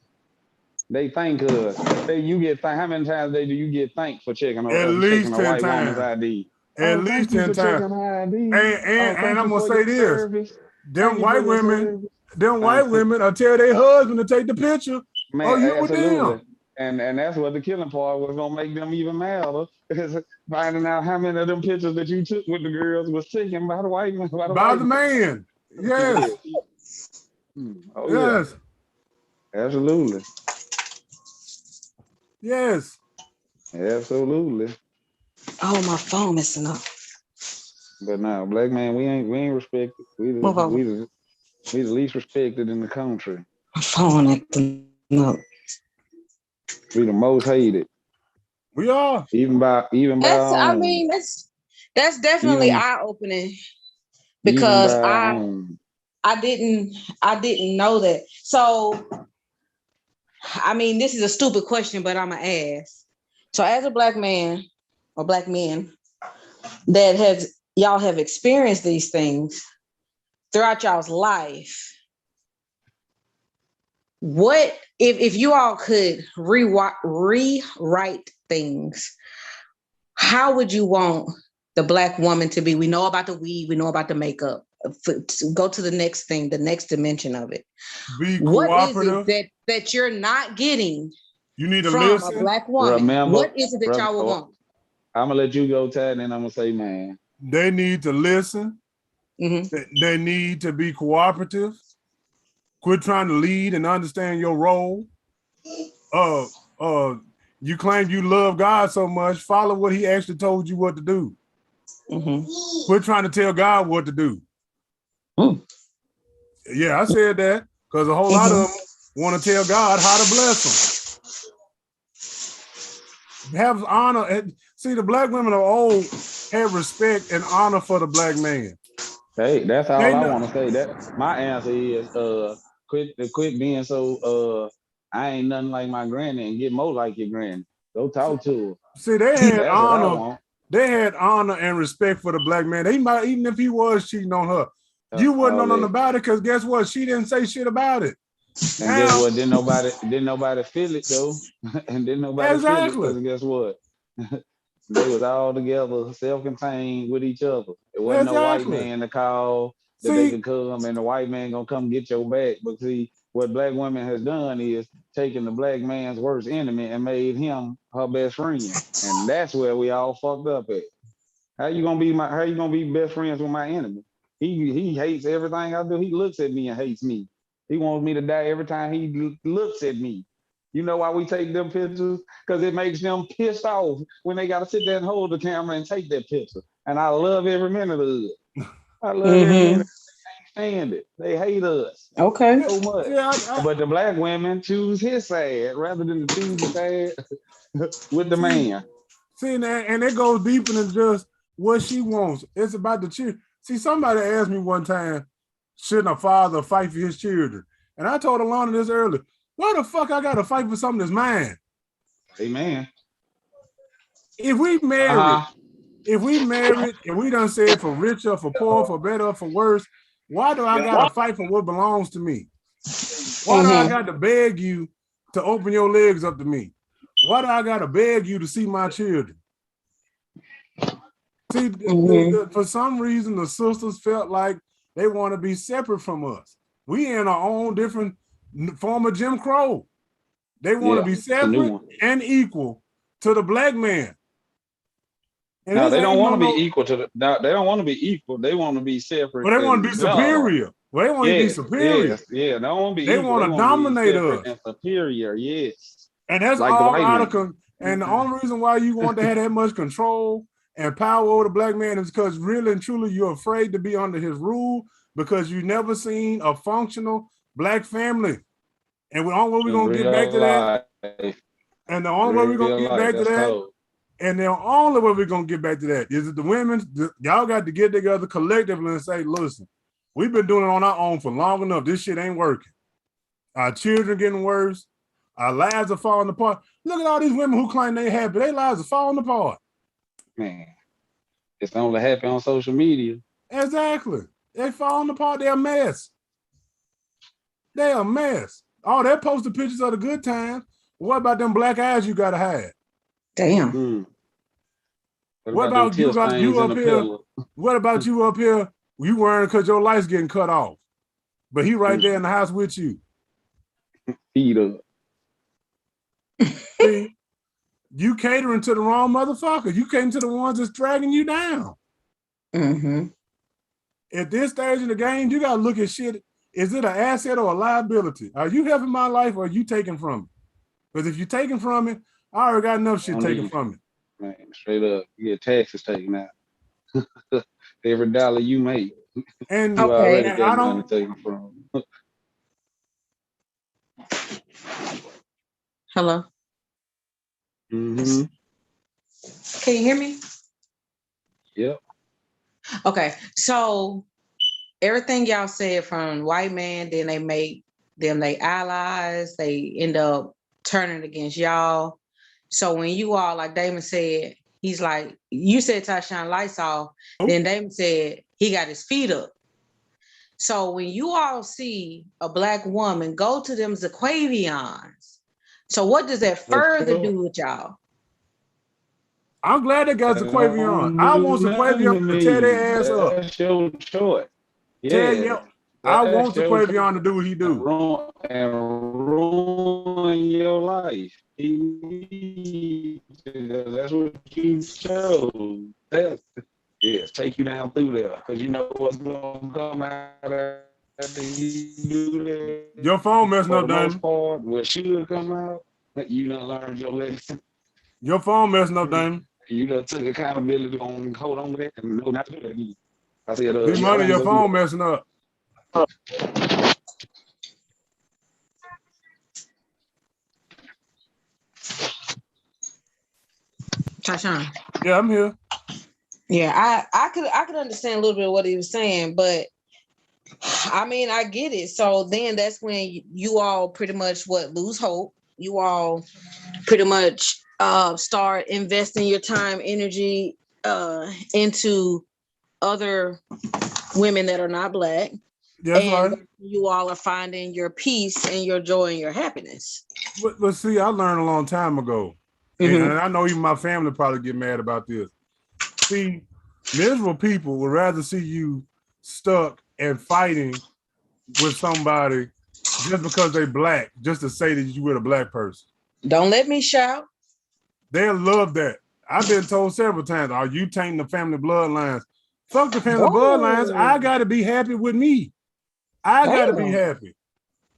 They thank us. How many times do you get thanked for checking At a least 10 white woman's times. ID? At Thank least you 10 for times. checking her ID. And Thank I'm you gonna for say your this. service. Them Thank you white for your women, service. them white women will tell their husband to take the picture. Man, Oh, you with absolutely. them. And that's what the killing part was gonna make them even madder. Is finding out how many of them pictures that you took with the girls was taken by the white man. By the man. Yes. Oh Yes. yeah. Absolutely. Yes. Absolutely. Oh, my phone messing up. But now, black man, we ain't respected. We Move over. the least respected in the country. My phone acting up. We the most hated. We are. Even by That's our I own. mean, that's definitely Even- eye-opening. because Even by own. I didn't know that. So I mean, this is a stupid question, but I'm gonna ask. So as a black man or black men that y'all have experienced these things throughout y'all's life, what if you all could rewrite things, how would you want the black woman to be? We know about the weave, we know about the makeup. To go to the next thing, the next dimension of it. Be What is cooperative. it that you're not getting You need to from listen. a black woman? Remember, What is it that y'all would want? I'm gonna let you go, Tad, and I'm gonna say, man. They need to listen. Mhm. They need to be cooperative. Quit trying to lead and understand your role. You claim you love God so much, follow what he actually told you what to do. Mhm. Quit trying to tell God what to do. Mm. Yeah, I said that because a whole lot of them want to tell God how to bless them. Have honor. See, the black women of old have respect and honor for the black man. Hey, that's all They I know. want to say. That my answer is quit being so I ain't nothing like my granny and get more like your granny. Go talk to her. See, they had That's what I honor. want. They had honor and respect for the black man. They might, even if he was cheating on her, you wouldn't know nothing about it because guess what? She didn't say shit about it. And Now, guess what? Didn't nobody feel it though. And didn't nobody feel it because guess what? They was all together, self-contained with each other. It wasn't no white man to call that they could come and the white man gonna come get your back. But see, what black women has done is taken the black man's worst enemy and made him her best friend. And that's where we all fucked up at. How you gonna be best friends with my enemy? He hates everything I do. He looks at me and hates me. He wants me to die every time he looks at me. You know why we take them pictures? Because it makes them pissed off when they got to sit there and hold the camera and take that picture. And I love every minute of it. I love every minute. They can't stand it. They hate us Okay. so much. Yeah, but the black women choose his side rather than choose the side with the man. See, and it goes deeper than just what she wants. It's about the children. See, somebody asked me one time, shouldn't a father fight for his children? And I told Alana this earlier. Why the fuck I gotta fight for something that's mine? Amen. If we married, and we done said for richer, for poor, for better, for worse, why do I gotta fight for what belongs to me? Why do I got to beg you to open your legs up to me? Why do I got to beg you to see my children? See, for some reason, the sisters felt like they want to be separate from us. We in our own different form of Jim Crow. They want to be separate and equal to the black man. And no, they don't want to be equal to the. No, they don't want to be equal. They want to be separate. But they want to be superior. Well, they want to be superior. Yeah, they don't want to be. They want to dominate us. And superior, yes. And that's like all out of. And the only reason why you want to have that much control and power over the black man is because really and truly you're afraid to be under his rule because you've never seen a functional black family. And the only way we're gonna get back to that. And the only way we're gonna get back to that. And the only way we're gonna get back to that is that the women, y'all got to get together collectively and say, listen, we've been doing it on our own for long enough. This shit ain't working. Our children getting worse. Our lives are falling apart. Look at all these women who claim they happy. Their lives are falling apart. Man, it's only happy on social media. Exactly. They falling apart. They're a mess. They're a mess. Oh, they're posting pictures of the good times. What about them black eyes you gotta hide? Damn. What about you up here? What about you up here? You worrying because your lights getting cut off, but he right there in the house with you. Feed up. See, you catering to the wrong motherfucker. You catering to the ones that's dragging you down. At this stage in the game, you gotta look at shit. Is it an asset or a liability? Are you helping my life or are you taking from it? Because if you're taking from it, I already got enough shit taken from it. Man, straight up, you get taxes taken out. Every dollar you make, and you already got money taken from. Hello. Mm-hmm. Can you hear me? Yep. Okay, so everything y'all said from white man, then they make them they allies, they end up turning against y'all. So when you all, like Damon said, he's like, you said Tyshawn lights off, then Damon said he got his feet up. So when you all see a Black woman, go to them Zaquavions. So what does that further do with y'all? I'm glad they got Zaquavion. I want Zaquavion to tear their ass up. That's your choice. Tell Yeah. you, I want Zaquavion to do what he do. And ruin your life. That's what you chose. Yes, take you down through there. Because you know what's going to come out after you do that. Your phone messing For up, the most Damon. part, what should come out, you done learned your lesson. Your phone messing up, Damon. You done took accountability on hold on to that and know not to do that either. I said, Big Money, your phone messing up. Tyshawn. Yeah, I'm here. Yeah, I could understand a little bit of what he was saying, but I mean, I get it. So then that's when you all pretty much lose hope. You all pretty much start investing your time, energy into other women that are not Black. That's and right. You all are finding your peace and your joy and your happiness. But see, I learned a long time ago. And I know even my family probably get mad about this. See, miserable people would rather see you stuck and fighting with somebody just because they Black, just to say that you were a Black person. Don't let me shout. They'll love that. I've been told several times, are you tainting the family bloodlines? Fuck the family bloodlines. I got to be happy with me. I got to be happy.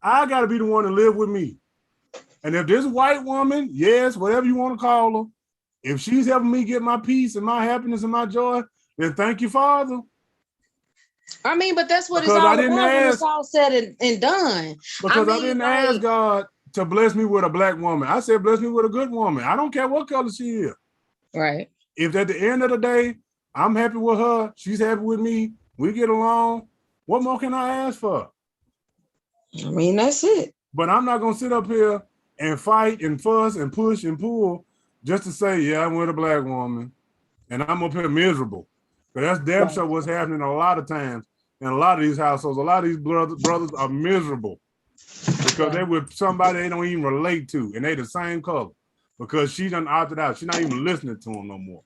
I got to be the one to live with me. And if this white woman, yes, whatever you want to call her, if she's helping me get my peace and my happiness and my joy, then thank you, Father. I mean, but that's what it's all about when it's all said and done. Because I didn't ask God to bless me with a Black woman. I said, bless me with a good woman. I don't care what color she is. Right. If at the end of the day, I'm happy with her, she's happy with me, we get along, what more can I ask for? I mean, that's it. But I'm not going to sit up here and fight and fuss and push and pull just to say, yeah, I'm with a Black woman and I'm up here miserable. But that's damn sure what's happening a lot of times in a lot of these households. A lot of these brothers are miserable because they're with somebody they don't even relate to and they the same color because she done opted out. She's not even listening to him no more.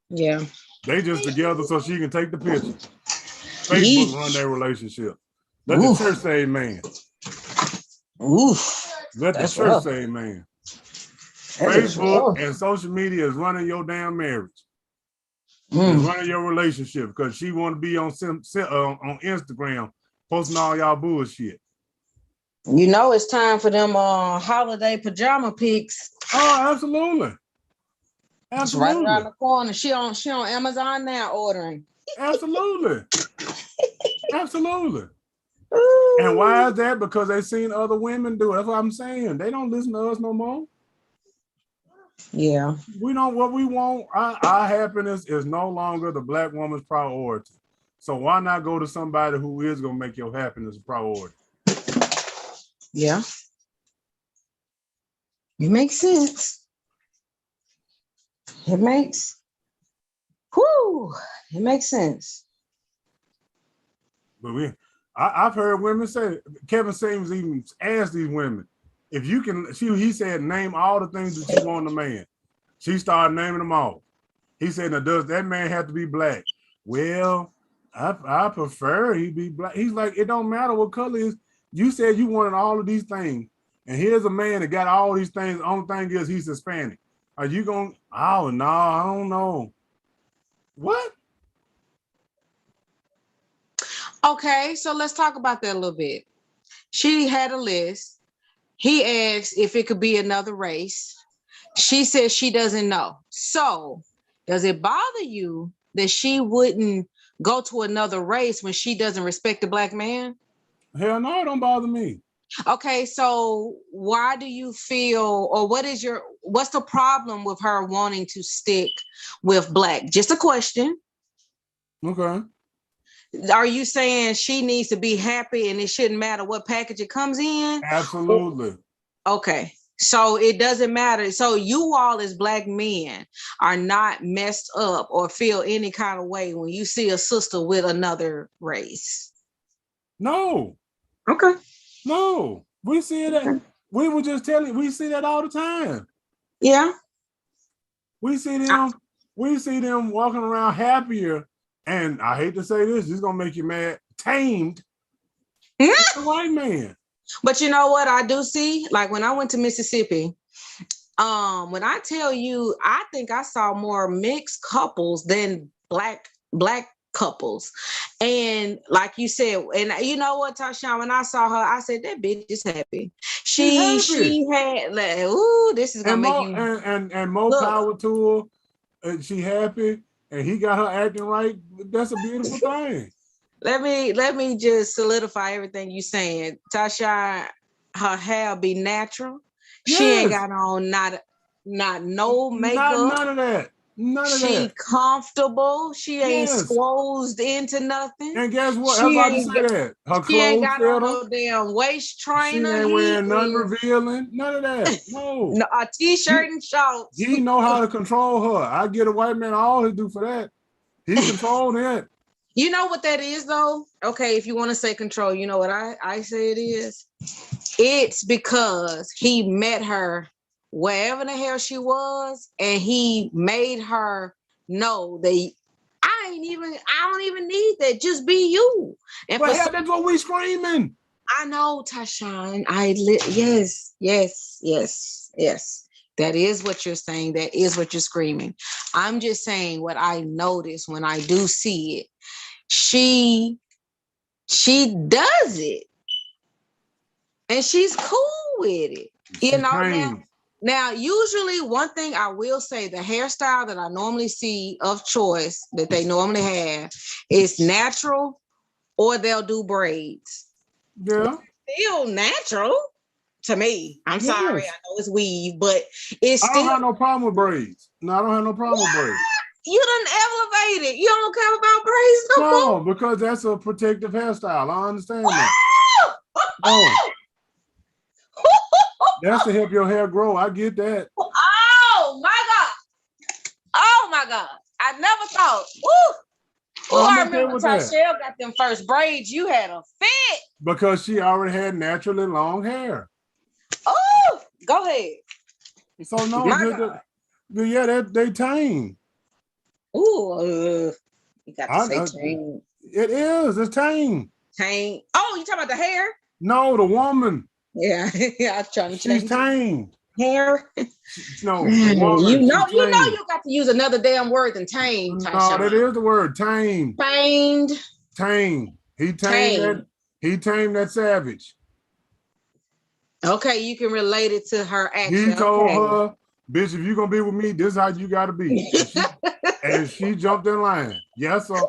Yeah. They just together so she can take the picture. Facebook run their relationship. Let the church say amen. Let the church say amen. Facebook and social media is running your damn marriage. It's running your relationship because she want to be on Instagram posting all y'all bullshit. You know it's time for them holiday pajama pics. Oh, absolutely. It's right around the corner. She on Amazon now ordering. Absolutely. Absolutely. Ooh. And why is that? Because they seen other women do it. That's what I'm saying. They don't listen to us no more. Yeah. We don't what we want. Our happiness is no longer the Black woman's priority. So why not go to somebody who is gonna make your happiness a priority? Yeah. It makes sense. It makes sense. But I've heard women say, Kevin Samuels even asked these women, if you can, he said, name all the things that you want in a man. She started naming them all. He said, now does that man have to be Black? Well, I prefer he be Black. He's like, it don't matter what color is. You said you wanted all of these things. And here's a man that got all these things. The only thing is he's Hispanic. Are you going, oh, no, I don't know. What? Okay, so let's talk about that a little bit. She had a list. He asked if it could be another race. She said she doesn't know. So does it bother you that she wouldn't go to another race when she doesn't respect the Black man? Hell no, it don't bother me. Okay, so why do you feel, or what's the problem with her wanting to stick with Black? Just a question. Okay. Are you saying she needs to be happy and it shouldn't matter what package it comes in? Absolutely. Okay. So it doesn't matter. So you all as Black men are not messed up or feel any kind of way when you see a sister with another race. No. Okay. No. We see that. Okay. We were just telling. We see that all the time. Yeah. We see them. We see them walking around happier. And I hate to say this. This is gonna make you mad. Tamed. Yeah. The white man. But you know what I do see? Like when I went to Mississippi, when I tell you, I think I saw more mixed couples than black couples. And like you said, and you know what, Tashawn, when I saw her, I said, that bitch is happy. She had like, ooh, this is gonna And make more, you and more look. power to her. And she happy, and he got her acting right. That's a beautiful thing. Let me just solidify everything you saying. Tasha, her hair be natural. Yes. She ain't got on not no makeup. None of that. None of She that. comfortable. She ain't Yes. squozed into nothing. And guess what? She I'm about to ain't say that. Her She ain't clothes got on fit her. no damn waist She trainer. ain't wearing none revealing. None of that. No. No, a t-shirt and shorts. He know how to control her. I get a white man all he do for that. He controlled it. You know what that is though? Okay, if you want to say control, you know what I say it is? It's because he met her wherever the hell she was, and he made her know that I don't even need that. Just be you. And But hell, that's what we screaming. I know, Tashawn. Yes. That is what you're saying. That is what you're screaming. I'm just saying what I notice when I do see it. She does it, and she's cool with it. She's you know. Now, usually, one thing I will say, the hairstyle that I normally see of choice that they normally have is natural, or they'll do braids. Yeah. Still natural to me. I'm sorry, Yes. I know it's weave, but it's still. I don't have no problem with braids. No, I don't have no problem with braids. You done elevated. You don't care about braids no more? No, because that's a protective hairstyle. I understand that. Oh. That's to help your hair grow. I get that. Oh my God. Oh my God. I never thought. Woo. Well, I I'm okay remember with that. Tashelle got them first braids. You had a fit. Because she already had naturally long hair. Oh, go ahead. So no, yeah, they tame. Ooh, you got to say tame. It is. It's tame. Tame. Oh, you talking about the hair? No, the woman. Yeah, I'm trying to change. She's tame. Hair. No, the woman. You know, you got to use another damn word than tame. No, that is the word. Tame. Tamed. Tame. He tamed that savage. Okay, you can relate it to her action. He told her, bitch, if you're gonna be with me, this is how you gotta be. And she jumped in line. Yes, sir.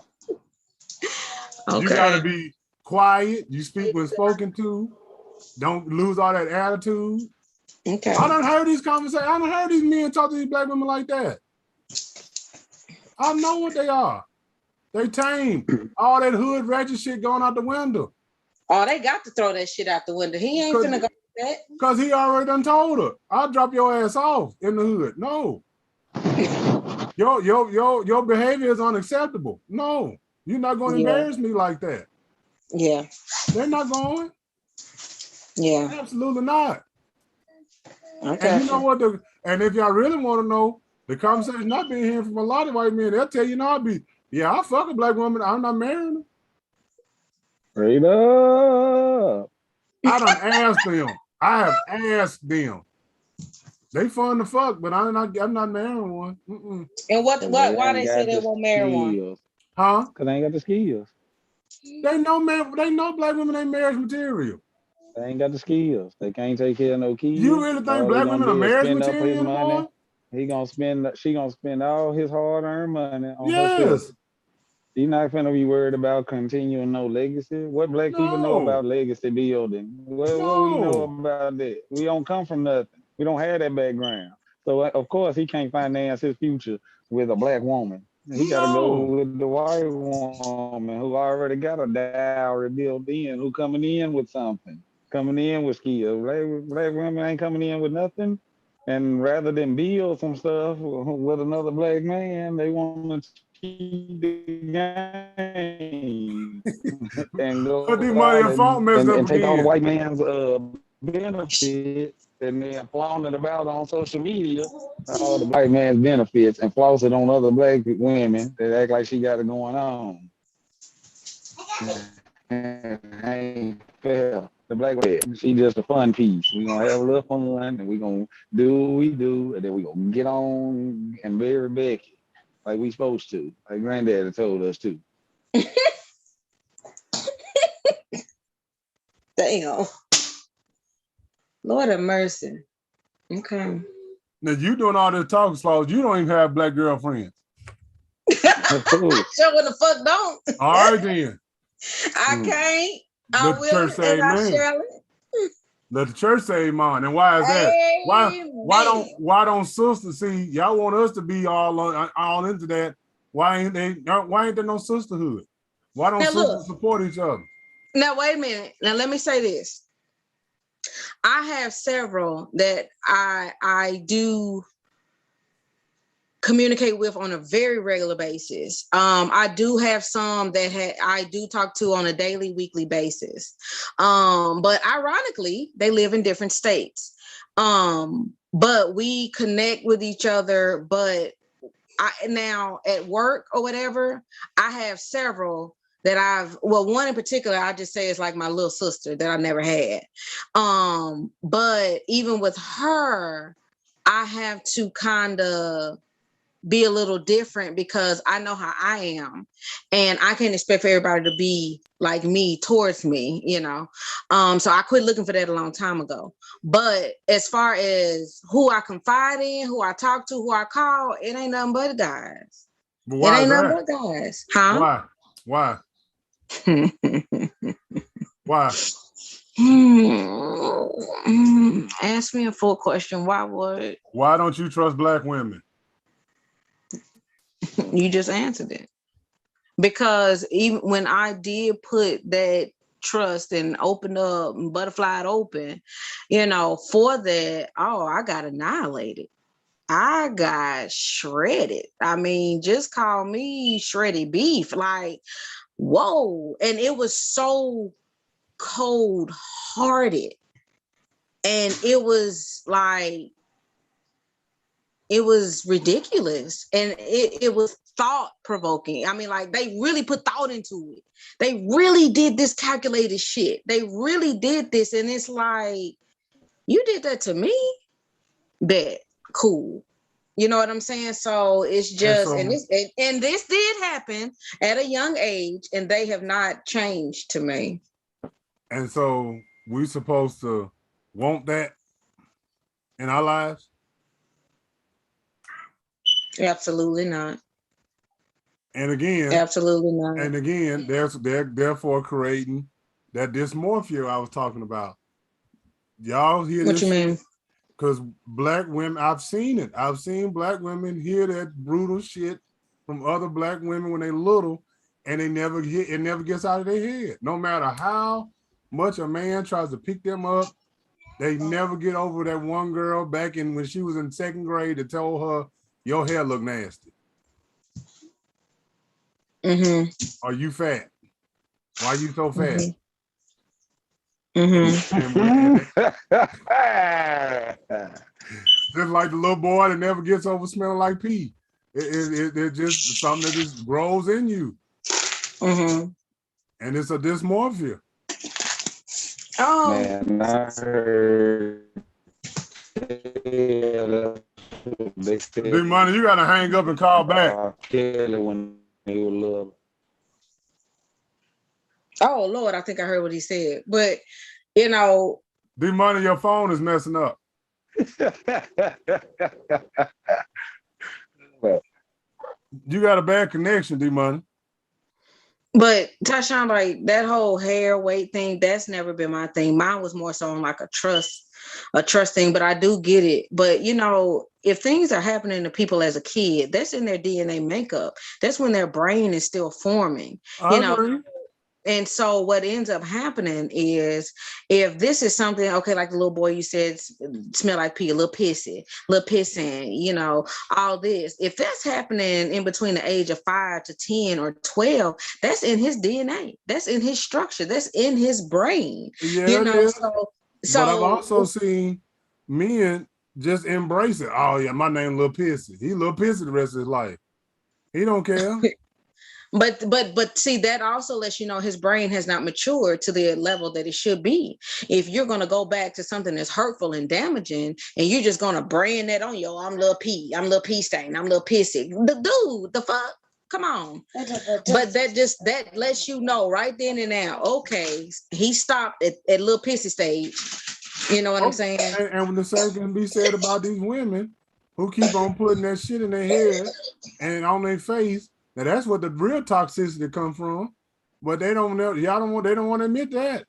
Okay. You gotta be quiet. You speak when spoken to. Don't lose all that attitude. Okay. I done heard these conversations. I done heard these men talk to these black women like that. I know what they are. They tame. All that hood ratchet shit going out the window. Oh, they got to throw that shit out the window. He ain't finna go with that. Because he already done told her, I'll drop your ass off in the hood. No. Your behavior is unacceptable. No. You're not going to embarrass me like that. Yeah. They're not going. Yeah. Absolutely not. Okay. And you know what? And if y'all really want to know, the conversation I've been hearing from a lot of white men, they'll tell you, I'll fuck a black woman. I'm not marrying her. Straight up. I done asked them. I have asked them. They fun to fuck, but I'm not marrying one. Mm-mm. And why they say they won't marry one? Huh? Because they ain't got the skills. They know black women ain't marriage material. They ain't got the skills. They can't take care of no kids. You really think black women are marriage material anymore? She gonna spend all his hard-earned money on herself. She's not gonna be worried about continuing no legacy. What black people know about legacy building? What we know about that? We don't come from nothing. We don't have that background. So of course he can't finance his future with a black woman. He got to go No. with the white woman who already got a dowry built in, who coming in with something, coming in with skills. Black women ain't coming in with nothing. And rather than build some stuff with another black man, they want to cheat the game and But go the money out and phone messed up and take all the again. white man's benefits and then flaunt it about on social media, all the white man's benefits, and floss it on other black women that act like she got it going on. Ain't fair. The black woman, she just a fun piece. We gonna have a little fun, and we gonna do what we do, and then we gonna get on and marry Becky like we supposed to, like Granddaddy told us to. Damn. Lord have mercy. Okay. Now you doing all this talking, Slow. You don't even have black girlfriends. Sure the fuck don't. All right then. I can't. I Let the will, church say and I amen. shall. Let the church say amen. And why is that? Why don't sisters see y'all want us to be all into that? Why ain't there no sisterhood? Why don't Now, sisters look. support each other? Now, wait a minute. Now, let me say this. I have several that I do communicate with on a very regular basis. I do have some that I do talk to on a daily, weekly basis. But ironically, they live in different states. But we connect with each other. But now at work or whatever, I have several that one in particular, I just say is like my little sister that I never had. But even with her, I have to kind of be a little different because I know how I am, and I can't expect for everybody to be like me towards me, you know. So I quit looking for that a long time ago. But as far as who I confide in, who I talk to, who I call, it ain't nothing but guys. But why It ain't is nothing that? but guys, huh? Why? Why? Ask me a full question. Why would Why don't you trust black women? you just answered it? Because even when I did put that trust and open up and butterfly open, you know, for that, I got annihilated. I got shredded. I mean, just call me shredded beef. Like, whoa. And it was so cold hearted. And it was like, it was ridiculous, and it was thought provoking. I mean, like, they really put thought into it. They really did this calculated shit. They really did this, and it's like, you did that to me? Bet. Cool. You know what I'm saying? So it's just, and this did happen at a young age, and they have not changed to me. And so we supposed to want that in our lives? Absolutely not. And again, absolutely not. And again, they're therefore creating that dysmorphia I was talking about. Y'all hear What this? you mean? Because black women, I've seen it. I've seen black women hear that brutal shit from other black women when they little, and it never gets out of their head. No matter how much a man tries to pick them up, they never get over that one girl back in when she was in second grade that told her, your hair look nasty. Mm-hmm. Are you fat? Why you so fat? Mm-hmm. Just like the little boy that never gets over smelling like pee. It's just something that just grows in you. Mm-hmm. And it's a dysmorphia. Oh. Man, I heard Big Money, you gotta hang up and call back. Kelly when he was little. Oh Lord, I think I heard what he said. But you know, Big Money, your phone is messing up. You got a bad connection, D Money. But Tashawn, like that whole hair weight thing, that's never been my thing. Mine was more so on like a trust thing, but I do get it. But you know, if things are happening to people as a kid, that's in their DNA makeup. That's when their brain is still forming, I you know. agree. And so what ends up happening is if this is something, okay, like the little boy you said smell like pee, a little pissy, little pissing, you know, all this. If that's happening in between the age of 5 to 10 or 12, that's in his DNA. That's in his structure. That's in his brain. Yeah, You it know, is. But I've also seen men just embrace it. Oh yeah, my name Lil Pissy. He Lil Pissy the rest of his life. He don't care. But see, that also lets you know his brain has not matured to the level that it should be. If you're going to go back to something that's hurtful and damaging, and you're just going to brand that on you, I'm Lil P, I'm Lil P stain, I'm Lil Pissy. Dude, the fuck? Come on. But that lets you know right then and now, okay, he stopped at Lil Pissy stage. You know what I'm saying? And when the same can be said about these women who keep on putting that shit in their head and on their face. Now that's what the real toxicity comes from, but they don't know. They don't want to admit that.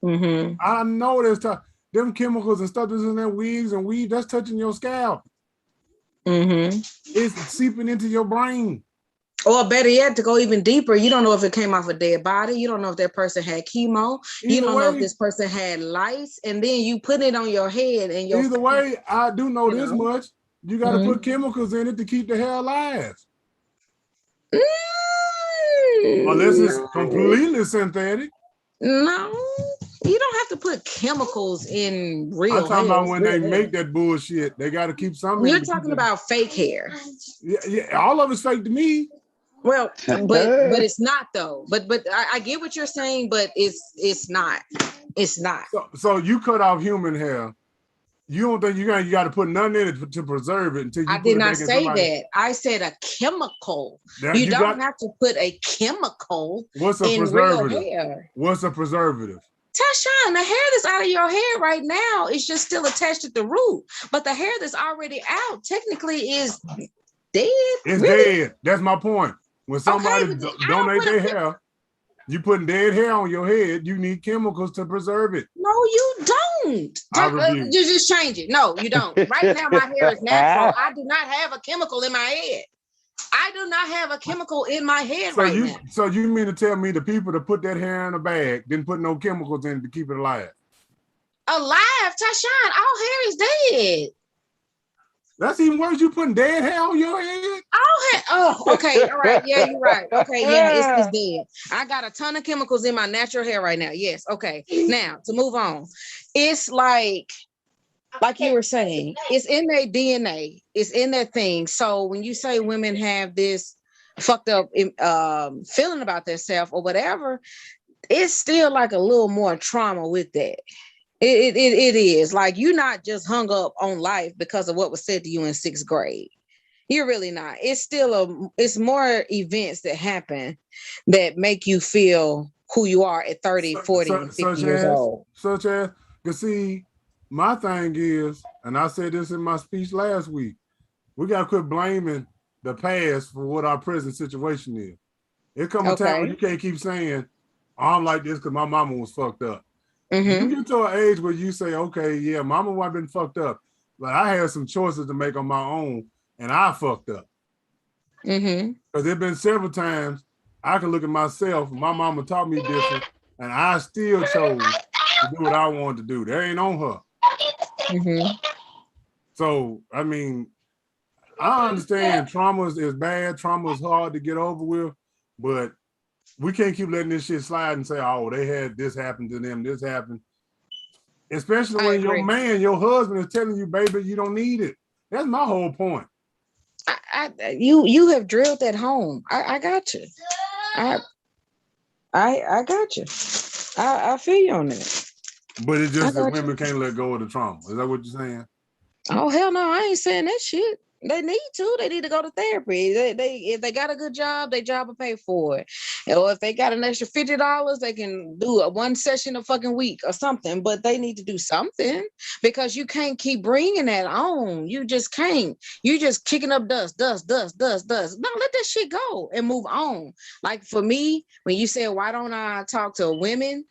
Mm-hmm. I know there's them chemicals and stuff that's in their wigs and weave that's touching your scalp. Mm-hmm. It's seeping into your brain. Or better yet, to go even deeper, you don't know if it came off a dead body. You don't know if that person had chemo. You don't know if this person had lice, and then you put it on your head and your. Either way, I do know this much. You got to put chemicals in it to keep the hair alive. Unless it's completely synthetic. No, you don't have to put chemicals in real. I'm talking about when they make that bullshit. They got to keep something. You're talking about fake hair. Yeah, all of it's fake to me. Well, but it's not though. But I get what you're saying, but it's not. It's not. So you cut off human hair. You don't think you got to put nothing in it to preserve it until you I did not say that. I said a chemical. You don't have to put a chemical in real hair. What's a preservative? Tashawn, the hair that's out of your hair right now is just still attached at the root. But the hair that's already out technically is dead. It's dead. That's my point. When somebody donate their hair, you putting dead hair on your head, you need chemicals to preserve it. No, you don't. You just change it. No, you don't. Right now, my hair is natural. I do not have a chemical in my head. I do not have a chemical in my head now. So you mean to tell me the people that put that hair in a bag didn't put no chemicals in it to keep it alive? Alive, Tashawn, all hair is dead. That's even worse. You putting dead hair on your head? Okay. All right. Yeah, you're right. Okay. Yeah, it's dead. I got a ton of chemicals in my natural hair right now. Yes. Okay. Now to move on. It's like you were saying, it's in their DNA. It's in their thing. So when you say women have this fucked up feeling about themselves or whatever, it's still like a little more trauma with that. It is like you're not just hung up on life because of what was said to you in 6th grade. You're really not. It's still it's more events that happen that make you feel who you are at 30, 40, and 50 years old. Such as, you see, my thing is, and I said this in my speech last week, we got to quit blaming the past for what our present situation is. It comes a time when you can't keep saying, I'm like this because my mama was fucked up. You get to an age where you say, okay, yeah, mama might have been fucked up, but I had some choices to make on my own, and I fucked up. Because there's been several times I can look at myself, my mama taught me different, and I still chose to do what I wanted to do. That ain't on her. So, I mean, I understand trauma is bad, trauma is hard to get over with, but we can't keep letting this shit slide and say, oh, they had this happen to them, this happened. Especially when your man, your husband is telling you, baby, you don't need it. That's my whole point. You have drilled that home. I got you. I got you. I feel you on that. But it's just that women can't let go of the trauma. Is that what you're saying? Oh, hell no, I ain't saying that shit. They need to. They need to go to therapy. They if they got a good job, their job will pay for it. Or if they got an extra $50, they can do a one session a fucking week or something. But they need to do something because you can't keep bringing that on. You just can't. You just kicking up dust. No, let that shit go and move on. Like for me, when you said why don't I talk to women,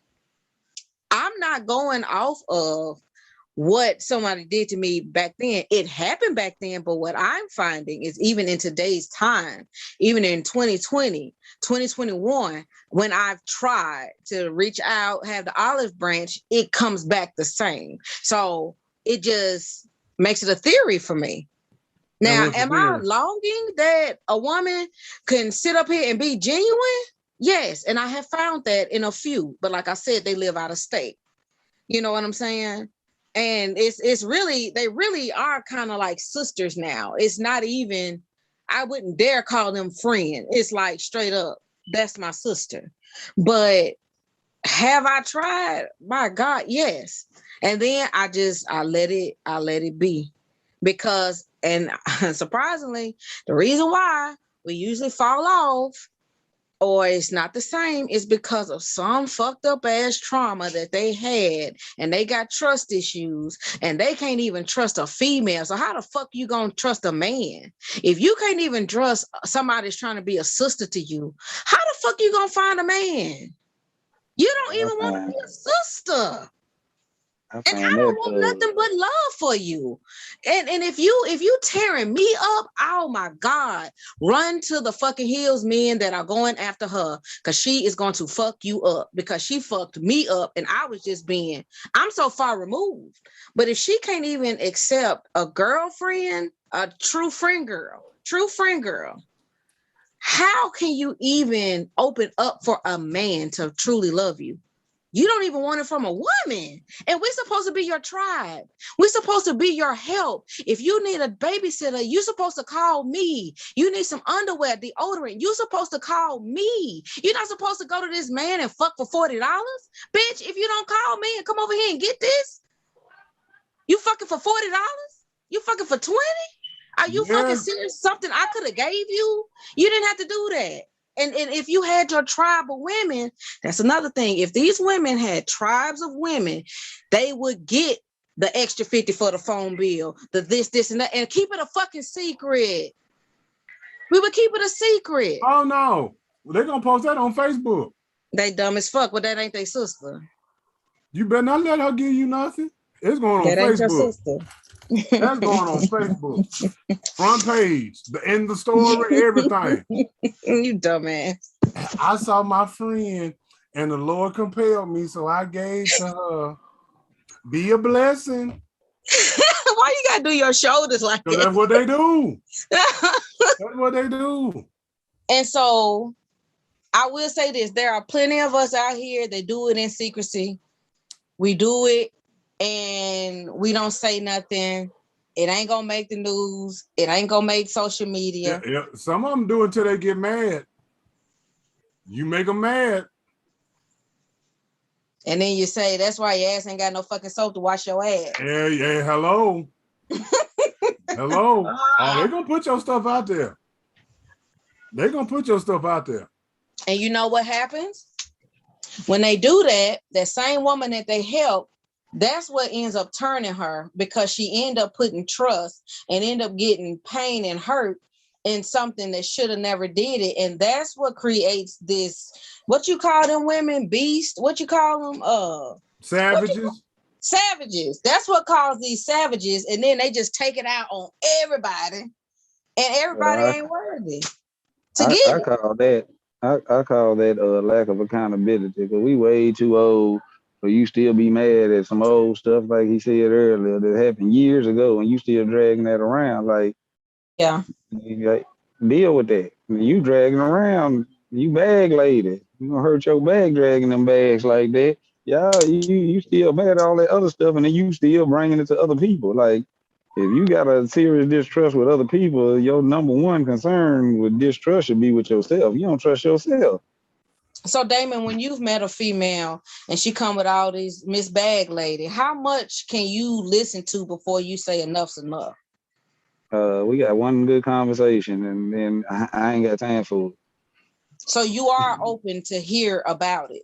I'm not going off of what somebody did to me back then. It happened back then, but what I'm finding is even in today's time, even in 2020, 2021, when I've tried to reach out, have the olive branch, it comes back the same. So it just makes it a theory for me. Now, am I longing that a woman can sit up here and be genuine? Yes, and I have found that in a few, but like I said, they live out of state. You know what I'm saying? And it's really, they really are kind of like sisters now. It's not even, I wouldn't dare call them friend. It's like straight up, that's my sister. But have I tried? My God, yes. And then I let it be. Because, and surprisingly, the reason why we usually fall off or it's not the same is because of some fucked up ass trauma that they had and they got trust issues and they can't even trust a female. So how the fuck you gonna trust a man? If you can't even trust somebody's trying to be a sister to you, how the fuck you gonna find a man? You don't even want to be a sister. And I don't want nothing but love for you. And if you tearing me up, oh my God, run to the fucking hills, men that are going after her, because she is going to fuck you up because she fucked me up and I was just I'm so far removed. But if she can't even accept a girlfriend, a true friend girl, how can you even open up for a man to truly love you? You don't even want it from a woman. And we're supposed to be your tribe. We're supposed to be your help. If you need a babysitter, you're supposed to call me. You need some underwear, deodorant, you're supposed to call me. You're not supposed to go to this man and fuck for $40. Bitch, if you don't call me and come over here and get this, you fucking for $40? You fucking for 20? Are you fucking serious? Something I could have gave you? You didn't have to do that. And if you had your tribe of women, that's another thing. If these women had tribes of women, they would get the extra 50 for the phone bill, the this, and that, and keep it a fucking secret. We would keep it a secret. Oh, no. They're going to post that on Facebook. They dumb as fuck, but that ain't their sister. You better not let her give you nothing. It's going on that Facebook. Ain't your sister. That's going on Facebook. Front page, the end of the story, everything. You dumbass. I saw my friend and the Lord compelled me, so I gave to her. Be a blessing. Why you gotta do your shoulders like that? That's what they do. That's what they do. And so I will say this, there are plenty of us out here that do it in secrecy. We do it and we don't say nothing. It ain't gonna make the news. It ain't gonna make social media. Yeah. Some of them do it until they get mad. You make them mad. And then you say, that's why your ass ain't got no fucking soap to wash your ass. Yeah, hello. Hello. Oh, they're gonna put your stuff out there. They're gonna put your stuff out there. And you know what happens? When they do that, that same woman that they help, that's what ends up turning her because she end up putting trust and end up getting pain and hurt in something that should have never did it. And that's what creates this, what you call them women, beast, what you call them? Savages. Savages. That's what caused these savages. And then they just take it out on everybody. And everybody ain't worthy to get I call that. I call that lack of accountability because we way too old for you still be mad at some old stuff like he said earlier that happened years ago and you still dragging that around. Like, yeah, deal with that. I mean, you dragging around, you bag lady. You gonna hurt your bag dragging them bags like that. Yeah, you still mad at all that other stuff and then you still bringing it to other people. Like, if you got a serious distrust with other people, your number one concern with distrust should be with yourself. You don't trust yourself. So Damon, when you've met a female and she come with all these Miss Bag Lady, how much can you listen to before you say enough's enough? We got one good conversation, and then I ain't got time for it. So you are open to hear about it.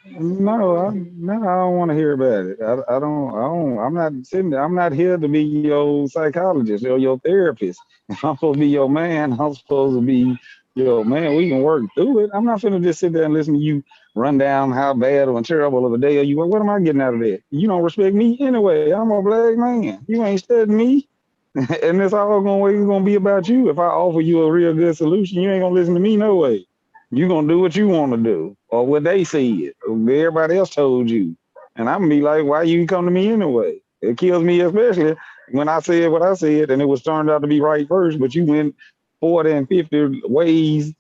No, I don't want to hear about it. I'm not sitting there. I'm not here to be your psychologist or your therapist. If I'm supposed to be your man, I'm supposed to be your man. We can work through it. I'm not finna just sit there and listen to you run down how bad or terrible of a day are you. What am I getting out of that? You don't respect me anyway. I'm a black man. You ain't studying me. And it's all gonna be about you. If I offer you a real good solution, you ain't gonna listen to me no way. You gonna do what you want to do or what they said. Or everybody else told you. And I'm gonna be like, why you come to me anyway? It kills me especially when I said what I said and it was turned out to be right first, but you went 40 and 50 ways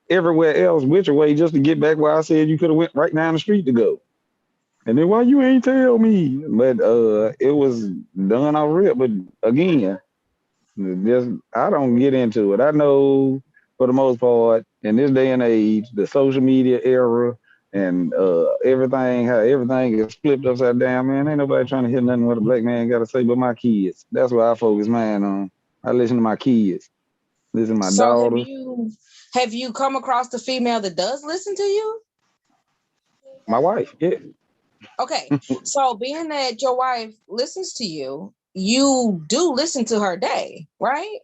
everywhere else which way just to get back where I said you could have went right down the street to go. And then why you ain't tell me? But it was done off rip. But again, just I don't get into it. I know for the most part in this day and age, the social media era and everything, how everything is flipped upside down, man. Ain't nobody trying to hear nothing what a black man got to say but my kids. That's what I focus mine on. I listen to my kids, listen to my So daughter. have you come across the female that does listen to you? My wife, yeah. Okay, so being that your wife listens to you, you do listen to her day, right?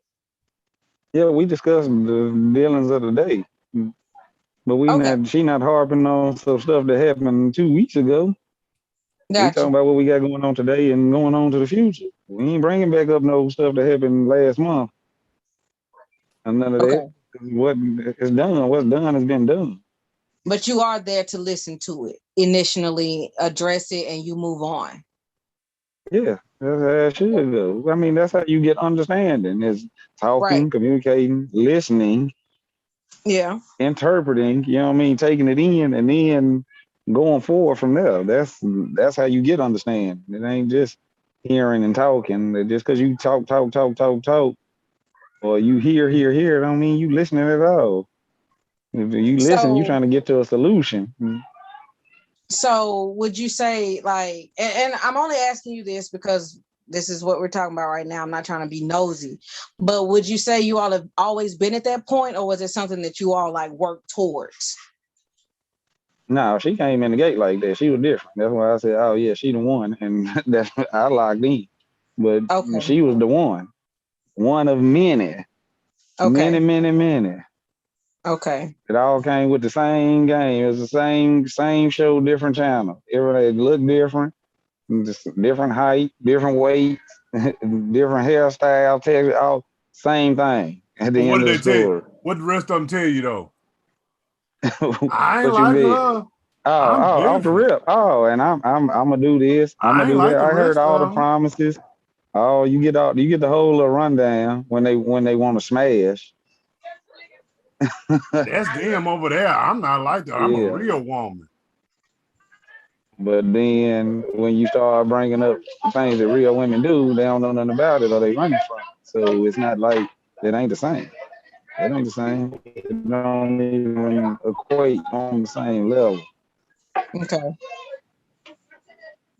Yeah, we discussed the dealings of the day. But she not harping on some stuff that happened 2 weeks ago. We talking about what we got going on today and going on to the future. We ain't bringing back up no stuff that happened last month. And none of that. What is done, what's done has been done. But you are there to listen to it, initially address it, and you move on. Yeah, that's how it should go. I mean, that's how you get understanding is talking, communicating, listening. Yeah. Interpreting, you know what I mean, taking it in and then going forward from there. That's how you get understanding. It ain't just hearing and talking. Just because you talk, or you hear, don't mean you listening at all. If you listen, you trying to get to a solution. So would you say like, and I'm only asking you this because this is what we're talking about right now. I'm not trying to be nosy, but would you say you all have always been at that point, or was it something that you all like worked towards? No, she came in the gate like that. She was different. That's why I said, oh yeah, she the one. And that's I locked in. But she was the one of many. Many. Okay. It all came with the same game. It was the same show, different channel. Everybody looked different, just different height, different weight, different hairstyle, texture, all same thing at the end of the story. What the rest of them tell you though? I ain't like her. Off the rip. Oh, and I'm gonna do this. I'm gonna do that. I heard all the promises. Oh, you get the whole little rundown when they want to smash. That's them over there. I'm not like that. I'm a real woman. But then when you start bringing up things that real women do, they don't know nothing about it or they running from it. So it's not like it ain't the same. It ain't the same. It don't even equate on the same level. Okay.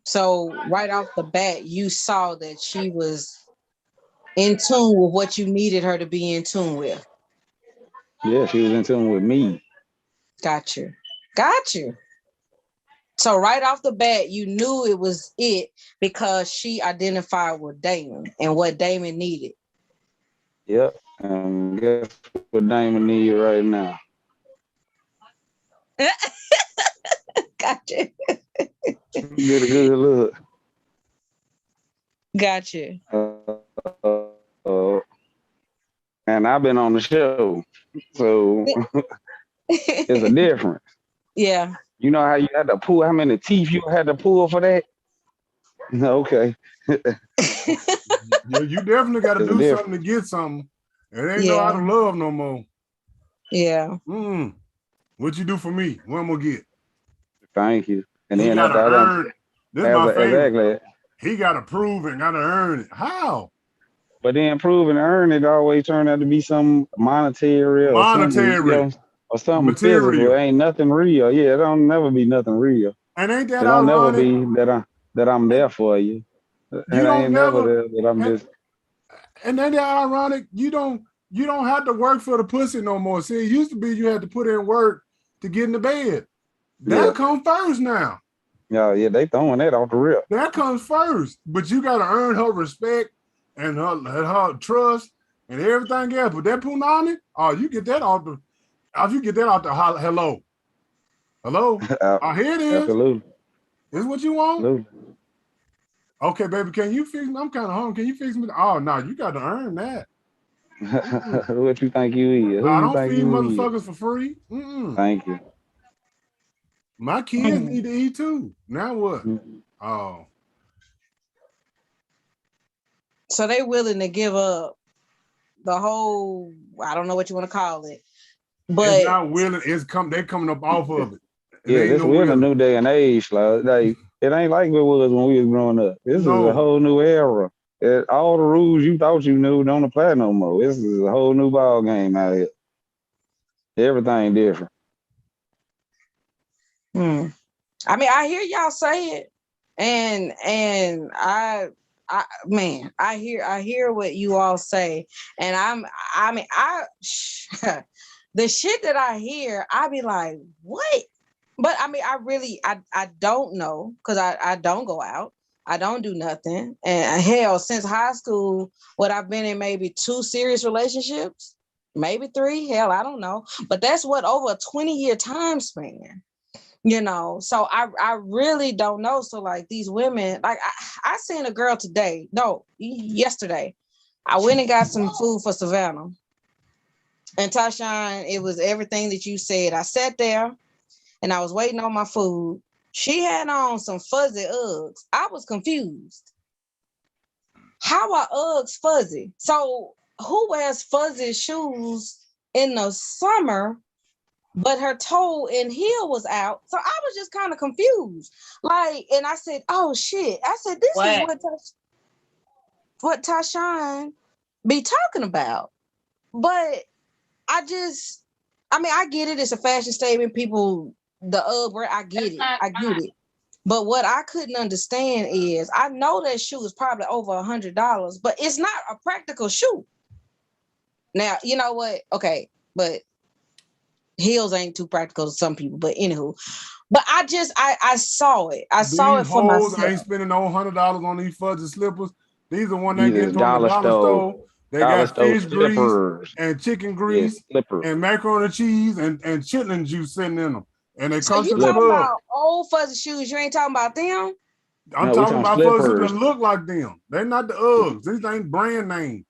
So right off the bat, you saw that she was in tune with what you needed her to be in tune with. Yeah, she was in tune with me. Got you. So right off the bat, you knew it was it because she identified with Damon and what Damon needed. Yep. Guess what Damon needs right now? Gotcha. Get a good look. Gotcha. And I've been on the show, so it's a difference. Yeah. You know how you had to pull, how many teeth you had to pull for that? Okay. Yeah, you definitely got to do something to get something. It ain't no out of love no more. Yeah. What you do for me? What I'm gonna get? Thank you. And he then gotta earn. This is my favorite. Exactly. He gotta prove and gotta earn it. How? But then prove and earn it always turn out to be some monetary or something, you know, or something material. physical. It ain't nothing real. Yeah, it don't never be nothing real. And ain't that it don't never be that I'm there for you. It ain't never that I'm just. And then that ironic, you don't have to work for the pussy no more. See, it used to be you had to put in work to get in the bed. That Yeah. comes first now. Yeah, they throwing that off the rip. That comes first. But you gotta earn her respect and her trust and everything else. But that punani, you get that off the hello. Hello. Here it is. Absolutely. Is what you want? Absolutely. Okay, baby, can you fix me? I'm kind of hungry. Can you fix me? Oh, no, you got to earn that. What you think you is? Who I you don't think feed you motherfuckers for free. Thank you. My kids need to eat too. Now what? Oh. So they willing to give up the whole, I don't know what you want to call it. But it's not willing, they're coming up off of it. Yeah, we're in a new day and age. Like it ain't like it was when we was growing up. This is a whole new era. All the rules you thought you knew don't apply no more. This is a whole new ball game out here. Everything different. I mean, I hear y'all say it, and I hear what you all say, and the shit that I hear, I be like, what? But I mean, I don't know, because I don't go out. I don't do nothing. And hell, since high school, I've been in maybe 2 serious relationships, maybe 3. Hell, I don't know. But that's over a 20-year time span, So I really don't know. So like these women, like I seen a girl yesterday. I went and got some food for Savannah. And Tashawn, it was everything that you said. I sat there and I was waiting on my food. She had on some fuzzy Uggs. I was confused. How are Uggs fuzzy? So who wears fuzzy shoes in the summer, but her toe and heel was out? So I was just kind of confused. Like, and I said, oh shit. I said, this is what Tashawn be talking about. But I get it. It's a fashion statement. People, the Ugg, I get it. I get it. But what I couldn't understand is, I know that shoe is probably over $100, but it's not a practical shoe. Now, you know what? Okay, but heels ain't too practical to some people. But anywho, but I saw it. I saw it for myself. Ain't spending no $100 on these fuzzy slippers. These are one they get from the dollar store. They got fish grease and chicken grease and macaroni and cheese and chitlin juice sitting in them. And they come to the talking club. About old fuzzy shoes. You ain't talking about them? I'm talking about fuzzy that look like them. They're not the Uggs. These ain't brand name.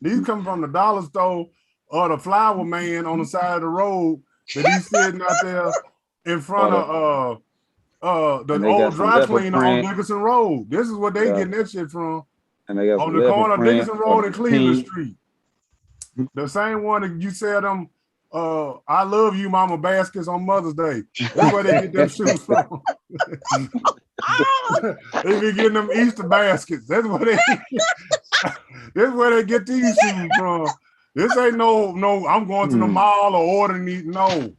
These come from the dollar store or the flower man on the side of the road that he's sitting out there in front of the old dry cleaner on Dickinson Road. This is what they getting that shit from. And they got on the corner of Dickinson Road and Cleveland Street. The same one that you sell them I love you mama baskets on Mother's Day. That's where they get them shoes from. They be getting them Easter baskets. That's where they get these shoes from. This ain't no I'm going to the mall or ordering these. No.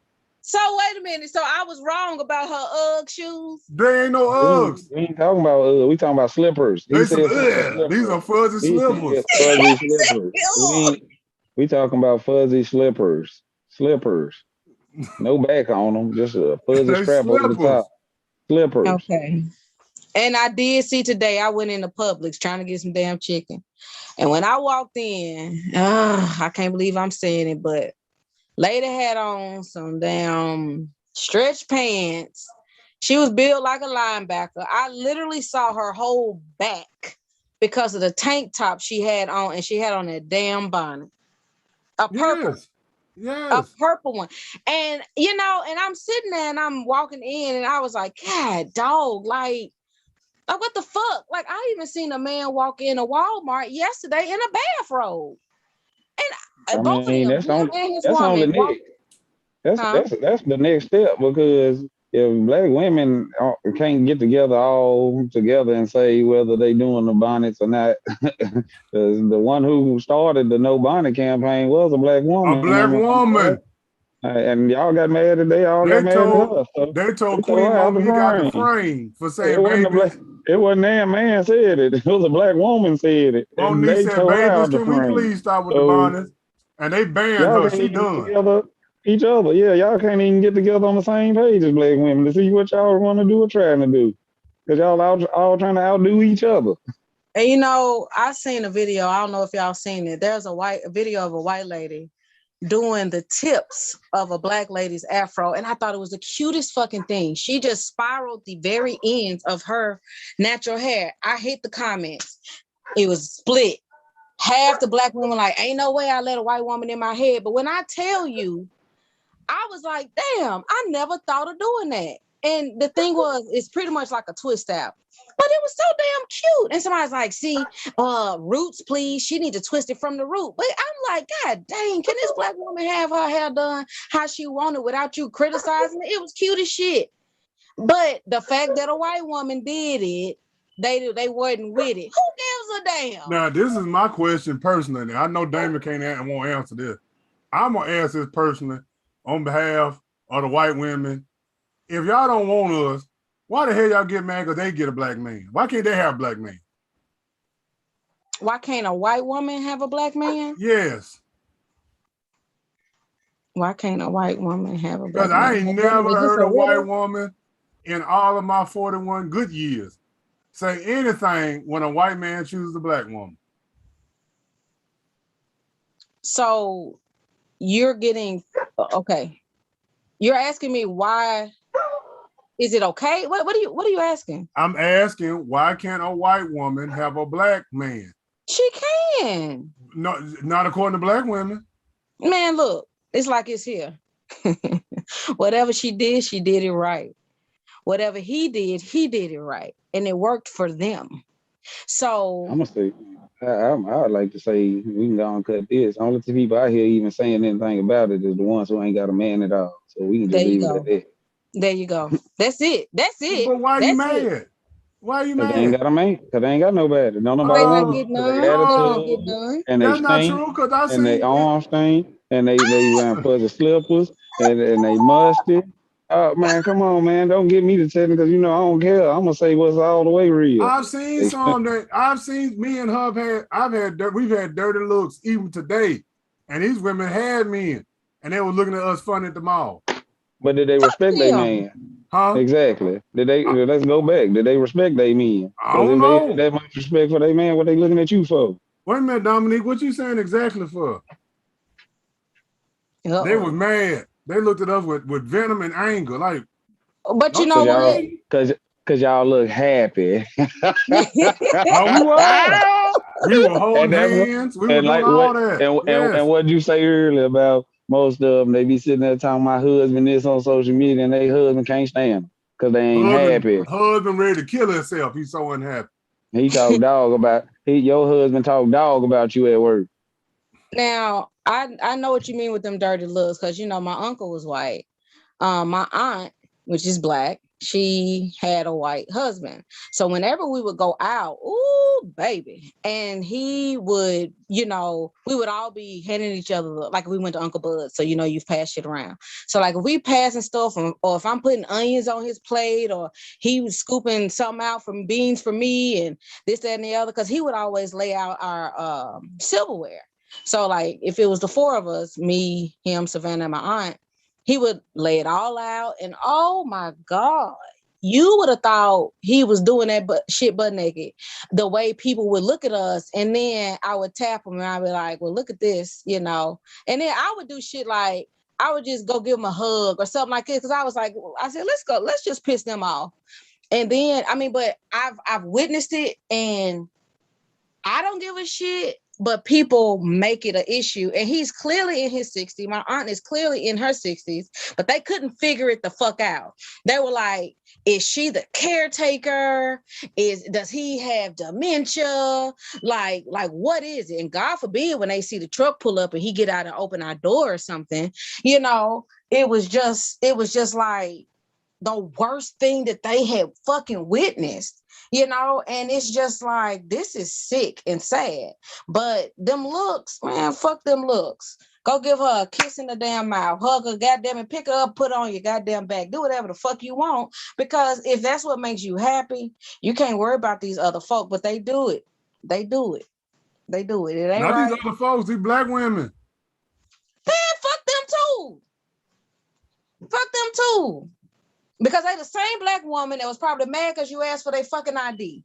So wait a minute. So I was wrong about her Ugg shoes? They ain't no Uggs. We ain't talking about Uggs. We talking about slippers. These are fuzzy slippers. Fuzzy slippers. We talking about fuzzy slippers. No back on them. Just a fuzzy strap over the top. Slippers. Okay. And I did see today, I went into Publix trying to get some damn chicken. And when I walked in, I can't believe I'm saying it, but lady had on some damn stretch pants. She was built like a linebacker. I literally saw her whole back because of the tank top she had on, and she had on that damn bonnet. A purple. Yes. A purple one. And, and I'm sitting there and I'm walking in and I was like, God, dog, like what the fuck? Like, I even seen a man walk in a Walmart yesterday in a bathrobe. And both of them, that's the next step, because if black women can't get all together and say whether they doing the bonnets or not, the one who started the no bonnet campaign was a black woman. A black woman. And y'all got mad at her. So they told Queen Mom, you got the frame for saying, baby, It wasn't that man said it. It was a black woman said it, and Monique they said, told her babies, out the can we frame. please stop with the So bonnets? And they banned y'all her. can't She even get done. together each other. Yeah, y'all can't even get together on the same page as black women to see what y'all want to do or trying to do. Because y'all all trying to outdo each other. And you know, I seen a video. I don't know if y'all seen it. There's a video of a white lady doing the tips of a black lady's afro, and I thought it was the cutest fucking thing. She just spiraled the very ends of her natural hair. I hit the comments. It was split. Half the black women like, ain't no way I let a white woman in my head. But when I tell you, I was like, damn, I never thought of doing that. And the thing was, it's pretty much like a twist out. But it was so damn cute. And somebody's like, see, roots, please. She need to twist it from the root. But I'm like, God dang, can this black woman have her hair done how she wanted without you criticizing it? It was cute as shit. But the fact that a white woman did it, they wasn't with it. Who gives a damn? Now, this is my question personally. I know Damon won't answer this. I'm going to ask this personally on behalf of the white women. If y'all don't want us, why the hell y'all get mad because they get a black man? Why can't they have a black man? Why can't a white woman have a black man? Yes. Why can't a white woman have a black Because man? I ain't never Is this heard a white riddle? woman in all of my 41 good years say anything when a white man chooses a black woman. So you're getting, okay. You're asking me why is it okay? What are you asking? I'm asking, why can't a white woman have a black man? She can. No, not according to black women. Man, look, it's like it's here. Whatever she did it right. Whatever he did it right. And it worked for them. So I'm gonna say, I would like to say we can go and cut this. Only two people out here even saying anything about it is the ones who ain't got a man at all. So we can just there you leave it go. at that. There you go. That's it. That's it. But why are you That's it. mad? Why are you Because they ain't mad? got a man. Because they ain't got nobody. Don't nobody They want not them. getting 'Cause none. they They not getting attitude none. and they That's not stink true, because I and they seen arms stink and they wearing fuzzy slippers and they musty. Oh man, come on, man. Don't get me to tell because you know I don't care. I'm gonna say what's all the way real. I've seen They some that I've seen me and her we've had dirty looks even today. And these women had men and they were looking at us funny at the mall. But did they respect their Damn. man? Huh? Exactly. Did they? Let's go back. Did they respect their men? I Because don't if they had know. that much respect for their man, what they looking at you for? Wait a minute, Dominique, what you saying exactly for? They Uh-oh. was mad. They looked at us with venom and anger. Like, But you don't know you what? me? Cause y'all look happy. No, we were. We were holding And that's what, hands. We were and doing like all what that. and Yes. what you say earlier about most of them, they be sitting there talking my husband this on social media and they husband can't stand them because they ain't happy. Husband ready to kill himself. He's so unhappy. He talk dog about your husband talk dog about you at work. Now, I know what you mean with them dirty looks, because you know my uncle was white. My aunt, which is black, she had a white husband. So whenever we would go out, ooh, baby, and he would, you know, we would all be handing each other like we went to Uncle Bud. So you know you've passed shit around. So like if we passing stuff, or if I'm putting onions on his plate, or he was scooping something out from beans for me, and this, that, and the other, because he would always lay out our silverware. So like if it was the four of us, me, him, Savannah, and my aunt, he would lay it all out, and oh my God, you would have thought he was doing that shit butt naked. The way people would look at us, and then I would tap him, and I'd be like, "Well, look at this," you know. And then I would do shit like I would just go give him a hug or something like this, because I was like, I said, "Let's go, let's just piss them off." And then I mean, but I've witnessed it, and I don't give a shit, but people make it an issue. And he's clearly in his 60s. My aunt is clearly in her 60s, but they couldn't figure it the fuck out. They were like, is she the caretaker? Does he have dementia? Like what is it? And God forbid when they see the truck pull up and he get out and open our door or something, you know, it was just like the worst thing that they had fucking witnessed, you know. And it's just like, this is sick and sad. But them looks, man, fuck them looks. Go give her a kiss in the damn mouth, hug her, goddamn it, pick her up, put her on your goddamn back, do whatever the fuck you want. Because if that's what makes you happy, you can't worry about these other folk, but they do it. They do it. They do it. It ain't Not right. these other folks, these black women. Man, fuck them too. Fuck them too. Because they the same black woman that was probably mad because you asked for their fucking ID.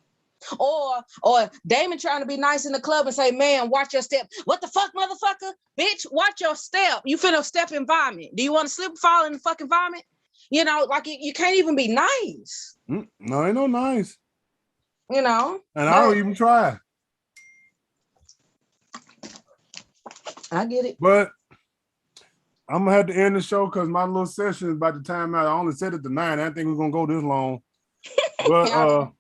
Or Damon trying to be nice in the club and say, man, watch your step. What the fuck, motherfucker? Bitch, watch your step. You finna step in vomit. Do you want to slip and fall in the fucking vomit? You know, like you can't even be nice. No, ain't no nice. You know? And I don't even try. I get it. But I'm gonna have to end the show because my little session is about to time out. I only set it to 9. I didn't think we we're gonna go this long. But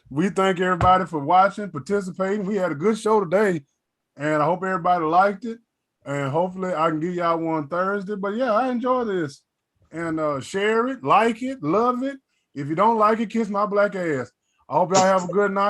we thank everybody for watching, participating. We had a good show today, and I hope everybody liked it. And hopefully I can give y'all one Thursday. But yeah, I enjoy this. And share it, like it, love it. If you don't like it, kiss my black ass. I hope y'all have a good night.